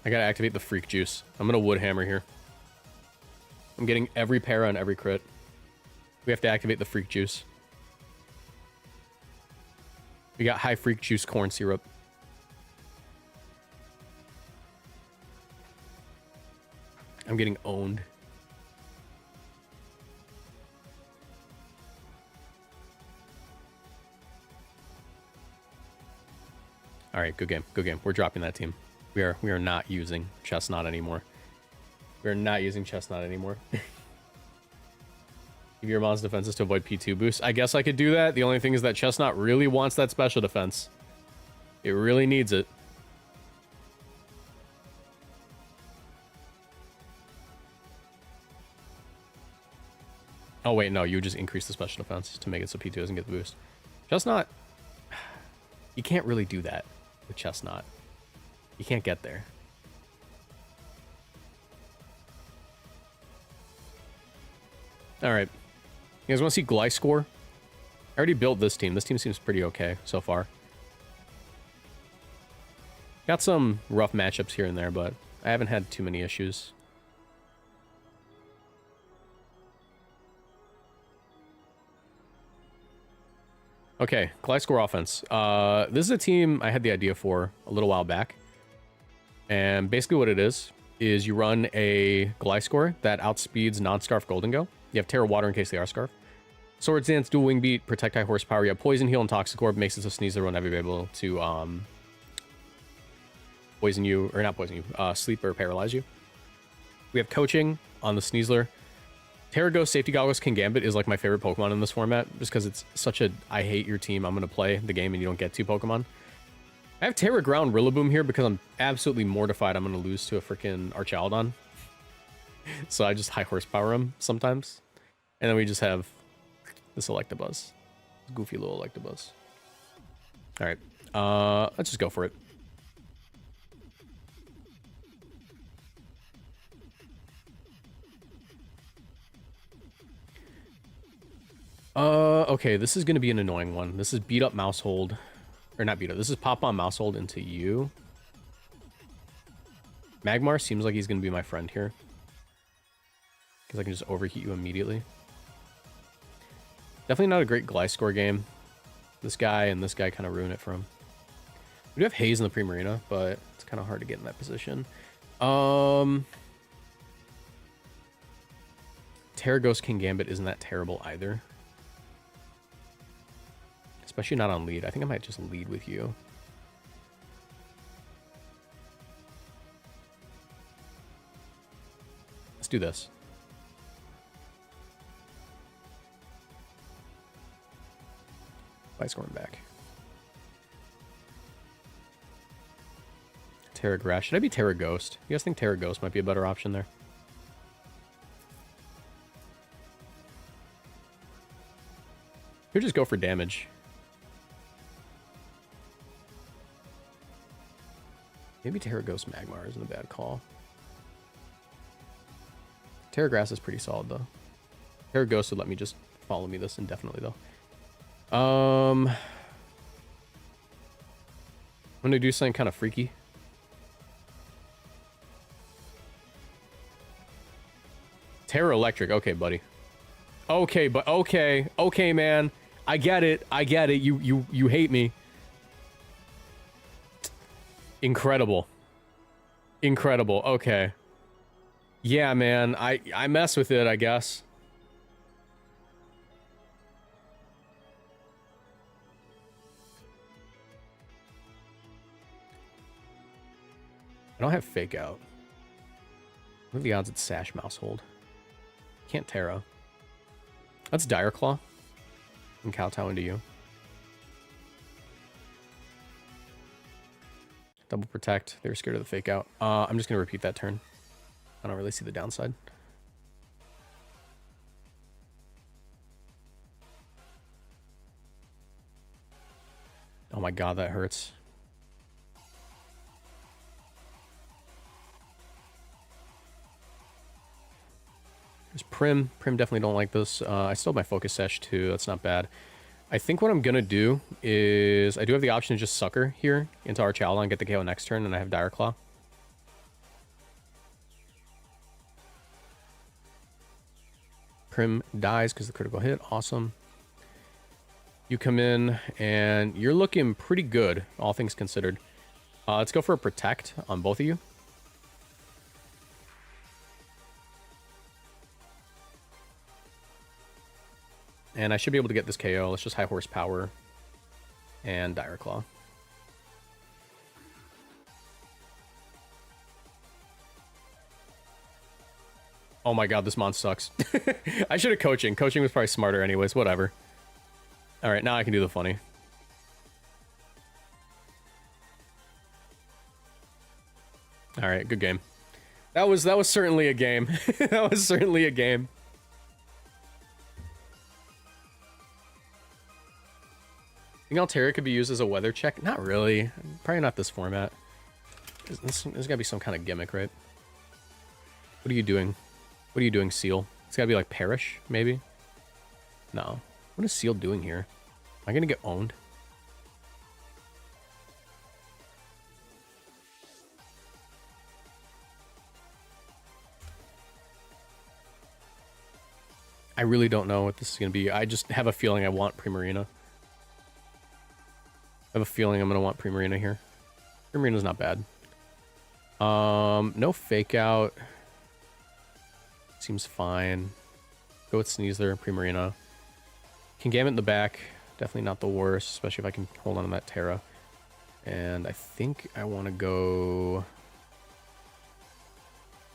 I gotta activate the Freak Juice. I'm gonna Wood Hammer here. I'm getting every para and every crit. We have to activate the Freak Juice. We got high Freak Juice corn syrup. I'm getting owned. All right, good game. Good game. We're dropping that team. We are not using Chestnut anymore. We are not using Chestnut anymore. Give your mon's defenses to avoid P2 boost. I guess I could do that. The only thing is that Chestnut really wants that special defense. It really needs it. Oh wait, no, you just increase the special defense to make it so P2 doesn't get the boost. Chestnut, you can't really do that with Chestnut. You can't get there. Alright. You guys want to see Gliscor? I already built this team. This team seems pretty okay so far. Got some rough matchups here and there, but I haven't had too many issues. Okay, Gliscor offense. This is a team I had the idea for a little while back. And basically what it is you run a Gliscor that outspeeds non-Scarf Golden Go. You have Terra Water in case they are Scarf. Swords Dance, Dual Wing Beat, Protect High Horsepower. You have Poison Heal and Toxic Orb. Makes it so Sneasler will never be able to poison you, or not poison you, sleep or paralyze you. We have Coaching on the Sneasler. Terra Ghost, Safety Goggles, King Gambit is like my favorite Pokemon in this format, just because it's such a I hate your team, I'm going to play the game and you don't get 2 Pokemon. I have Terra Ground Rillaboom here because I'm absolutely mortified I'm going to lose to a freaking Archaludon. So I just high horsepower him sometimes. And then we just have this Electabuzz. Goofy little Electabuzz. Alright. Let's just go for it. Okay, this is gonna be an annoying one. This is beat up Mousehold. Or not beat up. This is pop on Mousehold into you. Magmar seems like he's gonna be my friend here. Because I can just overheat you immediately. Definitely not a great Gliscor game. This guy and this guy kind of ruin it for him. We do have Haze in the Primarina, but it's kind of hard to get in that position. Terraghost King Gambit isn't that terrible either. Especially not on lead. I think I might just lead with you. Let's do this. By scoring back. Terragrass. Should I be Terraghost? You guys think Terraghost might be a better option there? Could just go for damage. Maybe Terraghost Magmar isn't a bad call. Terragrass is pretty solid though. Terraghost would let me just follow me this indefinitely though. I'm gonna do something kind of freaky. Terra Electric, okay, buddy. Okay, but okay, man. I get it. You hate me. Incredible. Incredible. Okay. Yeah, man. I mess with it, I guess. I don't have Fake Out. What are the odds it's Sash Mousehold? Can't Terra. That's Dire Claw. And Kowtow into you. Double Protect. They were scared of the Fake Out. I'm just going to repeat that turn. I don't really see the downside. Oh my god, that hurts. There's Prim. Prim definitely don't like this. I still have my Focus Sash too. That's not bad. I think what I'm going to do is... I do have the option to just Sucker here into our Archala and get the KO next turn, and I have Dire Claw. Prim dies because of the critical hit. Awesome. You come in, and you're looking pretty good, all things considered. Let's go for a Protect on both of you. And I should be able to get this KO. Let's just high horsepower and Dire Claw. Oh my god, this mon sucks. I should have coaching. Coaching was probably smarter anyways. Whatever. Alright, now I can do the funny. Alright, good game. That was certainly a game. That was certainly a game. Think Altera could be used as a weather check? Not really. Probably not this format. There's gotta be some kind of gimmick, right? What are you doing? What are you doing, Seal? It's gotta be like Perish, maybe? No. What is Seal doing here? Am I gonna get owned? I really don't know what this is gonna be. I just have a feeling I want Primarina. I have a feeling I'm going to want Primarina here. Primarina's not bad. No Fake Out. Seems fine. Go with Sneasler, Primarina. Can Gambit in the back. Definitely not the worst, especially if I can hold on to that Terra. And I think I want to go...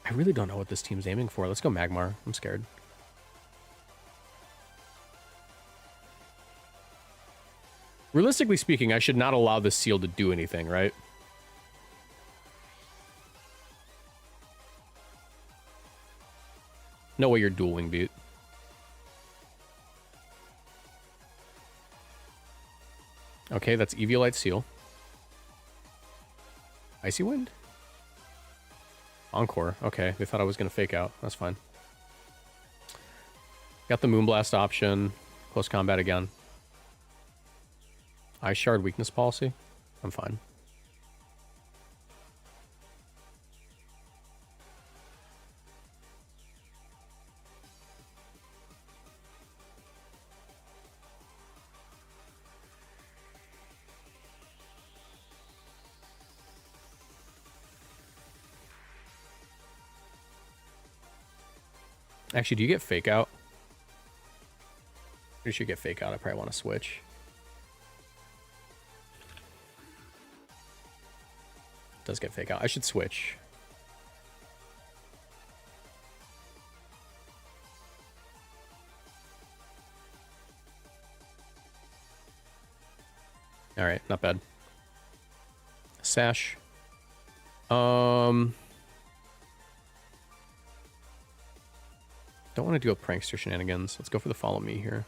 I really don't know what this team's aiming for. Let's go Magmar. I'm scared. Realistically speaking, I should not allow this Seal to do anything, right? No way you're dueling, Butte. Okay, that's Eviolite Seal. Icy Wind? Encore. Okay, they thought I was going to fake out. That's fine. Got the Moonblast option. Close combat again. Ice Shard weakness policy. I'm fine. Actually, do you get fake out? Pretty sure you get fake out. I probably want to switch. Does get fake out. I should switch. All right, not bad. Sash. Don't want to do a prankster shenanigans. Let's go for the follow me here.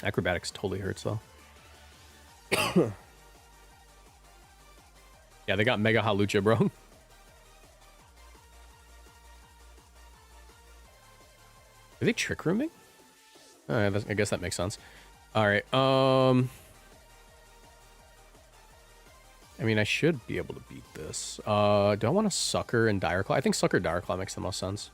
Acrobatics totally hurts though. Yeah, they got Mega Halucha, bro. Are they trick rooming? I guess that makes sense. All right. I mean, I should be able to beat this. Do I want to Sucker and Dire Claw? I think Sucker Dire Claw makes the most sense.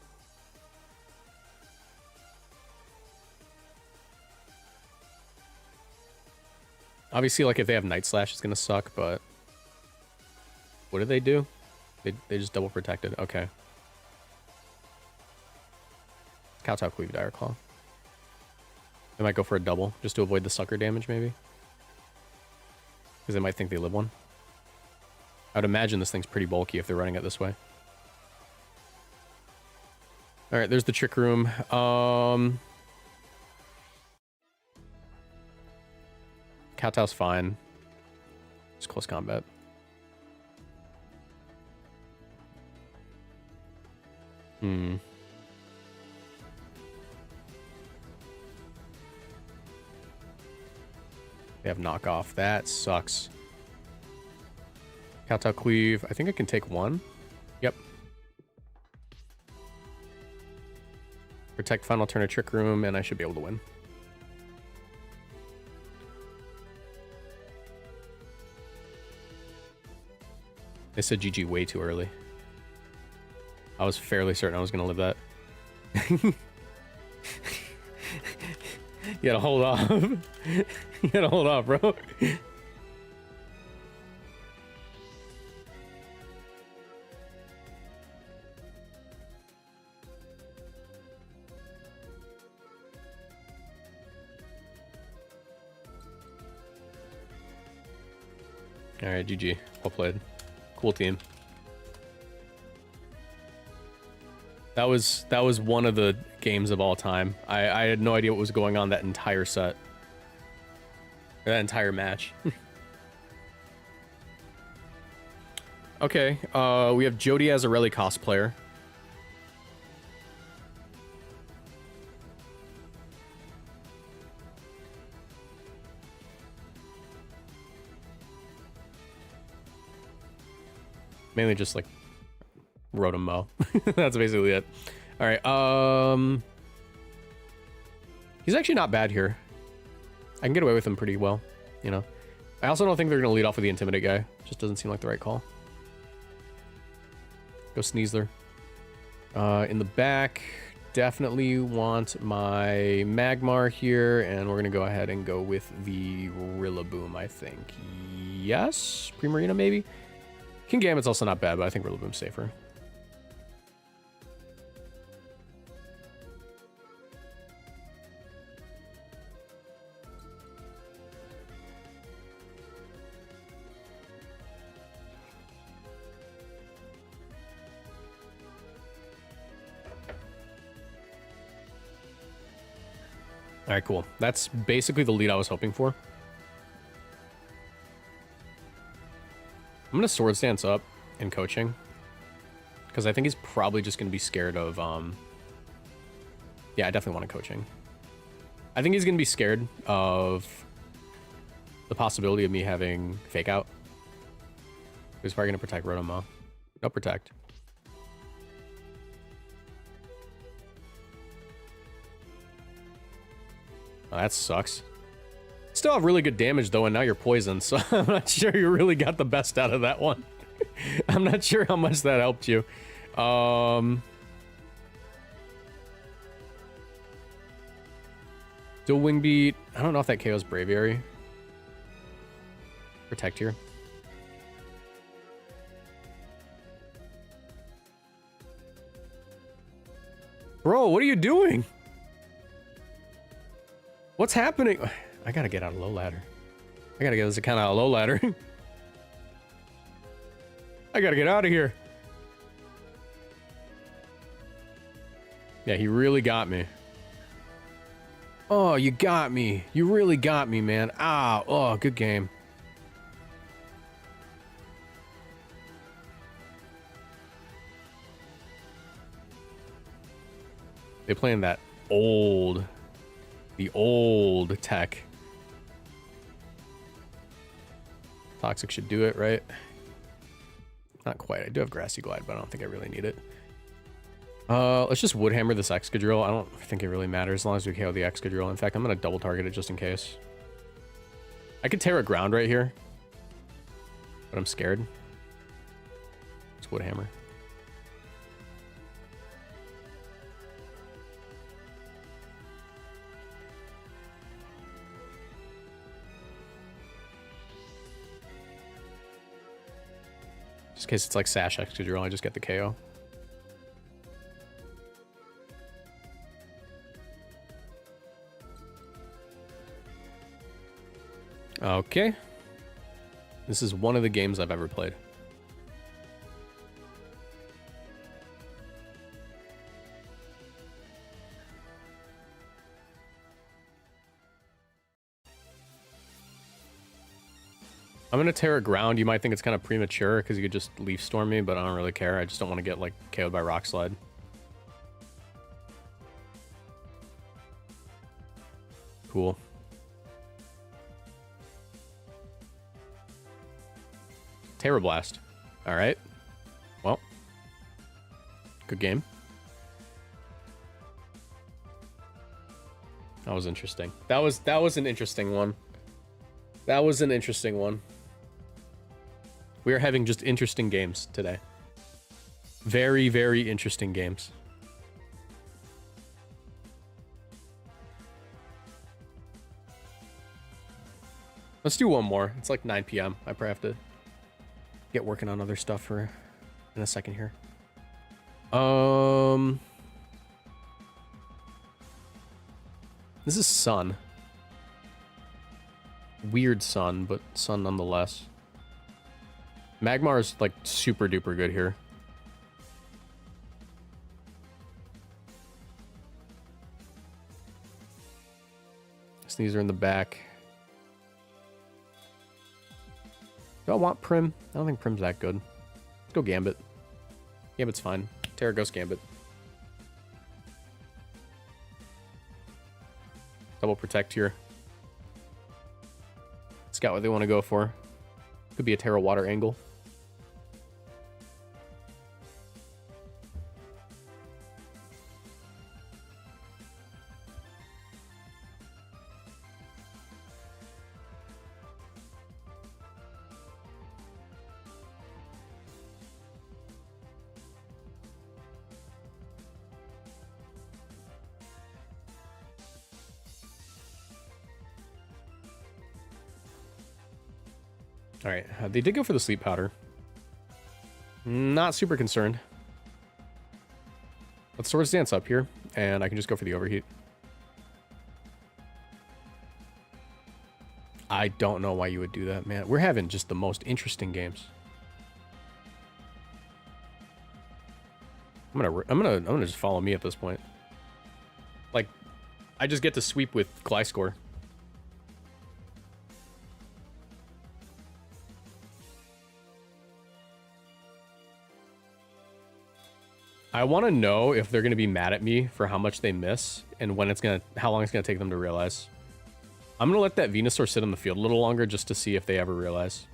Obviously, like, if they have Night Slash, it's going to suck, but... What did they do? They just double protected. Okay. Kowtow Cleave Dire Claw. They might go for a double, just to avoid the Sucker damage, maybe. Because they might think they live one. I would imagine this thing's pretty bulky if they're running it this way. Alright, there's the Trick Room. Kowtow's fine. It's close combat. They have knockoff. That sucks. Kowtow Cleave. I think I can take one. Yep. Protect final turn of Trick Room, and I should be able to win. They said GG way too early. I was fairly certain I was going to live that. You gotta hold off. You gotta hold off, bro. Alright, GG. Well played. Cool team. That was one of the games of all time. I had no idea what was going on that entire set. Or that entire match. Okay, we have Jody as a Rally cosplayer. Mainly just like Rotom-Mo. That's basically it. All right. He's actually not bad here. I can get away with him pretty well, you know. I also don't think they're going to lead off with the Intimidate guy. Just doesn't seem like the right call. Go Sneasler. In the back, definitely want my Magmar here, and we're going to go ahead and go with the Rillaboom, I think. Yes? Primarina, maybe? Kingambit's also not bad, but I think Rillaboom's safer. All right, cool. That's basically the lead I was hoping for. I'm gonna Swords Dance up in coaching. Because I think he's probably just gonna be scared of, yeah, I definitely want a coaching. I think he's gonna be scared of the possibility of me having Fake Out. He's probably gonna protect Rotom. No protect. Oh, that sucks. Still have really good damage though, and now you're poisoned, so I'm not sure you really got the best out of that one. I'm not sure how much that helped you. Dual Wing Beat. I don't know if that KO's Braviary. Protect here. Bro, what are you doing? What's happening? I gotta get out of low ladder. I gotta get this account out of low ladder. I gotta get out of here. Yeah, he really got me. Oh, you got me. You really got me, man. Ah, oh, good game. They playing that old, the old tech. Toxic should do it, right? Not quite. I do have Grassy Glide, but I don't think I really need it. Let's just Woodhammer this Excadrill. I don't think it really matters as long as we KO the Excadrill. In fact, I'm going to double target it just in case. I could Terra Ground right here, but I'm scared. It's Woodhammer. Just in case it's like Sash Excadrill, I just get the KO. Okay. This is one of the games I've ever played. I'm gonna Terra Ground. You might think it's kind of premature because you could just Leaf Storm me, but I don't really care. I just don't want to get like KO'd by Rock Slide. Cool. Terra Blast. All right. Well, good game. That was interesting. That was an interesting one. That was an interesting one. We are having just interesting games today. Very, very interesting games. Let's do one more. It's like 9 p.m. I probably have to get working on other stuff in a second here. This is Sun. Weird Sun, but Sun nonetheless. Magmar is like super duper good here. Sneaser in the back. Do I want Prim? I don't think Prim's that good. Let's go Gambit. Gambit's fine. Terra Ghost Gambit. Double Protect here. Scout what they want to go for. Could be a Terra Water angle. All right, they did go for the Sleep Powder. Not super concerned. Let's Swords Dance up here, and I can just go for the Overheat. I don't know why you would do that, man. We're having just the most interesting games. I'm gonna just follow me at this point. Like, I just get to sweep with Gliscor. I want to know if they're going to be mad at me for how much they miss and when it's going to, how long it's going to take them to realize. I'm going to let that Venusaur sit on the field a little longer just to see if they ever realize.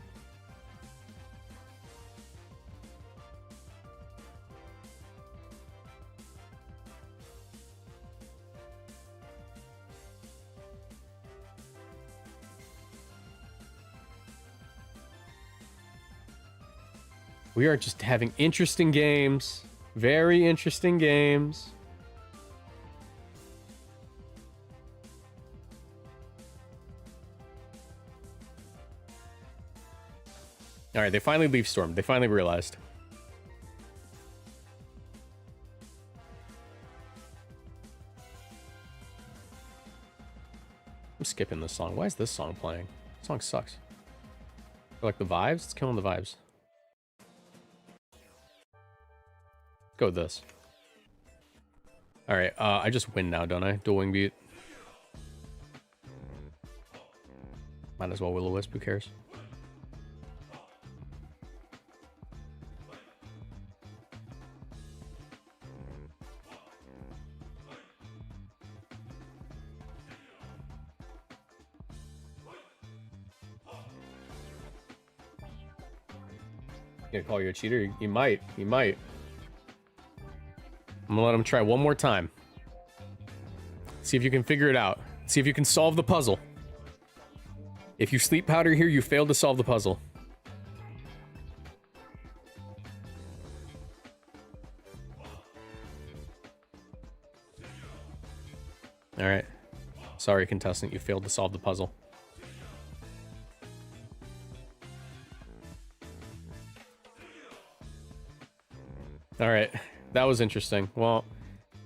We are just having interesting games. Very interesting games. All right, they finally leave Storm. They finally realized. I'm skipping this song. Why is this song playing? This song sucks. I like the vibes? It's killing the vibes. Go with this. All right, I just win now, don't I? Dual Wing Beat. Might as well Will-O-Wisp, who cares? Gonna call you a cheater? You might. You might. I'm gonna let him try one more time. See if you can figure it out. See if you can solve the puzzle. If you sleep powder here, you failed to solve the puzzle. All right. Sorry, contestant, you failed to solve the puzzle. All right. That was interesting. Well,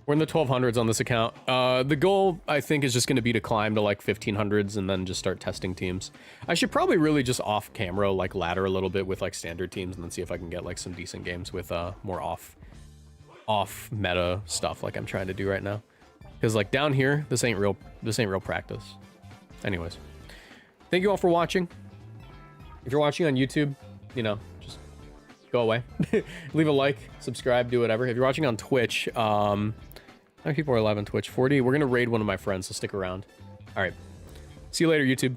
we're in the 1200s on this account. The goal, I think, is just going to be to climb to like 1500s and then just start testing teams. I should probably really just off camera, like ladder a little bit with like standard teams and then see if I can get like some decent games with more off meta stuff like I'm trying to do right now. Because like down here, this ain't real practice. Anyways, thank you all for watching. If you're watching on YouTube, you know, just go away. Leave a like, subscribe, do whatever. If you're watching on Twitch, how many people are live on Twitch? 40. We're gonna raid one of my friends, so stick around. All right, see you later, YouTube.